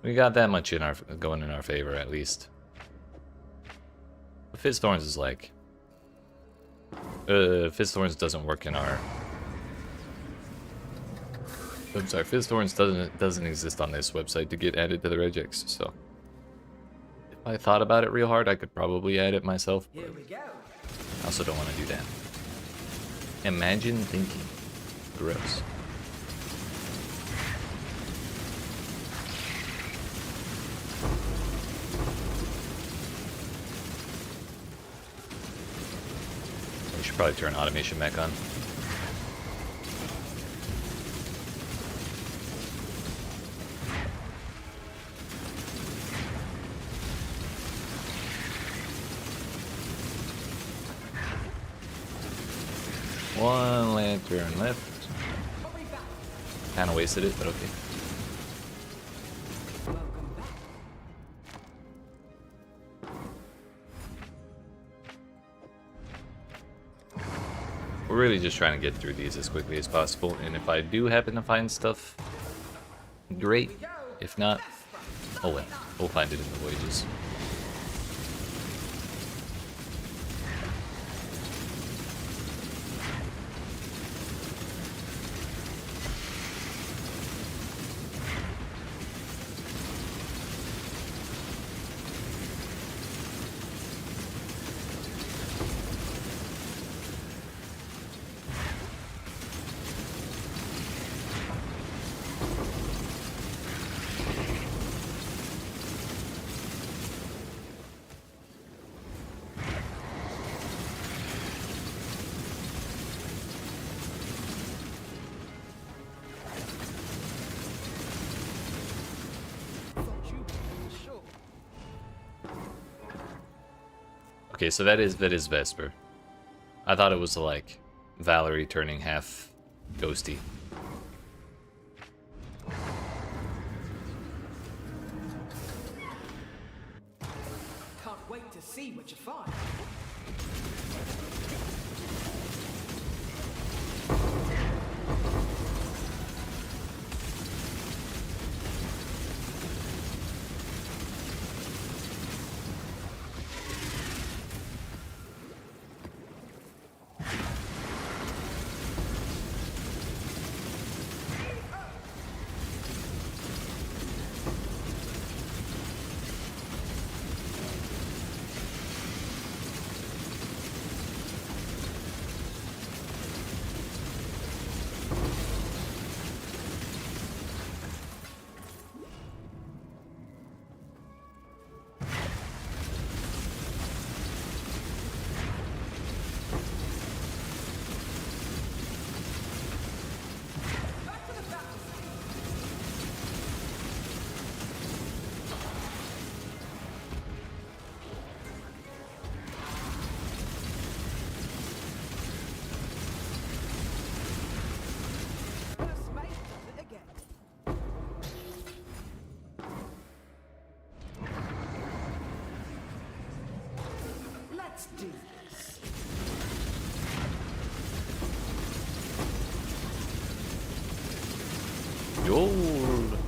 we got that much in our going in our favor at least. But Fizz Thorns is like Fizz Thorns doesn't work in our. I'm sorry, Fizz Thorns doesn't exist on this website to get added to the regex. So if I thought about it real hard, I could probably add it myself. But Here we go. I also don't want to do that. Imagine thinking. Gross. We should probably turn automation back on. One lantern left. Kind of wasted it, but okay. We're really just trying to get through these as quickly as possible, and if I do happen to find stuff, great. If not, oh well, we'll find it in the voyages. Okay, so that is Vesper. I thought it was like Valerie turning half ghosty. Can't wait to see what you find. Let's do this. Gold.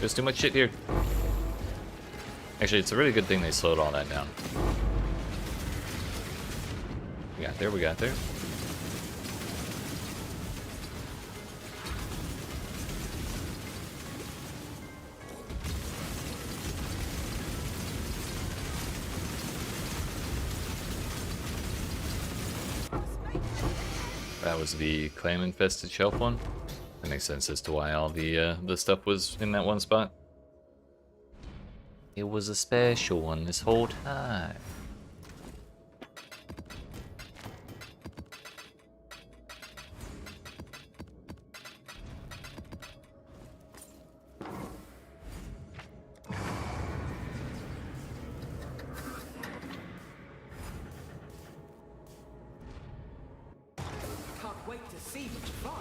There's too much shit here. Actually, it's a really good thing they slowed all that down. We got there, we got there. That was the clam-infested shelf one. That makes sense as to why all the stuff was in that one spot. It was a special one this whole time. Can't wait to see what you find.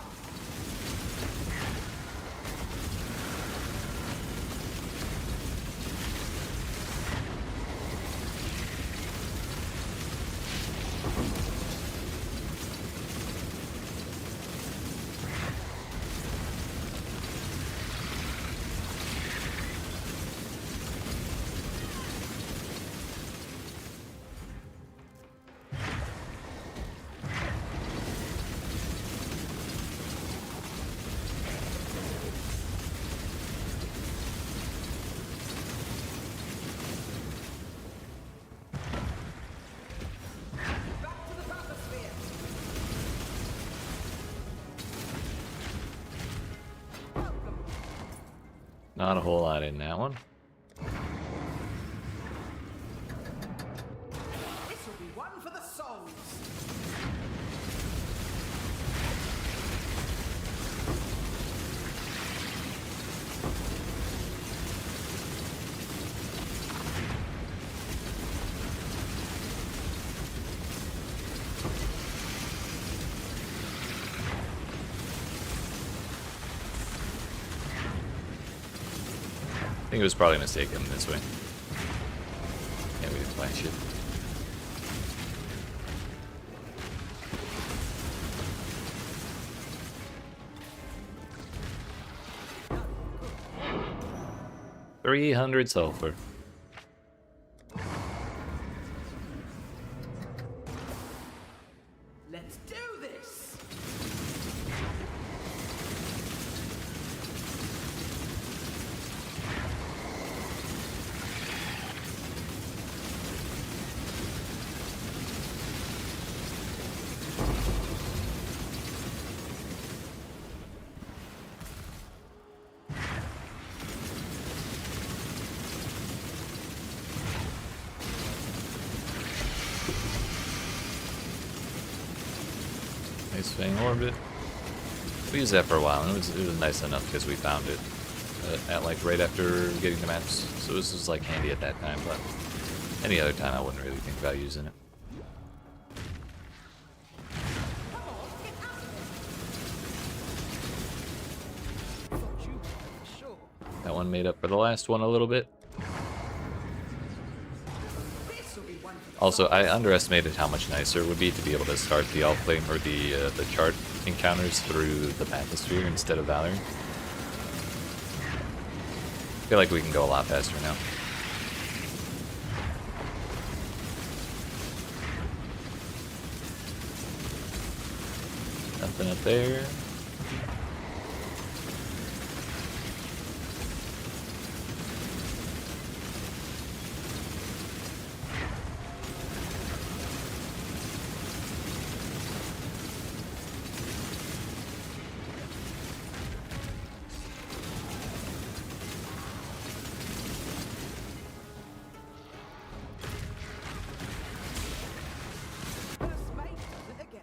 Not a whole lot in that one. This will be one for the souls. I think it was probably a mistake coming this way. Yeah, we didn't flash it. $300 sulfur. Let's do this. Nice Fang Orbit. We used that for a while, and it was nice enough because we found it at like right after getting the maps, so this was like handy at that time. But any other time, I wouldn't really think about using it. That one made up for the last one a little bit. Also, I underestimated how much nicer it would be to be able to start the Allflame or the chart encounters through the bathysphere instead of Valorant. I feel like we can go a lot faster now. Nothing up there. First mate does it again.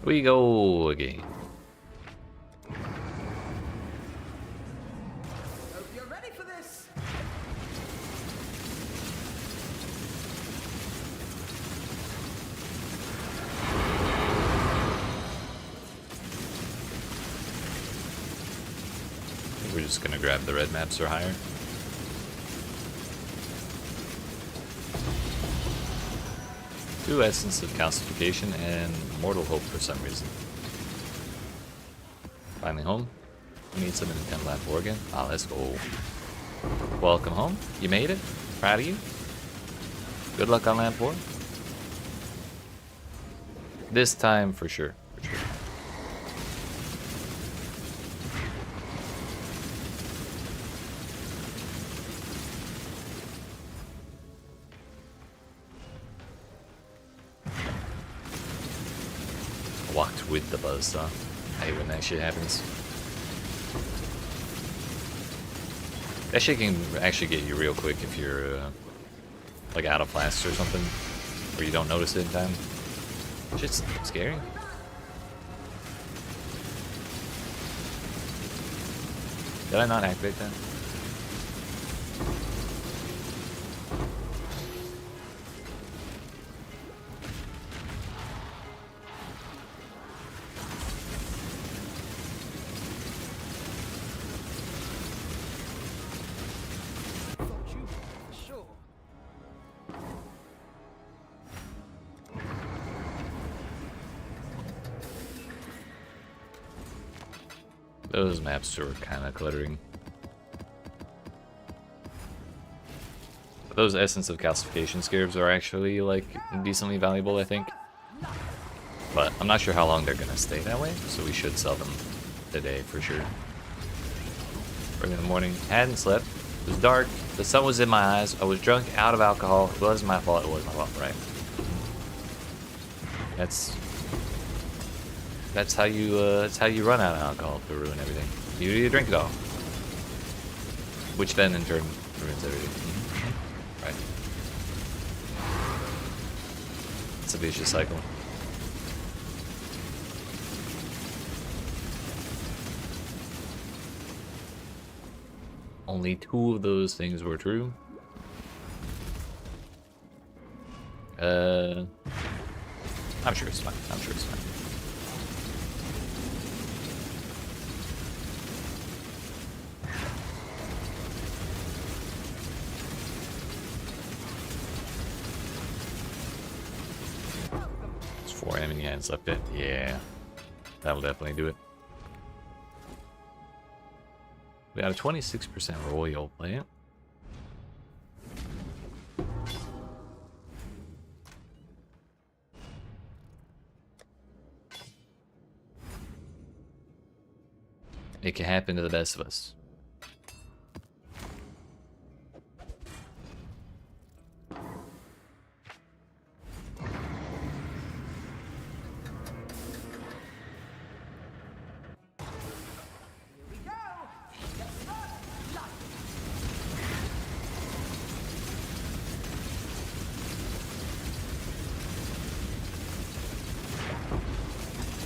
We go again. Hope you're ready for this. just gonna grab the red maps or higher. Two Essence of Calcification and Mortal Hope for some reason. Finally home. We need some in the 10 lap 4 again. Ah, let's go. Welcome home. You made it. Proud of you. Good luck on lap 4. This time for sure. For sure. Walked with the buzzsaw. I hate when that shit happens. That shit can actually get you real quick if you're like out of flasks or something, or you don't notice it in time. Shit's scary. Did I not activate that? Thought you were for sure. Those maps are kind of cluttering. But those Essence of Calcification scarabs are actually like decently valuable, I think. But I'm not sure how long they're gonna stay that way, so we should sell them today for sure. Early in the morning, hadn't slept. It was dark. The sun was in my eyes. I was drunk out of alcohol. It wasn't my fault. It was my fault, right? That's how you run out of alcohol to ruin everything. You drink it all, which then in turn ruins everything. Right? It's a vicious cycle. Only 2 of those things were true. I'm sure it's fine. I'm sure it's fine. It's 4 enemy hands left it. Yeah. That'll definitely do it. We got a 26% royal play. It can happen to the best of us.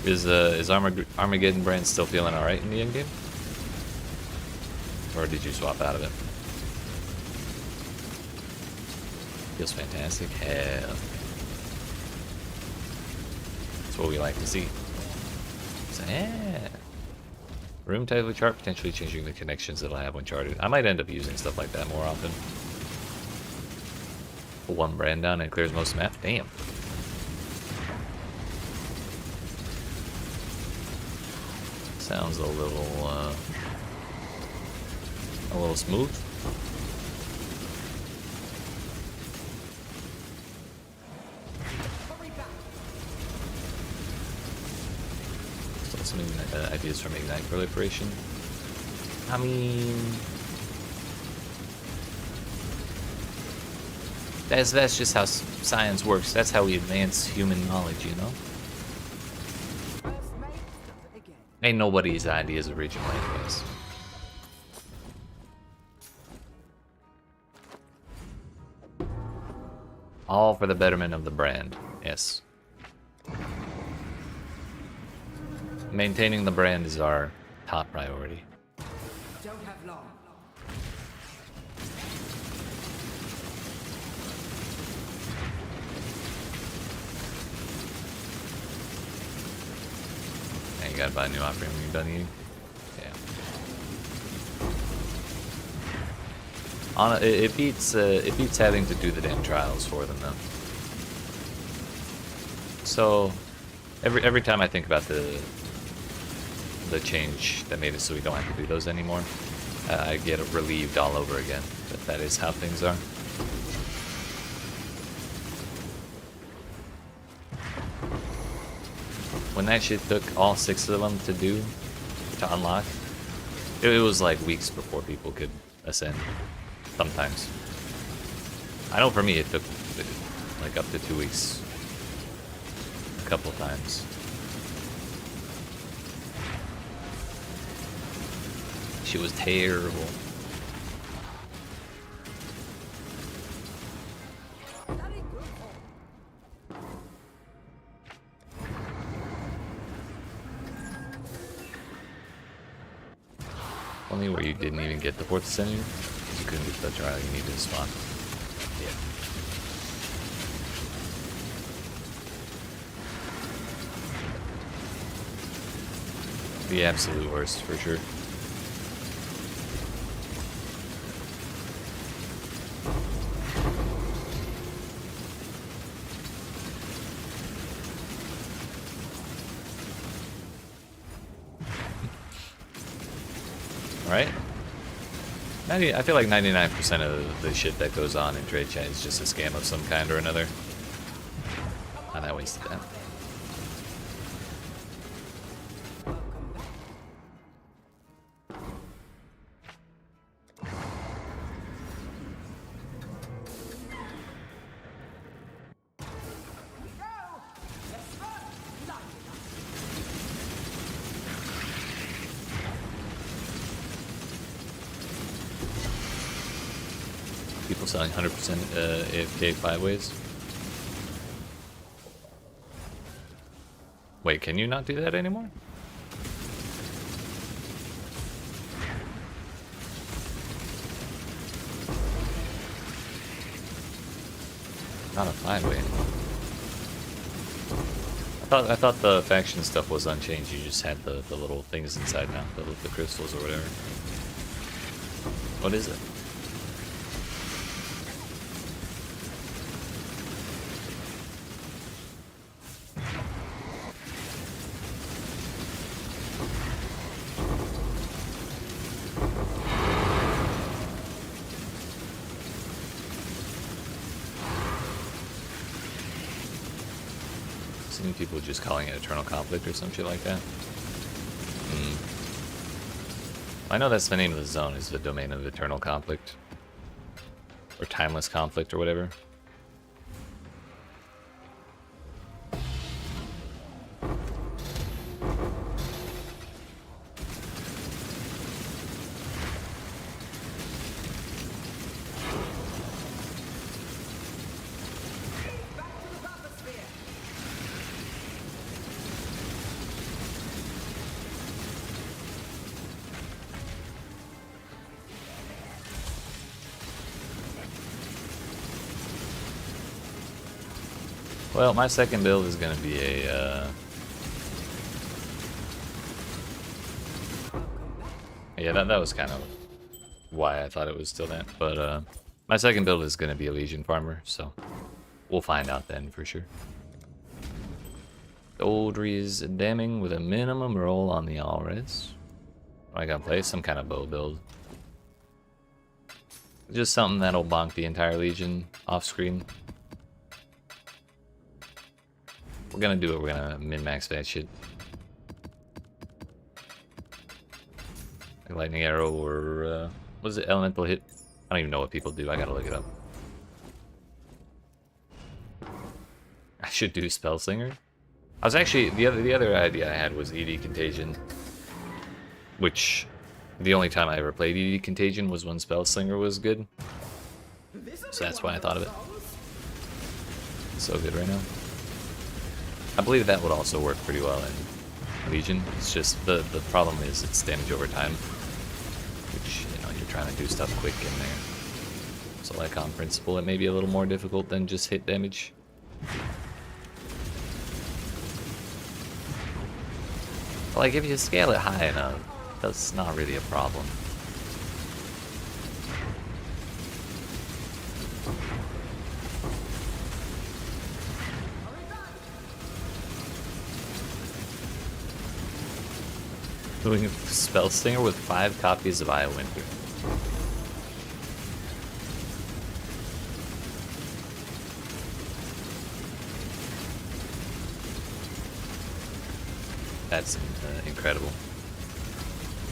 Is Armageddon brand still feeling alright in the endgame? Or did you swap out of it? Feels fantastic. Hell. That's what we like to see. So, yeah. Room title chart, potentially changing the connections it'll have when charted. I might end up using stuff like that more often. Put 1 brand down and it clears most of the map. Damn. Sounds a little smooth. Still some ideas from Ignite Proliferation. I mean, that's just how science works. That's how we advance human knowledge, you know? Ain't nobody's ideas original anyways. All for the betterment of the brand, yes. Maintaining the brand is our top priority. Don't have long. Now you gotta buy a new offering when you're done eating. Yeah. it beats having to do the damn trials for them though. So every time I think about the change that made it so we don't have to do those anymore, I get relieved all over again. But that is how things are. When that shit took all 6 of them to unlock, it was like weeks before people could ascend. Sometimes. I know for me it took like up to 2 weeks. A couple times. She was terrible. Only where you didn't even get the 4th ascending, you couldn't get the trial you needed to spawn. Yeah. The absolute worst for sure. Right? I feel like 99% of the shit that goes on in trade chat is just a scam of some kind or another. And I wasted that. People selling 100% AFK 5 ways. Wait, can you not do that anymore? Not a 5-way anymore. I thought the faction stuff was unchanged. You just had the little things inside now, the crystals or whatever. What is it? People just calling it Eternal Conflict or some shit like that. I know that's the name of the zone, is the domain of Eternal Conflict. Or Timeless Conflict or whatever. Well, my second build is going to be a, yeah, that was kind of why I thought it was still that, but, my second build is going to be a Legion Farmer, so we'll find out then for sure. Goldries Damning with a minimum roll on the all-res. I gotta play some kind of bow build. Just something that'll bonk the entire Legion off-screen. We're gonna do it, we're gonna min-max that shit. Like lightning arrow or, what is it, elemental hit? I don't even know what people do, I gotta look it up. I should do Spell Slinger. I was actually, the other idea I had was ED Contagion. Which, the only time I ever played ED Contagion was when Spell Slinger was good. So that's why I thought of it. It's so good right now. I believe that would also work pretty well in Legion. It's just the problem is it's damage over time, which, you know, you're trying to do stuff quick in there. So like on principle, it may be a little more difficult than just hit damage. But like if you scale it high enough, that's not really a problem. Doing a Spell Stinger with 5 copies of Eye of Winter. That's incredible.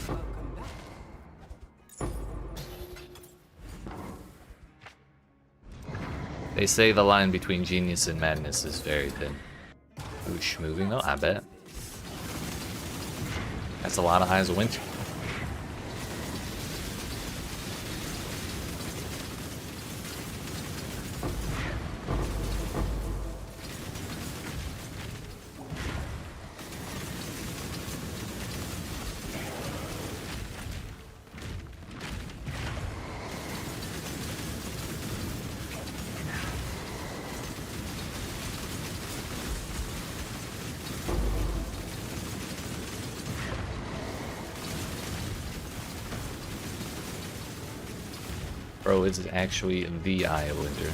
Welcome back. They say the line between genius and madness is very thin. Ooh, schmoving though, I bet. That's a lot of Eyes of Winter. Bro, it's actually the Eye of Winter.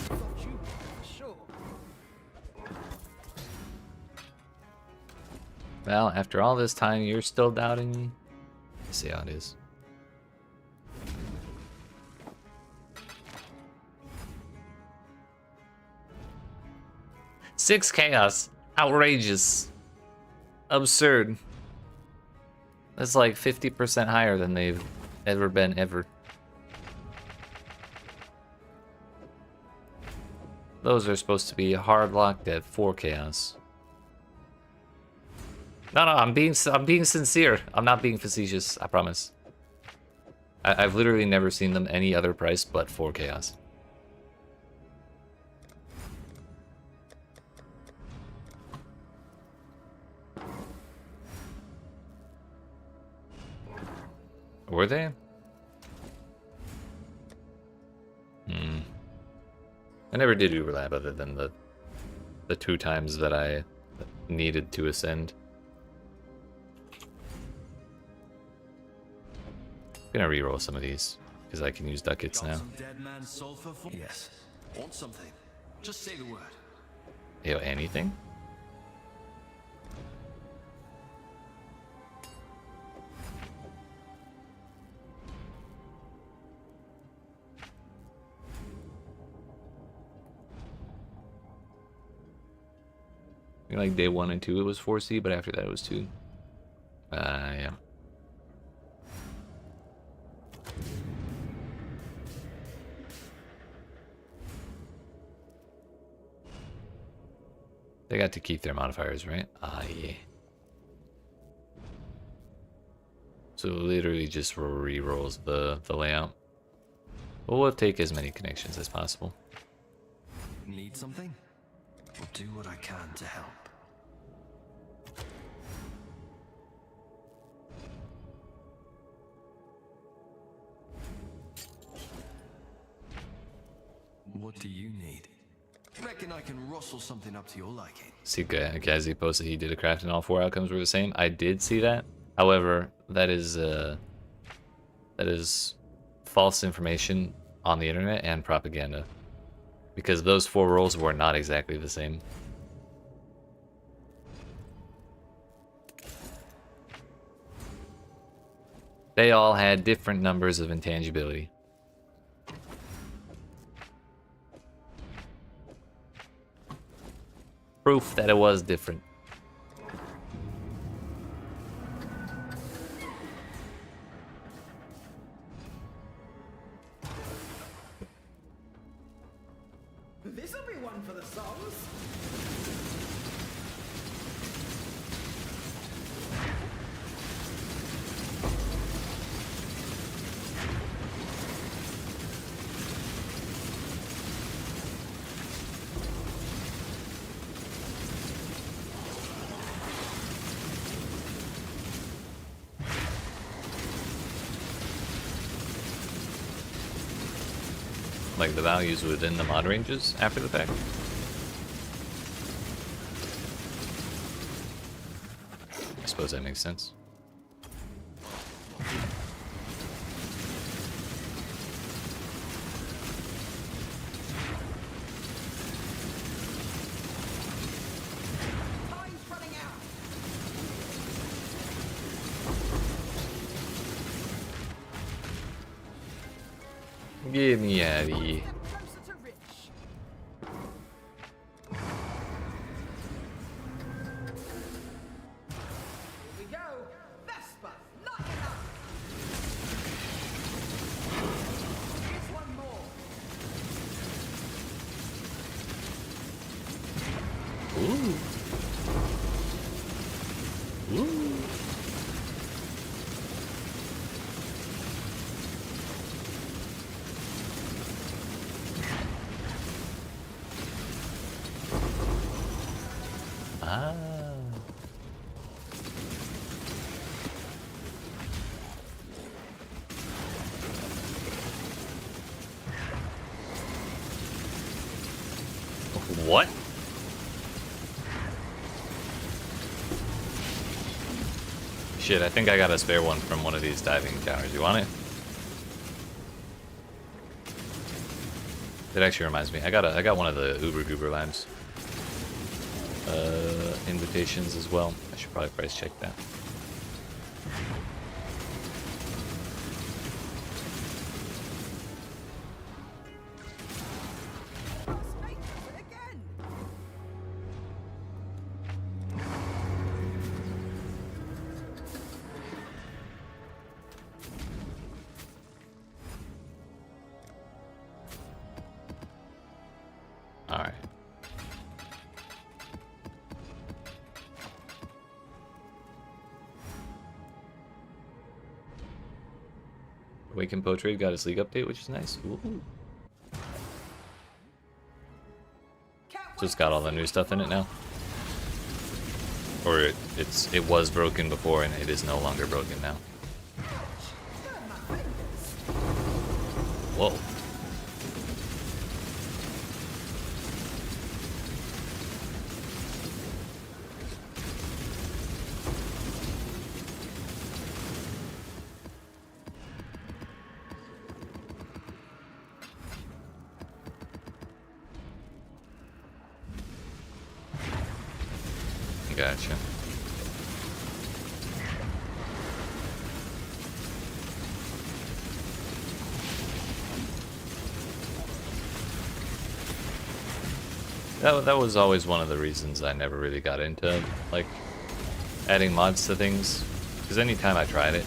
Thought you were, for sure. Well, after all this time, you're still doubting me? I see how it is. Six chaos. Outrageous. Absurd. That's like 50% higher than they've ever been, ever. Those are supposed to be hard locked at 4 chaos. No, I'm being sincere. I'm not being facetious, I promise. I've literally never seen them any other price but 4 chaos. Were they? I never did overlap other than the 2 times that I needed to ascend. I'm gonna reroll some of these because I can use ducats now. Some dead man sulfur for yes. Want something? Just say the word. Yo, anything? Like day 1 and 2 it was 4C, but after that it was 2. Yeah. They got to keep their modifiers, right? Ah, yeah. So it literally just re-rolls the layout. But we'll take as many connections as possible. Need something? I'll do what I can to help. What do you need? Reckon I can rustle something up to your liking. See, Gazi posted he did a craft and all 4 outcomes were the same. I did see that. However, that is false information on the internet and propaganda. Because those 4 rolls were not exactly the same. They all had different numbers of intangibility. Proof that it was different. This'll be one for the songs. Like the values within the mod ranges after the fact. I suppose that makes sense. Get me out of here. Step closer to Rich. Here we go. Vespa, lighten up. Here's one more. Ooh. Ooh. Ah. What? Shit, I think I got a spare one from one of these diving towers. You want it? It actually reminds me. I got one of the Uber Goober Labs invitations as well. I should probably price check that. First mate does it again. All right. Awakened Poe Trade got his league update, which is nice. Ooh. So it's got all the new stuff in it now. Or it was broken before and it is no longer broken now. Whoa. Gotcha. That was always one of the reasons I never really got into like adding mods to things, because anytime I tried it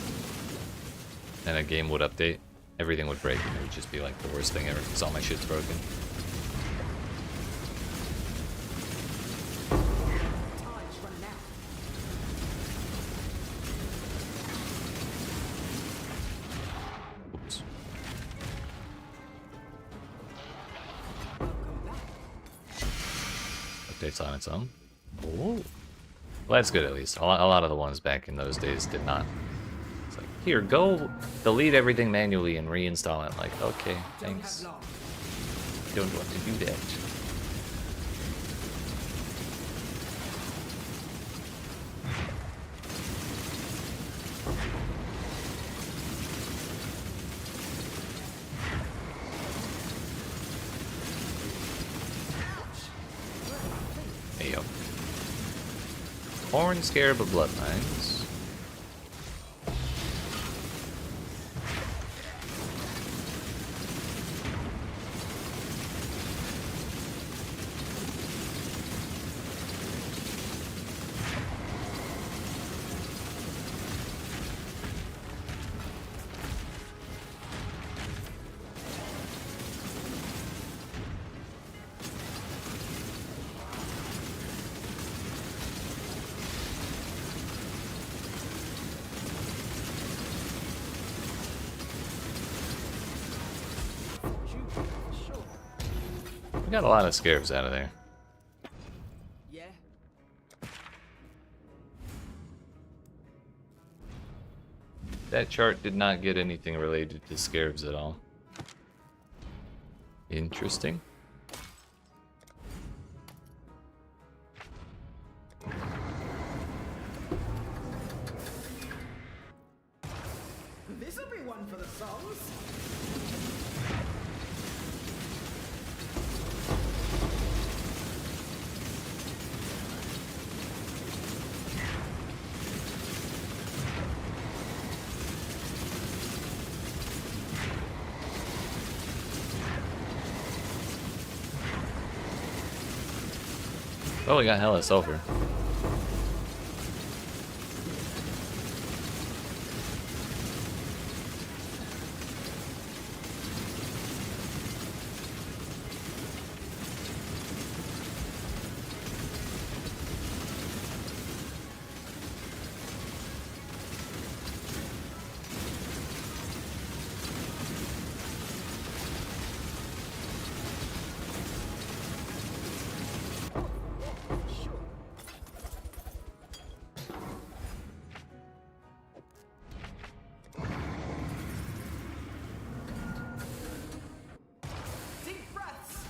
and a game would update, everything would break and it would just be like the worst thing ever because all my shit's broken. Time's running out. Oops. Welcome back. Updates on its own. Oh. Well, that's good at least. A lot of the ones back in those days did not. It's like, here, go delete everything manually and reinstall it. Like, okay, Don't thanks. have long. Don't want to do that. Hey, yo. Horn Scarab of Bloodlines. We got a lot of scarabs out of there. Yeah. That chart did not get anything related to scarabs at all. Interesting. This'll be one for the songs. Oh, we got hella sulfur. Deep breaths.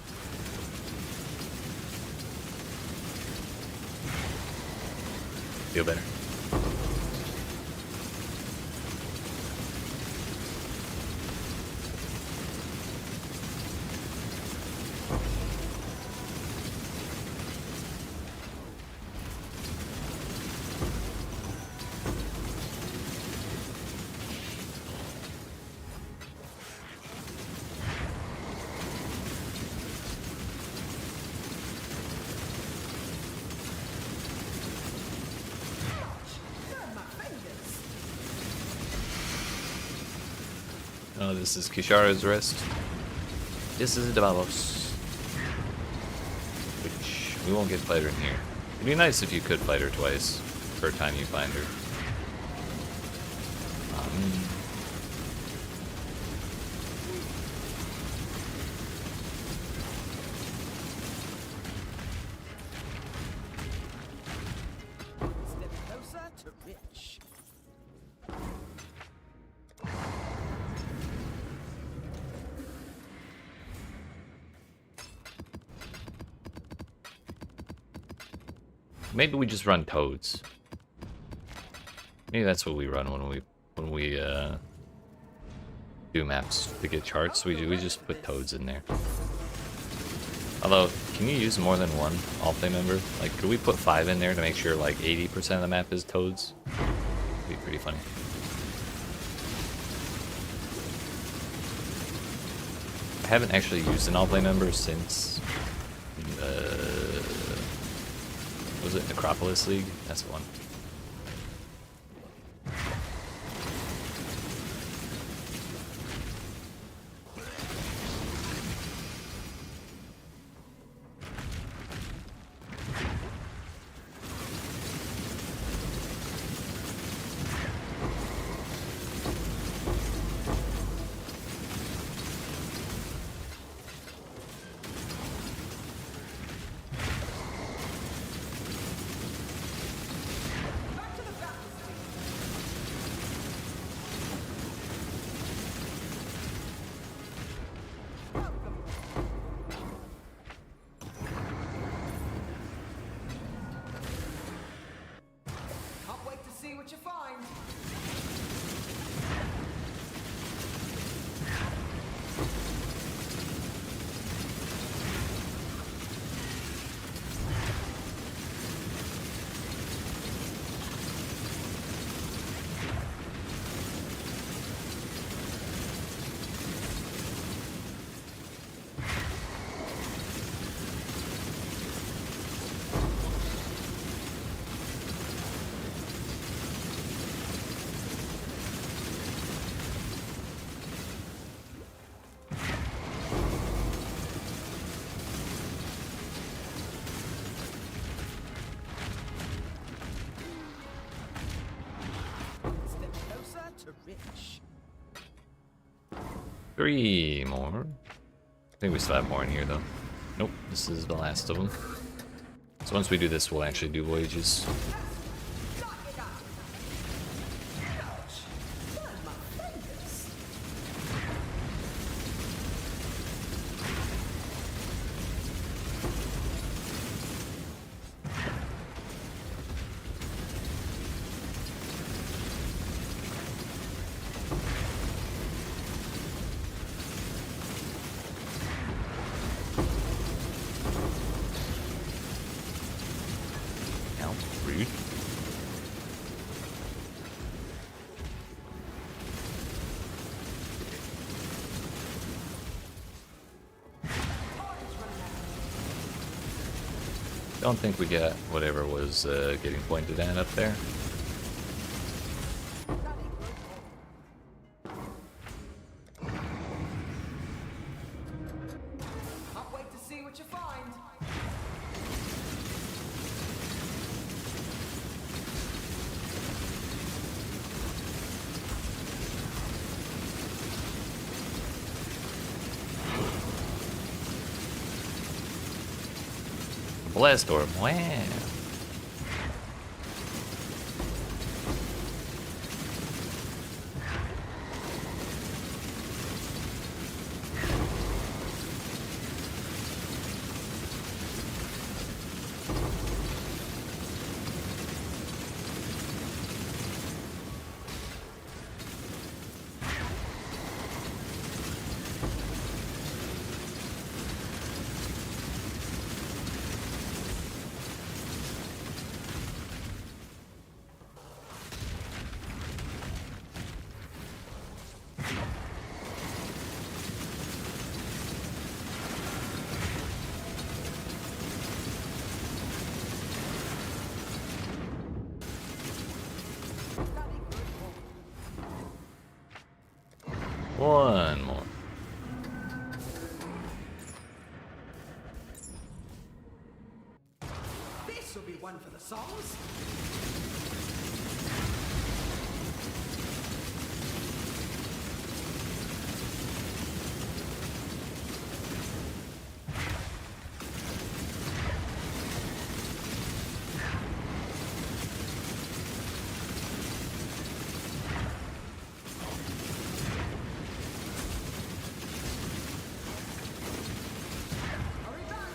Feel better. Burn my fingers. Oh, this is Kishara's wrist. This is Davos. Which we won't get fight her in here. It'd be nice if you could fight her twice per time you find her. Step closer to rich. Maybe we just run toads. Maybe that's what we run when we do maps to get charts. We just put toads in there. Although, can you use more than one Allflame member? Like, could we put 5 in there to make sure like 80% of the map is toads? That'd be pretty funny. I haven't actually used an Allflame member since was it Necropolis League? That's the one. Can't wait to see what you find. Step closer to rich. 3 more. I think we still have more in here though. Nope, this is the last of them. So once we do this, we'll actually do voyages. Burn my fingers. Ow, rude. Don't think we got whatever was getting pointed at up there. Can't wait to see what you find. Blast orb. Wow. One more. This will be one for the songs. Hurry back.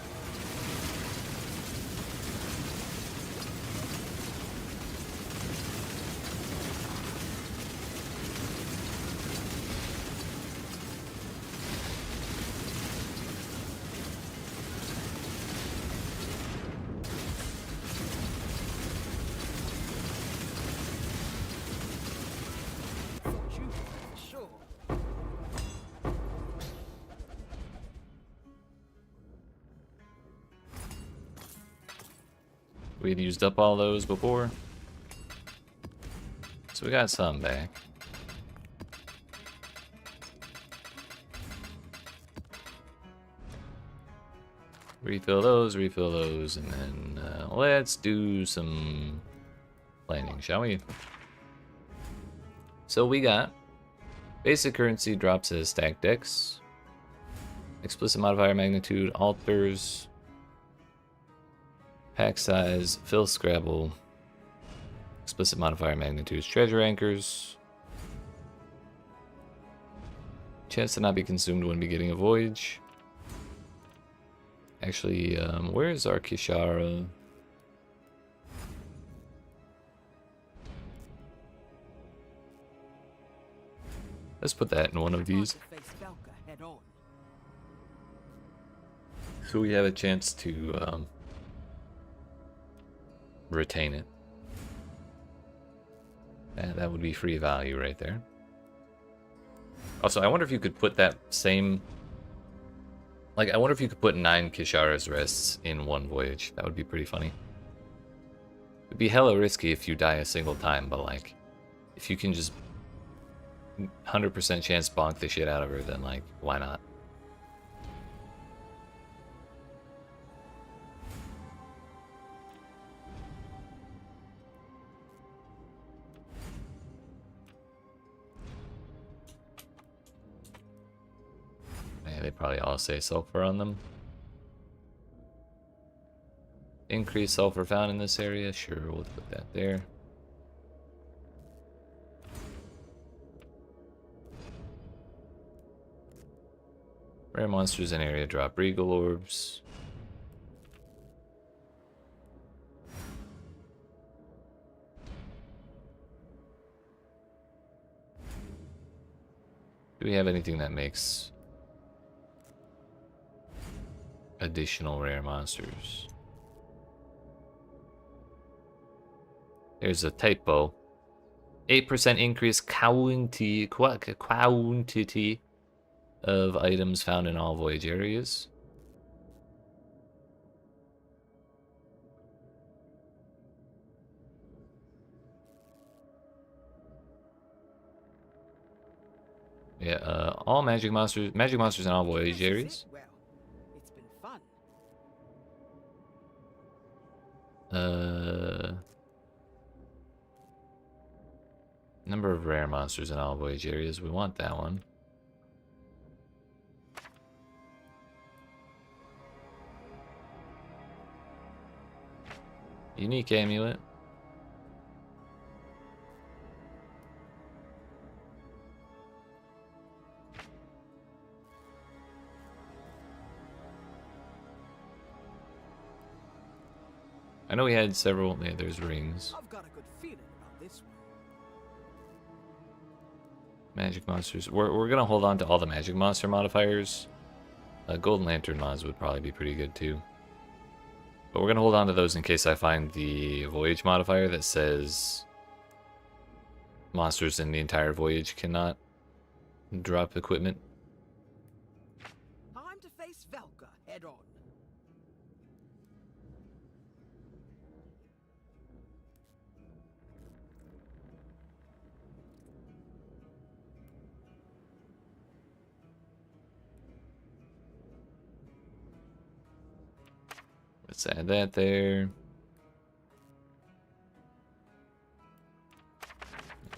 Thought you were for sure. We'd used up all those before. So we got some back. Refill those, and then let's do some planning, shall we? So we got basic currency drops as stack decks, explicit modifier magnitude, altars, pack size, fill Scrabble, explicit modifier magnitudes, treasure anchors, chance to not be consumed when beginning a voyage. Actually, where's our Kishara? Let's put that in one of these, To face Valka head on. so we have a chance to retain it. That would be free value right there. Also, I wonder if you could put that same... Like, I wonder if you could put 9 Kishara's rests in one voyage. That would be pretty funny. It'd be hella risky if you die a single time, but like, if you can just 100% chance bonk the shit out of her, then like, why not? Yeah, they probably all say sulfur on them. Increased sulfur found in this area. Sure, we'll put that there. Rare monsters in area drop regal orbs. Do we have anything that makes additional rare monsters? There's a typo. 8% increase quantity of items found in all voyage areas. Yeah, all magic monsters in all voyage areas. Well, it's been fun. Number of rare monsters in all voyage areas. We want that one. Unique amulet. I know we had several. Yeah, there's rings. I've got a good feeling about this one. Magic monsters. We're gonna hold on to all the magic monster modifiers. Golden Lantern mods would probably be pretty good too. But we're gonna hold on to those in case I find the voyage modifier that says monsters in the entire voyage cannot drop equipment. Time to face Velka head on. Let's add that there.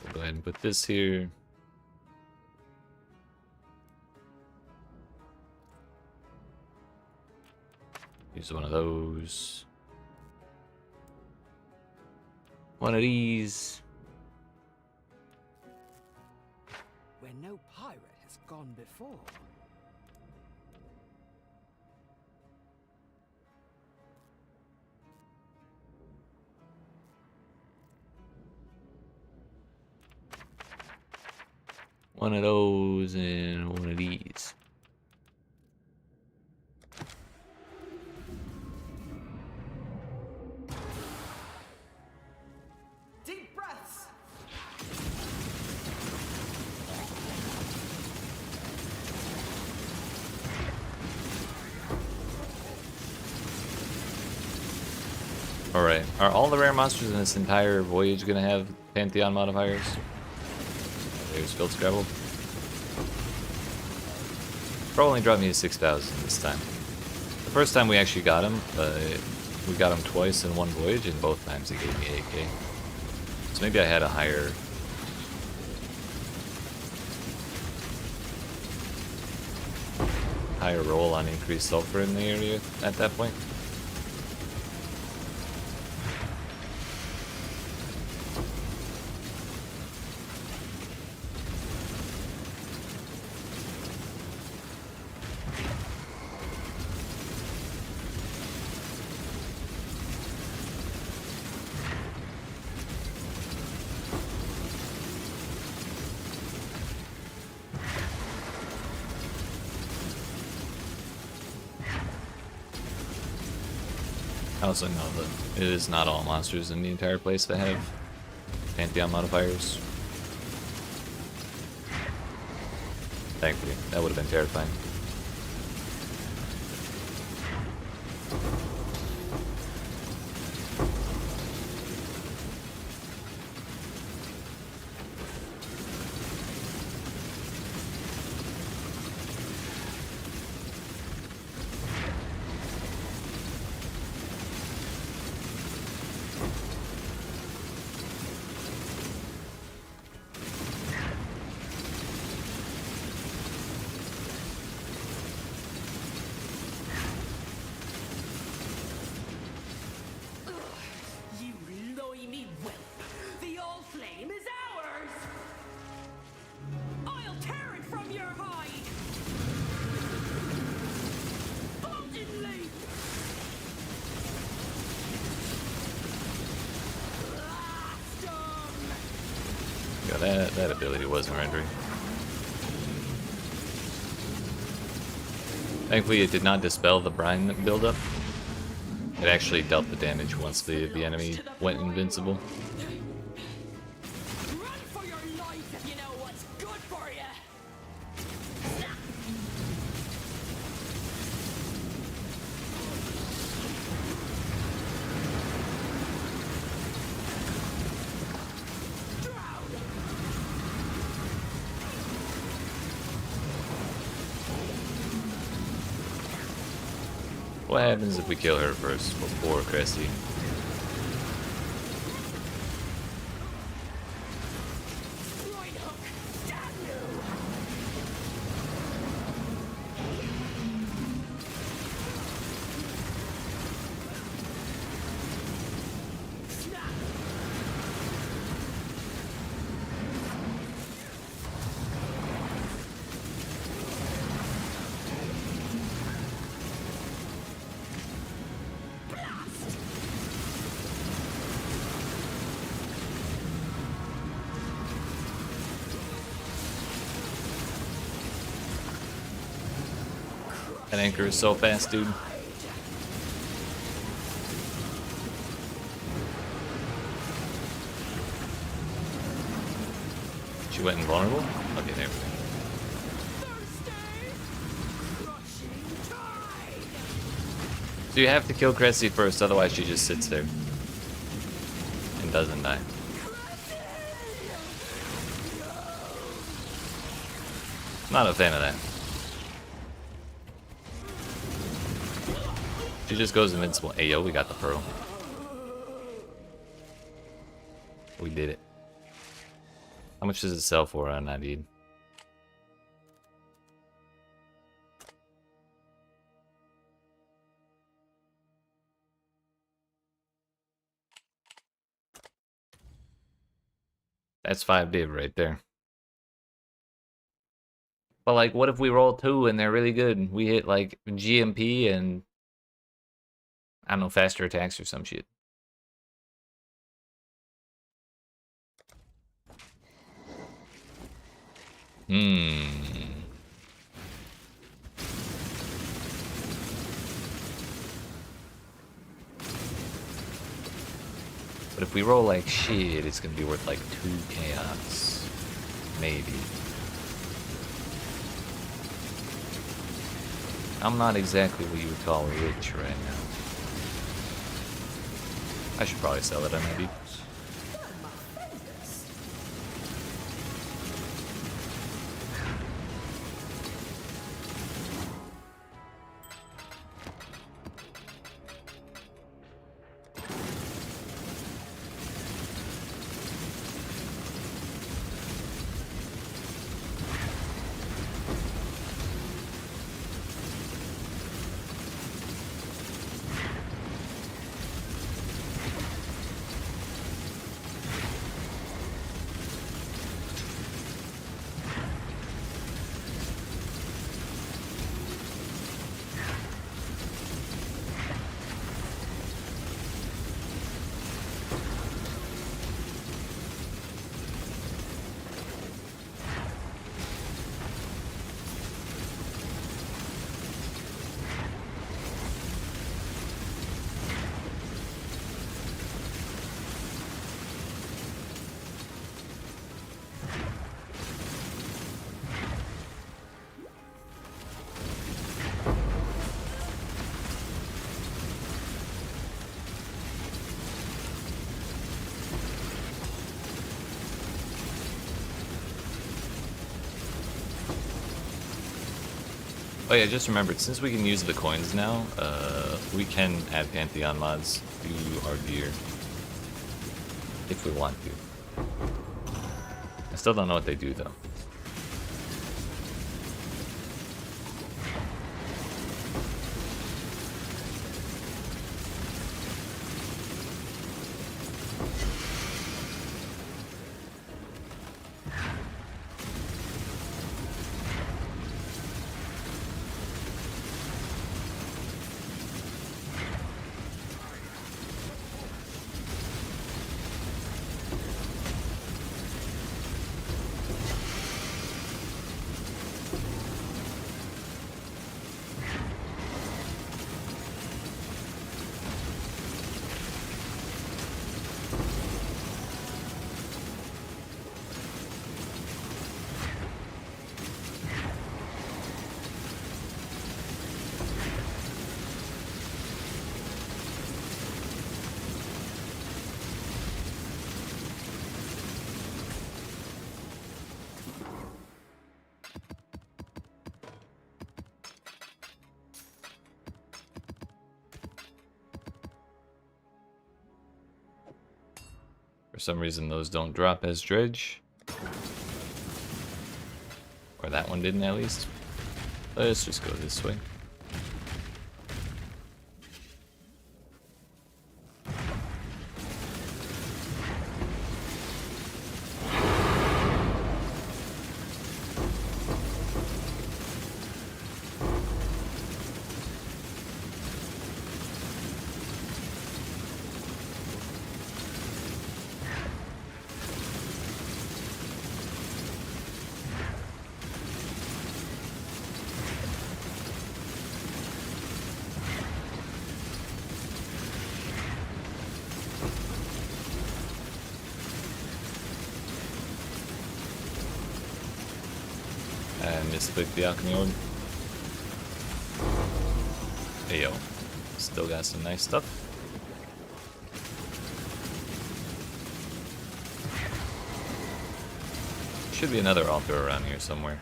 We'll go ahead and put this here. Use one of those. One of these. Where no pirate has gone before. One of those and one of these. Deep breaths. Alright, are all the rare monsters in this entire voyage gonna have Pantheon modifiers? There's Field Scrabble. Pro only dropped me to 6,000 this time. The first time we actually got him, we got him twice in one voyage, and both times he gave me 8k. So maybe I had a higher roll on increased sulfur in the area at that point. I also know that it is not all monsters in the entire place that have Pantheon modifiers. Thankfully, that would have been terrifying. You loimy whelp. The Allflame is ours. I'll tear it from your hide. Bodily. Blast 'em. Yeah, that ability wasn't rendering. Thankfully, it did not dispel the brine buildup. It actually dealt the damage once the enemy went invincible. Run for your life if you know what's good for you. Drown. What happens if we kill her first before Cressy? That anchor is so fast, dude. She went invulnerable? Okay, there we go. So you have to kill Cressy first, otherwise she just sits there and doesn't die. Not a fan of that. She just goes invincible. Hey yo, we got the pearl. We did it. How much does it sell for on that, dude? That's 5 div right there. But like, what if we roll 2 and they're really good? We hit like GMP and I don't know, faster attacks or some shit. But if we roll like shit, it's gonna be worth like 2 chaos. Maybe. I'm not exactly what you would call rich right now. I should probably sell it, maybe. Oh yeah, just remembered, since we can use the coins now, we can add Pantheon mods to our gear. If we want to. I still don't know what they do though. For some reason, those don't drop as dredge. Or that one didn't, at least. Let's just go this way. And misclick the alchemy orb. Hey yo, still got some nice stuff. Should be another altar around here somewhere.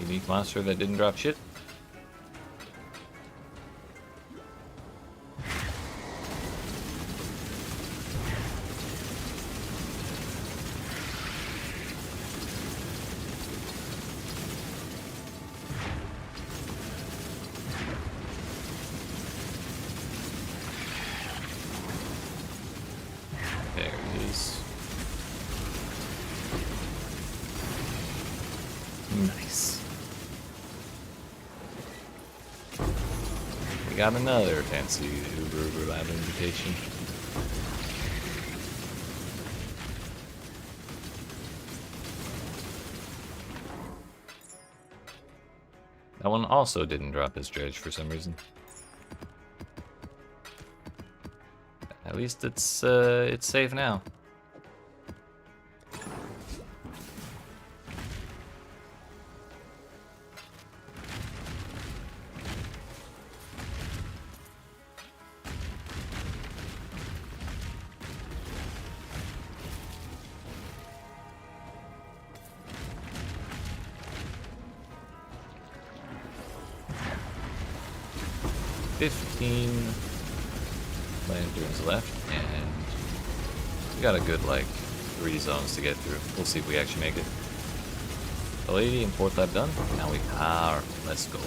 Unique monster that didn't drop shit. There it is. Nice. We got another fancy Uber Lab invitation. That one also didn't drop his dredge for some reason. At least it's safe now. Lanterns left, and we got a good like 3 zones to get through. We'll see if we actually make it. The lady and 4th lab done. Now we are. Let's go.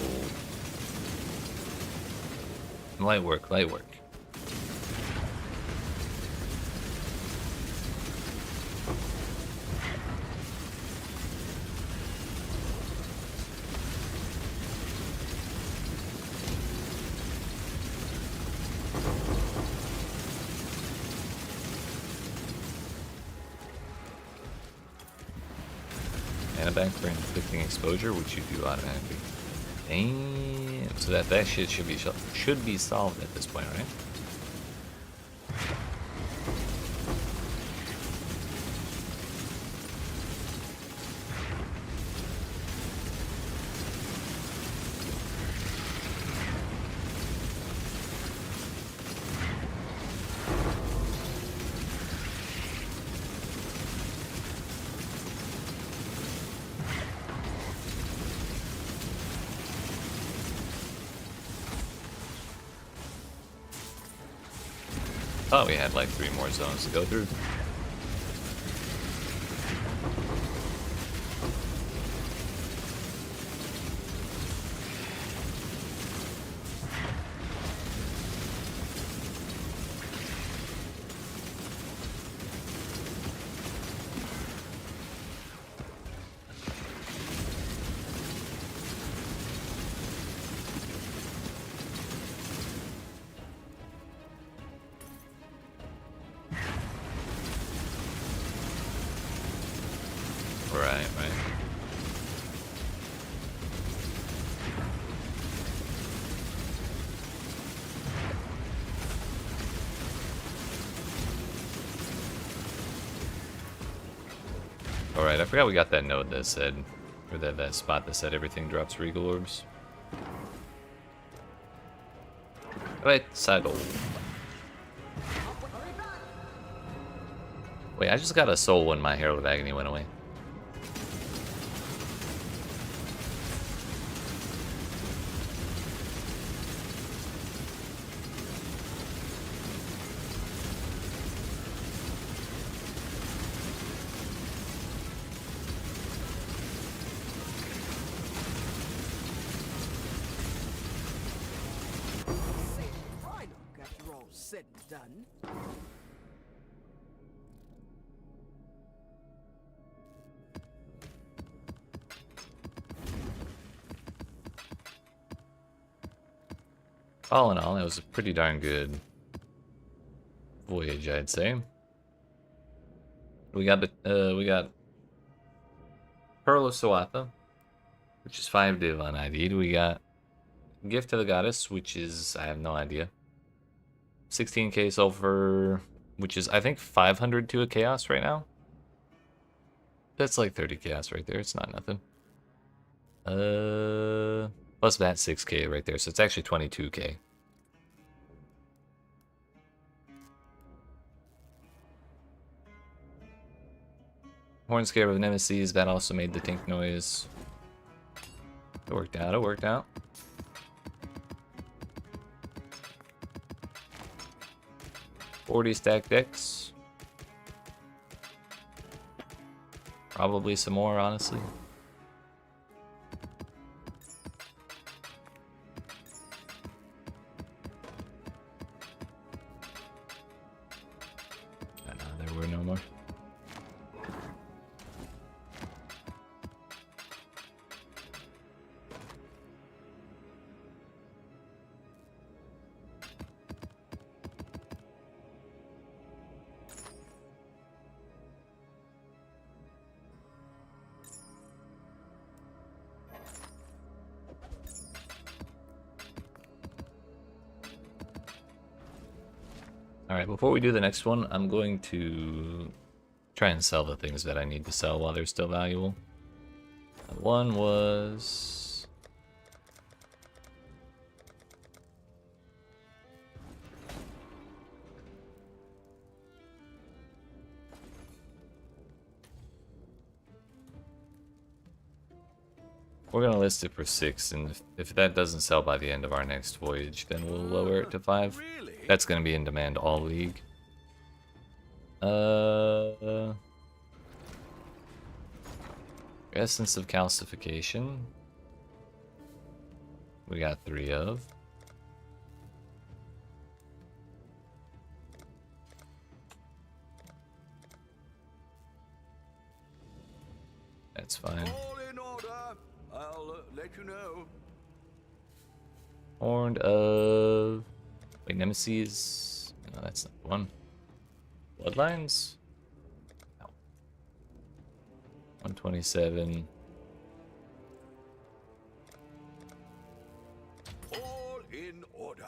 Light work, light work. Mana bank for inflicting exposure, which you do automatically. Damn. So that shit should be solved at this point, right? Thought we had like 3 more zones to go through. Right. Alright, I forgot we got that node that said, or that spot that said everything drops regal orbs. Right, saddle. Wait, I just got a soul when my Herald of Agony went away. said and done. All in all, that was a pretty darn good voyage, I'd say. We got Pearl of Sawatha, which is 5 div on ID'd. We got Gift to the Goddess, which is, I have no idea. 16k sulfur, which is, I think, 500 to a chaos right now. That's like 30 chaos right there. It's not nothing. Plus that 6k right there, so it's actually 22k. Horn Scare of Nemesis, that also made the tink noise. It worked out, it worked out. $40 stack decks. Probably some more, honestly. No, there were no more. Alright, before we do the next one, I'm going to try and sell the things that I need to sell while they're still valuable. One was... We're going to list it for 6, and if that doesn't sell by the end of our next voyage, then we'll lower it to 5. Really? That's going to be in demand all league. Essence of Calcification. We got 3 of. That's fine. All in order. I'll let you know. Horned of... Wait, Nemesis? No, that's not the one. Bloodlines? No. 127. All in order.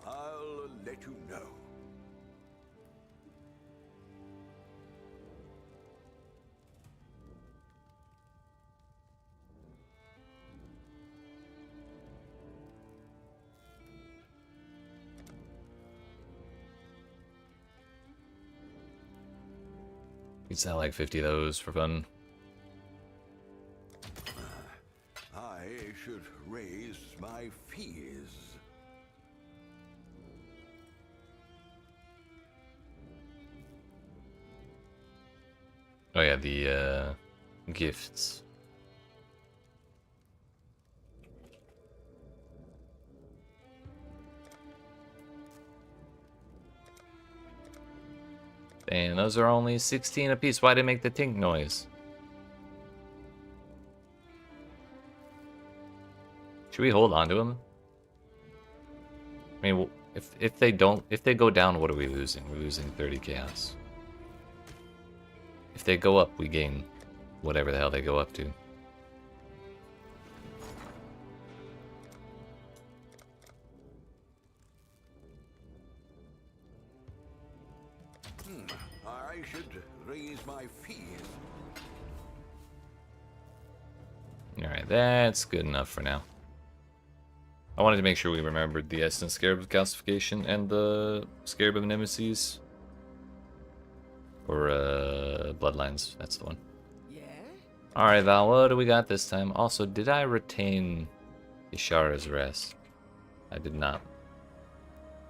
I'll let you know. We sell like 50 of those for fun. I should raise my fees. Oh yeah, the gifts. And those are only 16 apiece. Why did it make the tink noise? Should we hold on to them? I mean, if they go down, what are we losing? We're losing 30 chaos. If they go up, we gain whatever the hell they go up to. I should raise my fees. Alright, that's good enough for now. I wanted to make sure we remembered the Essence Scarab of Calcification and the Scarab of Nemesis. Or, Bloodlines, that's the one. Yeah? Alright, Val, what do we got this time? Also, did I retain Ishara's Rest? I did not.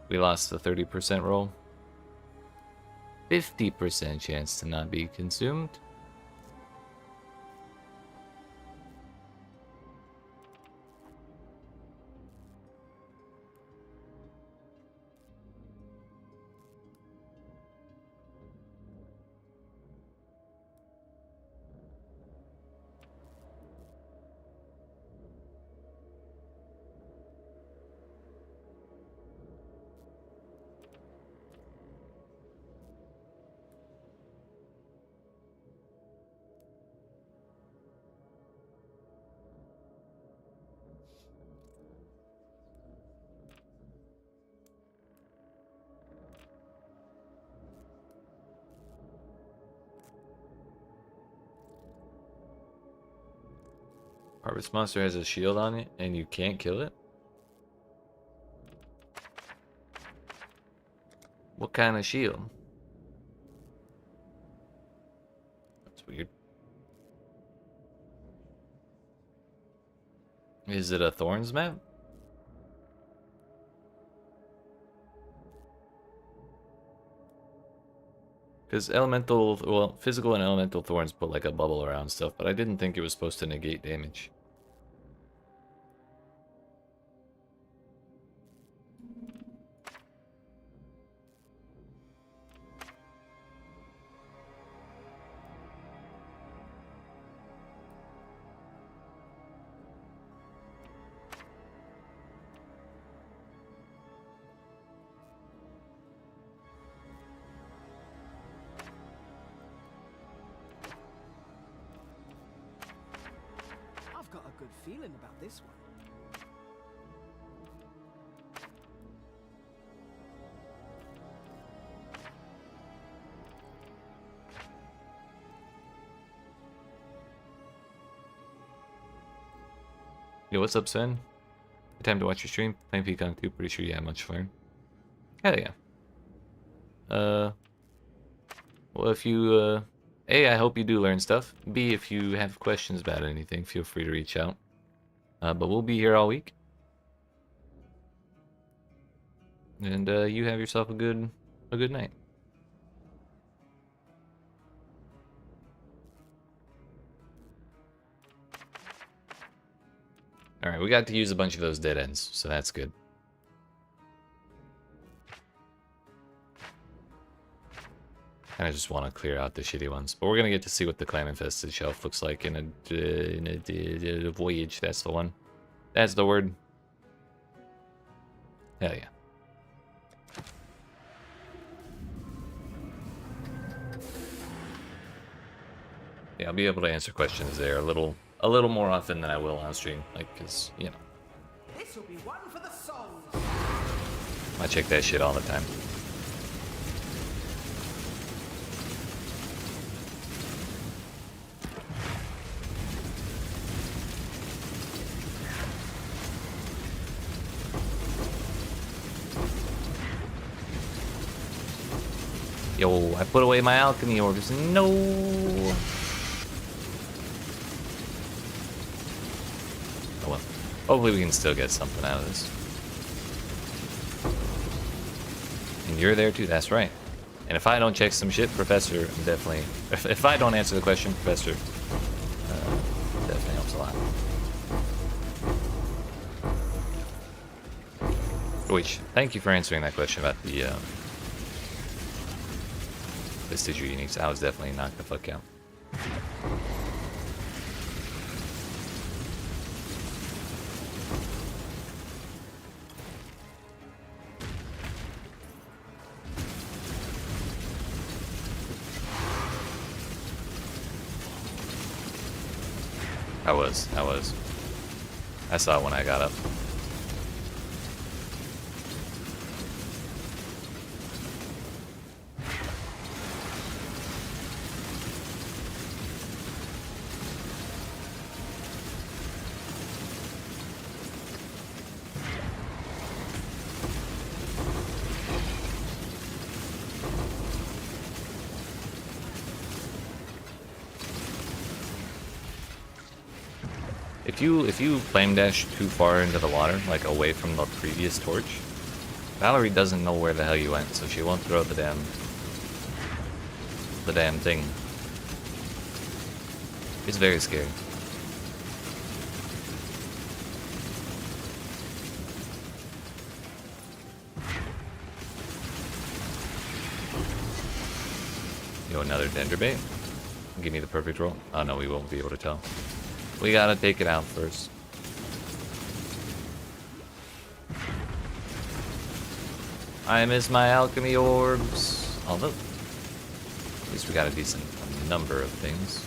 We lost the 30% roll. 50% chance to not be consumed. Harvest monster has a shield on it and you can't kill it? What kind of shield? That's weird. Is it a Thorns map? Because elemental, well, physical and elemental thorns put like a bubble around stuff, but I didn't think it was supposed to negate damage. I've got a good feeling about this one. Yo, what's up, Sven? Good time to watch your stream. Playing Peacock 2, pretty sure you have much fun. Hell yeah. Well, if you, A, I hope you do learn stuff. B, if you have questions about anything, feel free to reach out. But we'll be here all week. And, you have yourself a good night. Alright, we got to use a bunch of those dead ends, so that's good. I just want to clear out the shitty ones. But we're going to get to see what the clan-infested shelf looks like in a voyage. That's the one. That's the word. Hell yeah. Yeah, I'll be able to answer questions there a little more often than I will on stream. Like, because, you know. This will be one for the souls. I check that shit all the time. Yo, I put away my alchemy orbs. No. Oh well. Hopefully we can still get something out of this. And you're there too, that's right. And if I don't check some shit, Professor, I'm definitely... If I don't answer the question, Professor, definitely helps a lot. Which, thank you for answering that question about the vestigial uniques. I was definitely knocked the fuck out. I was. I saw it when I got up. If you flame dash too far into the water, like away from the previous torch, Valerie doesn't know where the hell you went, so she won't throw the damn thing. It's very scary. Yo, another Denderbait. Give me the perfect roll. Oh no, we won't be able to tell. We gotta take it out first. I miss my alchemy orbs. Although, at least we got a decent number of things.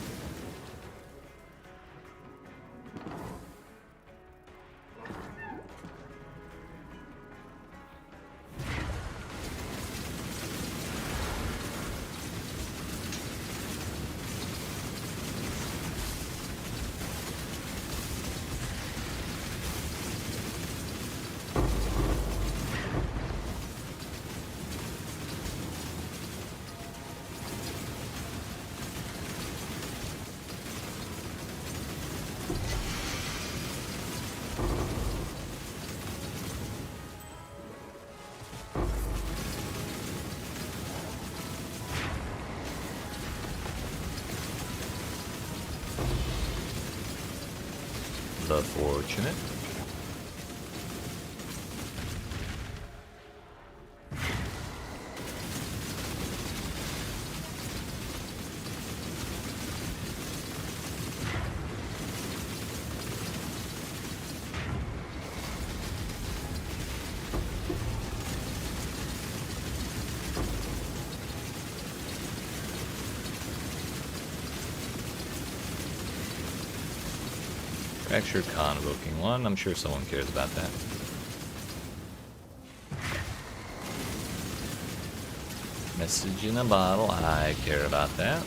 unfortunate. Fractured Convoking one. I'm sure someone cares about that. Message in a bottle. I care about that.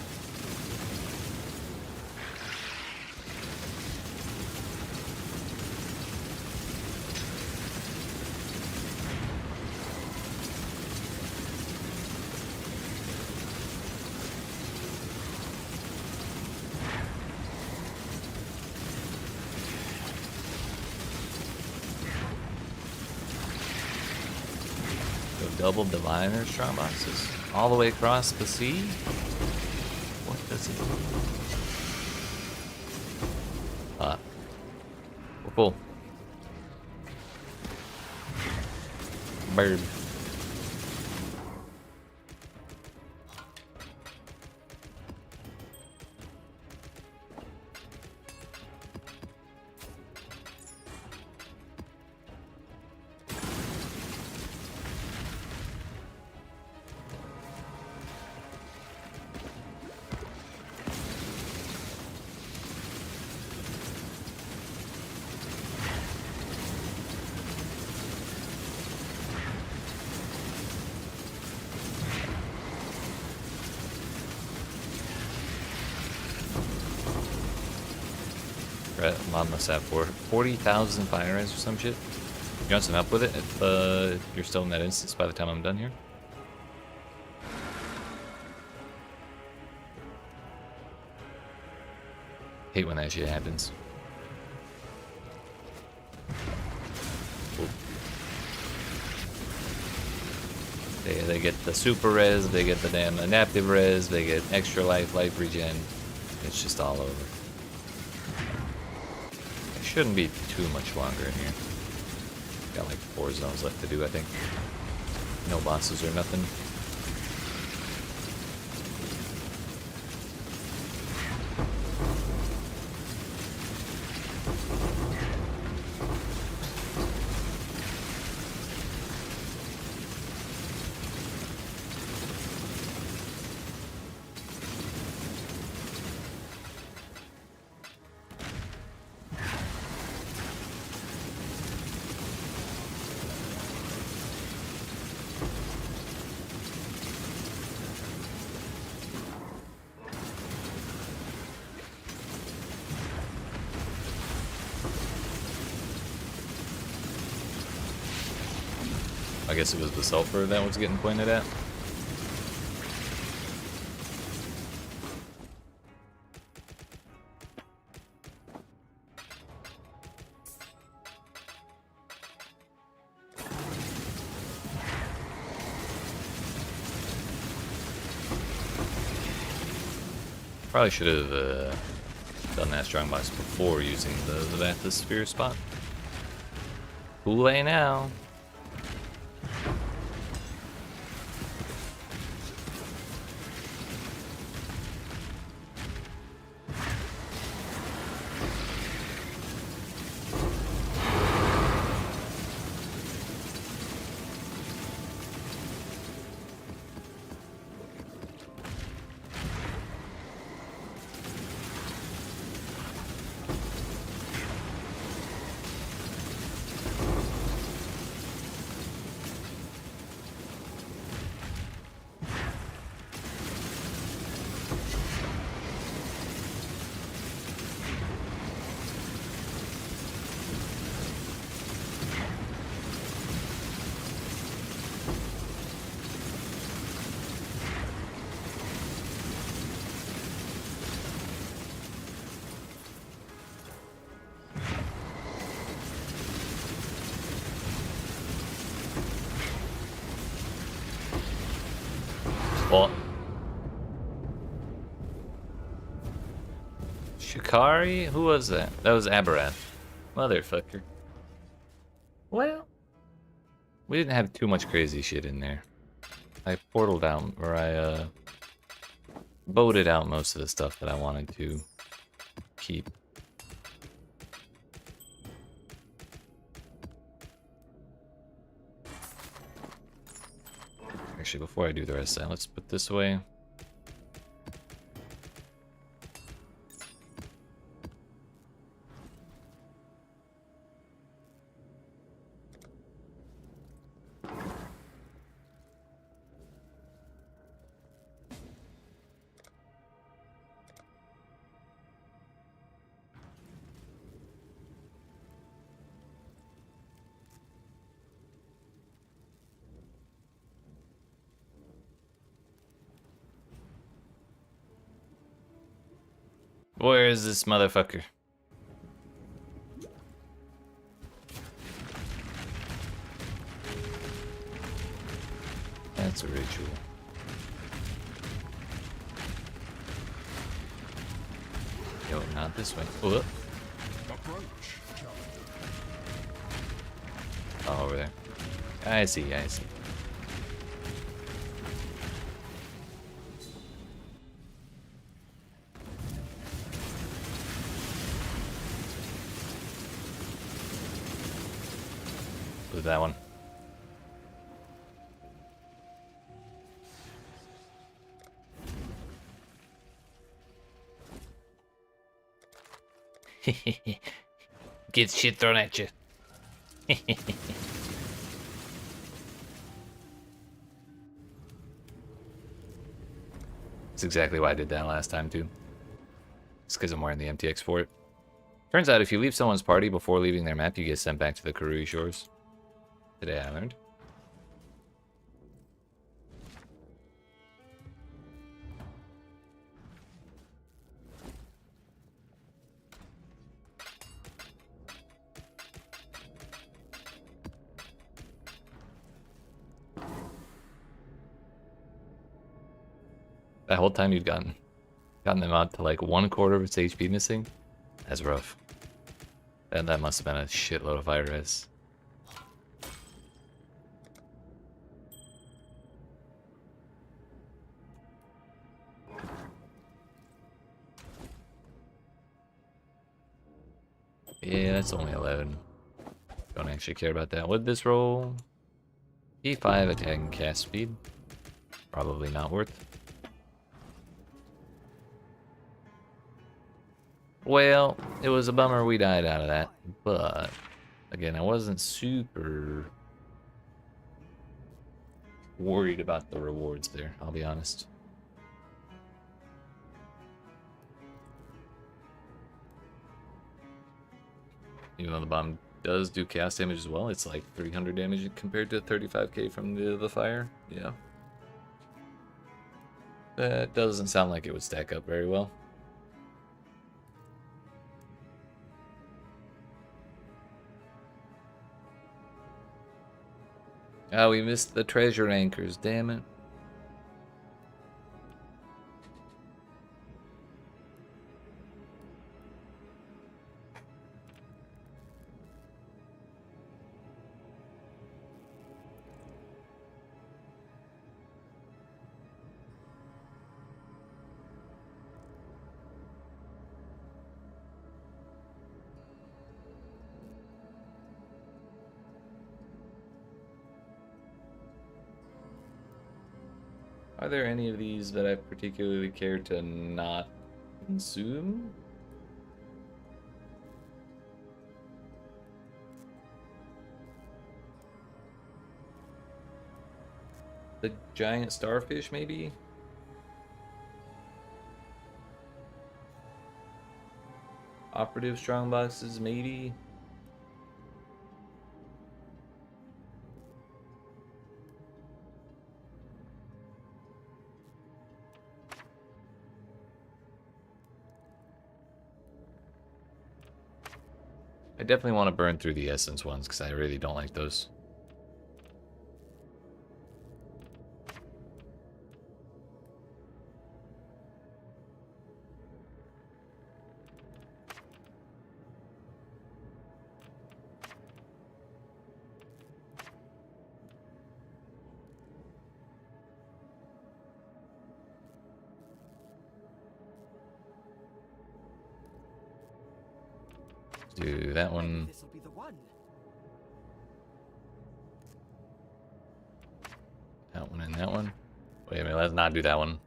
Double diviner strong boxes all the way across the sea. What does it do? We're full. Bird. Mod must have 40,000 fire res or some shit. You want some help with it if you're still in that instance by the time I'm done here? Hate when that shit happens. Ooh. They get the super res, they get the damn adaptive res, they get extra life regen. It's just all over. Shouldn't be too much longer in here. Got like 4 zones left to do, I think. No bosses or nothing. I guess it was the sulfur that was getting pointed at. Probably should have done that strong box before using the Bathysphere spot. Too late now. Well, Shikari? Who was that? That was Abarath. Motherfucker. Well, we didn't have too much crazy shit in there. I portaled out, or I boated out most of the stuff that I wanted to keep. Actually, before I do the rest of that, let's put this away. Where is this motherfucker? That's a ritual. Yo, not this way. Oh, oh, over there. I see, I see. With that one. Get shit thrown at you. That's exactly why I did that last time too. It's because I'm wearing the MTX for it. Turns out if you leave someone's party before leaving their map, you get sent back to the Karui shores. Today I learned. That whole time you'd gotten them out to like 1/4 of its HP missing. That's rough. And that must have been a shitload of fire res. Yeah, that's only 11. Don't actually care about that. What'd this roll? E5 attack and cast speed. Probably not worth. Well, it was a bummer we died out of that, but again, I wasn't super worried about the rewards there, I'll be honest. Even though the bomb does do chaos damage as well, it's like 300 damage compared to 35k from the fire. Yeah. That doesn't sound like it would stack up very well. Oh, we missed the treasure anchors, damn it. Are there any of these that I particularly care to not consume? The giant starfish, maybe? Operative strongboxes, maybe? I definitely want to burn through the essence ones because I really don't like those. do that one. This'll be the one. That one and that one. Wait a minute, let's not do that one.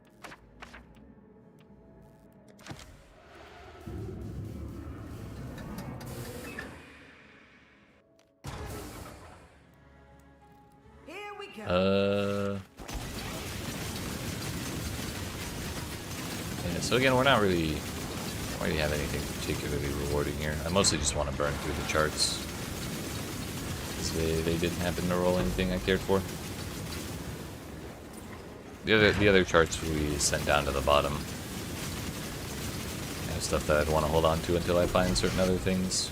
Here we go. Yeah, so again, we're not really have anything particularly rewarding here. I mostly just want to burn through the charts. They didn't happen to roll anything I cared for. The other charts we sent down to the bottom. Stuff that I'd want to hold on to until I find certain other things.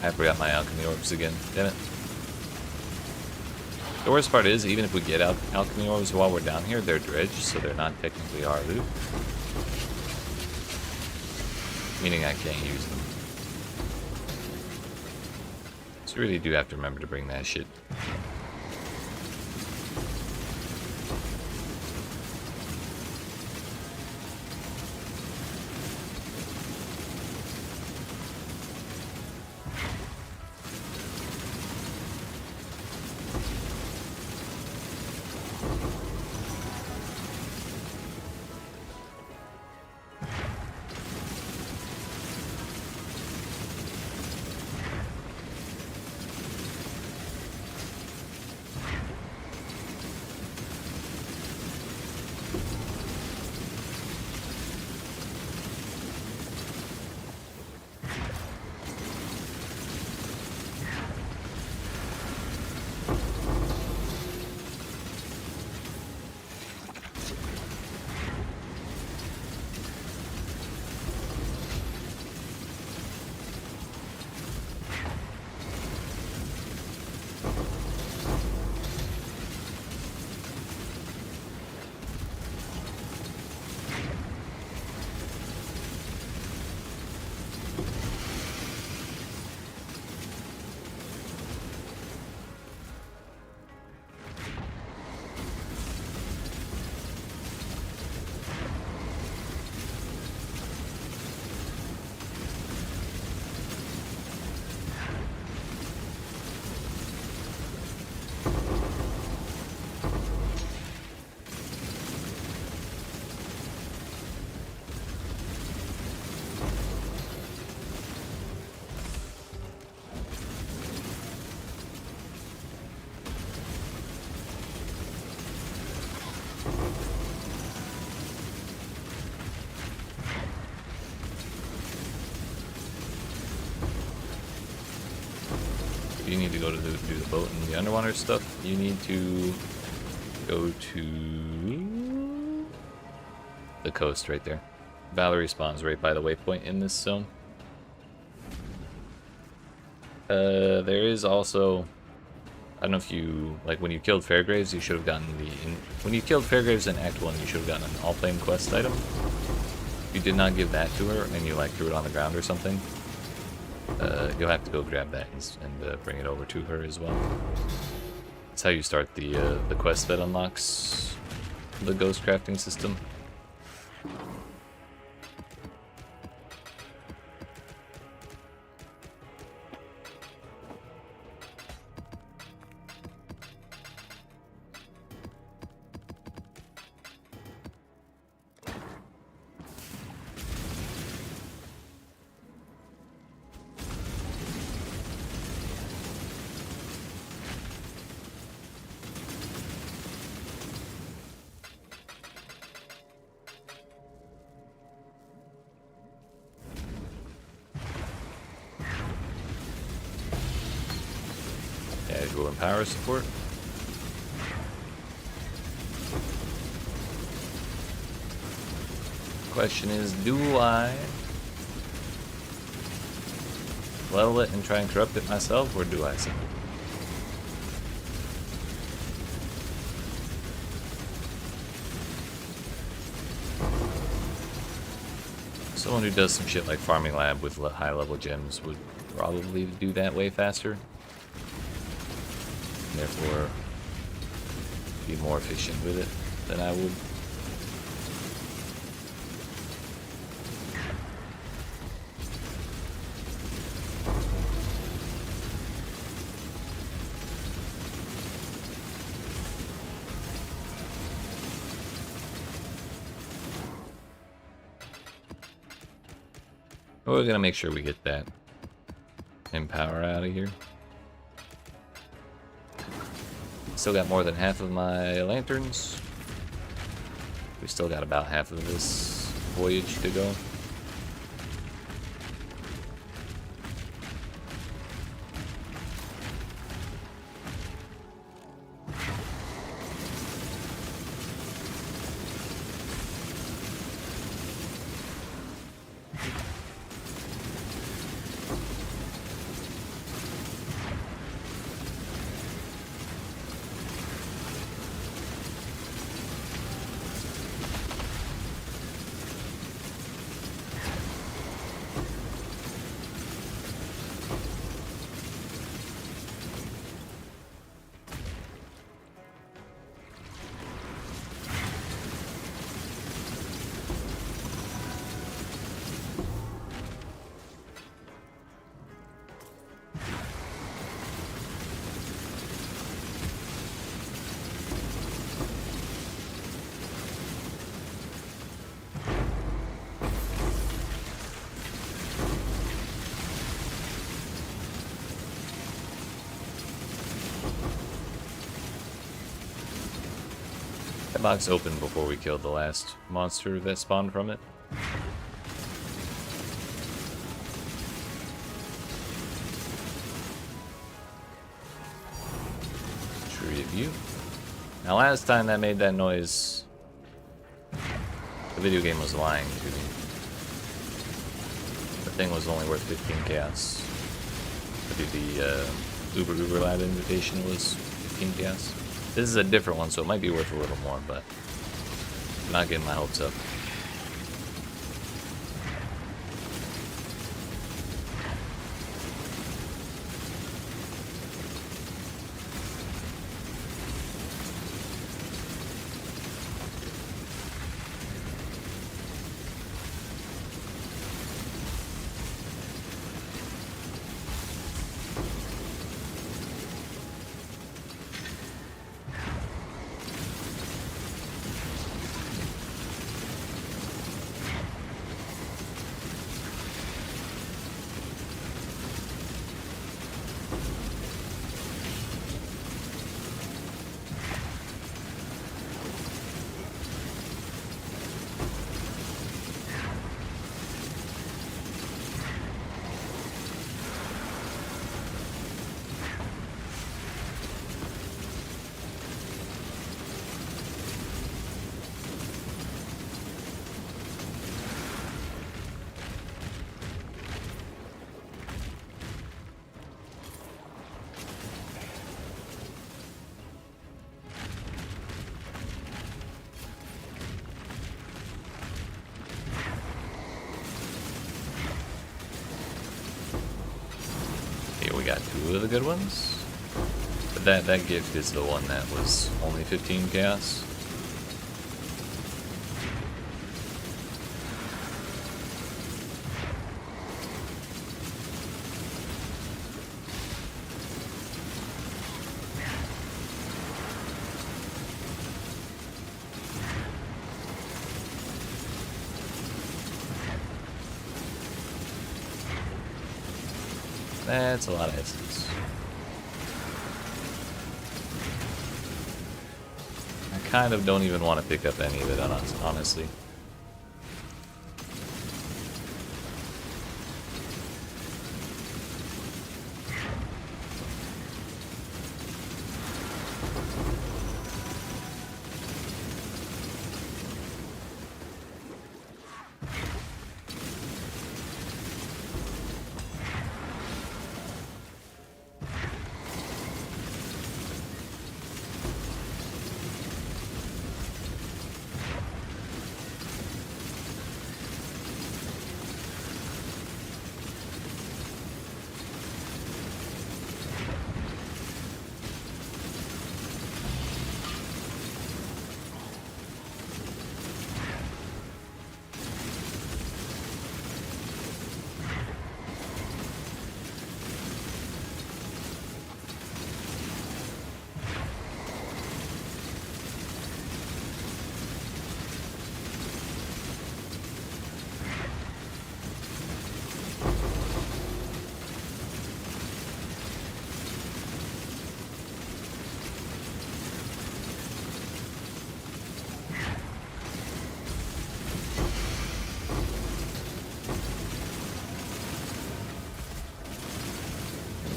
I forgot my alchemy orbs again. Damn it. The worst part is, even if we get out alchemy orbs while we're down here, they're dredged, so they're not technically our loot. Meaning I can't use them. So you really do have to remember to bring that shit. You need to go to do the boat and the underwater stuff. You need to go to the coast right there. Valerie spawns right by the waypoint in this zone. There is also, I don't know if you, like when you killed Fairgraves, you should have gotten when you killed Fairgraves in Act 1, you should have gotten an Allflame quest item. If you did not give that to her and you like threw it on the ground or something, you'll have to go grab that and bring it over to her as well. That's how you start the quest that unlocks the ghost crafting system. go in power support. Question is, do I level it and try and corrupt it myself, or do I sell it? Someone who does some shit like farming lab with high level gems would probably do that way faster. And therefore be more efficient with it than I would. We're gonna make sure we get that empower out of here. Still got more than half of my lanterns. We still got about half of this voyage to go. That box opened before we killed the last monster that spawned from it. Tree of you. Now last time that made that noise, the video game was lying to me. The thing was only worth 15 chaos. The Uber Lab invitation was 15 chaos. This is a different one, so it might be worth a little more, but I'm not getting my hopes up. We got two of the good ones. But that gift is the one that was only 15 chaos. That's a lot of essence. I kind of don't even want to pick up any of it, honestly.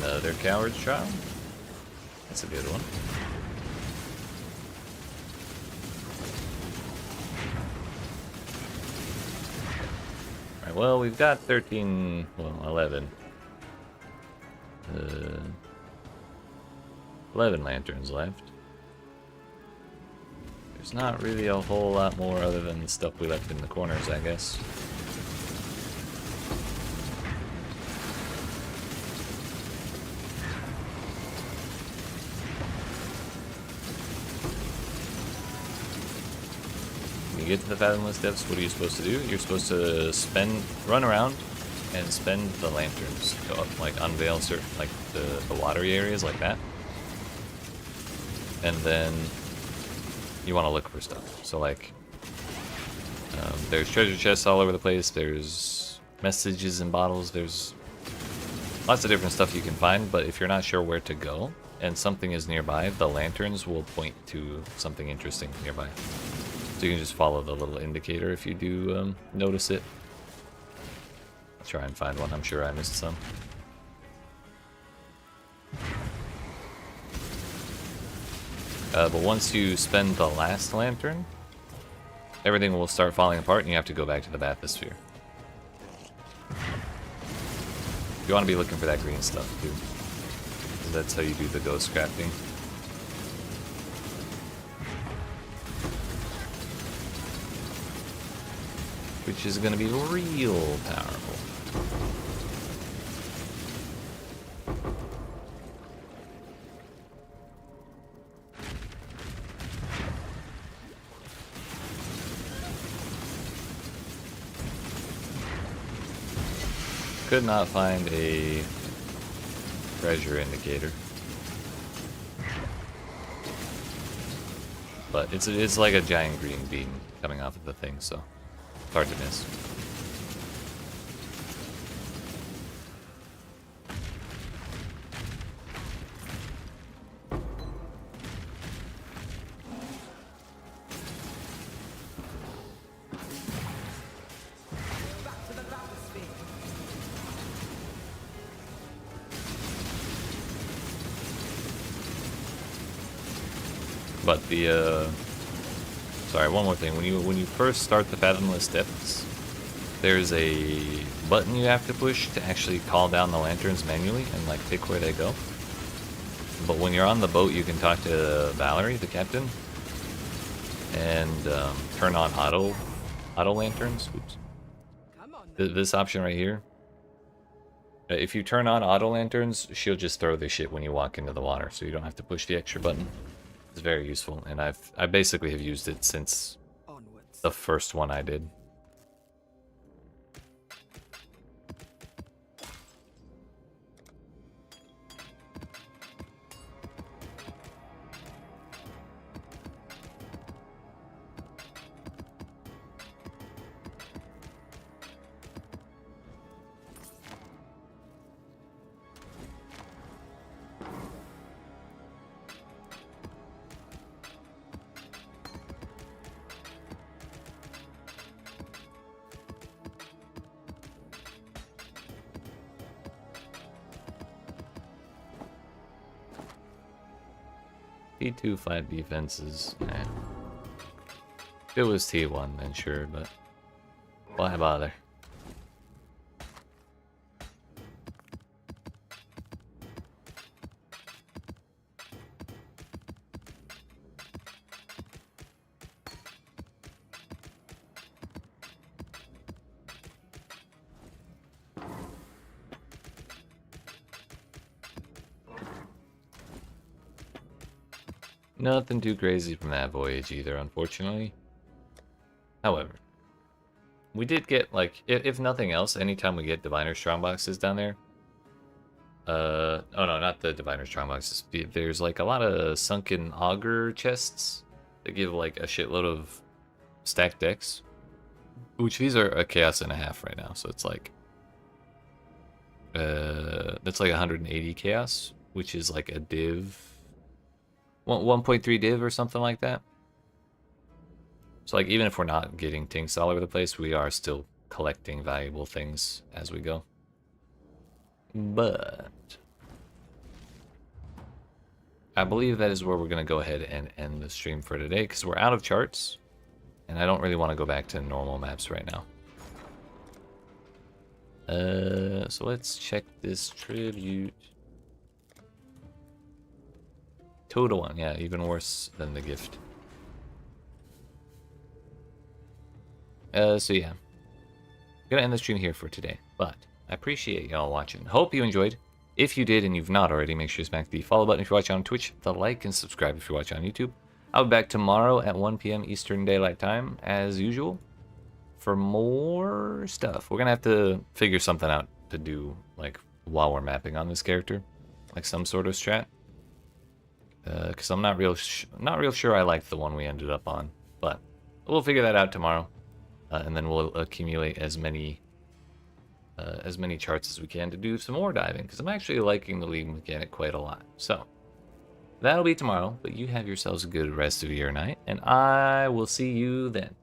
Another coward's trial. That's a good one. Alright, well, we've got 13, well, 11. 11 lanterns left. There's not really a whole lot more other than the stuff we left in the corners, I guess. When you get to the Fathomless Depths, what are you supposed to do? You're supposed to run around and spend the lanterns to like unveil certain, like the watery areas like that. And then you want to look for stuff. So like, there's treasure chests all over the place. There's messages in bottles. There's lots of different stuff you can find. But if you're not sure where to go and something is nearby, the lanterns will point to something interesting nearby. So you can just follow the little indicator if you do notice it. Try and find one. I'm sure I missed some. But once you spend the last lantern, everything will start falling apart and you have to go back to the bathysphere. You want to be looking for that green stuff too, because that's how you do the ghost crafting. Which is going to be real powerful. Could not find a treasure indicator, but it's like a giant green beam coming off of the thing, so it's hard to miss. Back to the bathysphere. But the sorry, one more thing. When you first start the Fathomless Depths, there's a button you have to push to actually call down the lanterns manually and like pick where they go. But when you're on the boat, you can talk to Valerie, the captain, and turn on auto lanterns. Oops. Come on. This option right here. If you turn on auto lanterns, she'll just throw the shit when you walk into the water, so you don't have to push the extra button. It's very useful, and I basically have used it since Onwards. the first one I did. T2 flat defenses. Eh. If it was T1, then sure, but why bother? Nothing too crazy from that voyage either, unfortunately. However, we did get, like, if nothing else, anytime we get Diviner Strongboxes down there. Oh no, not the Diviner Strongboxes. There's like a lot of sunken auger chests that give like a shitload of stacked decks. Which these are a chaos and a half right now, so it's like that's like 180 chaos, which is like a div 1.3 div or something like that. So like even if we're not getting tinks all over the place, we are still collecting valuable things as we go. But I believe that is where we're going to go ahead and end the stream for today, because we're out of charts, and I don't really want to go back to normal maps right now. So let's check this tribute. 2-1, yeah, even worse than the gift. So yeah, gonna end the stream here for today, but I appreciate y'all watching. Hope you enjoyed. If you did and you've not already, make sure to smack the follow button if you're watching on Twitch, the like and subscribe if you're watching on YouTube. I'll be back tomorrow at 1 p.m. Eastern Daylight Time, as usual, for more stuff. We're gonna have to figure something out to do, like, while we're mapping on this character, like some sort of strat. Because I'm not real sure I like the one we ended up on, but we'll figure that out tomorrow, and then we'll accumulate as many charts as we can to do some more diving, because I'm actually liking the league mechanic quite a lot. So that'll be tomorrow, but you have yourselves a good rest of your night, and I will see you then.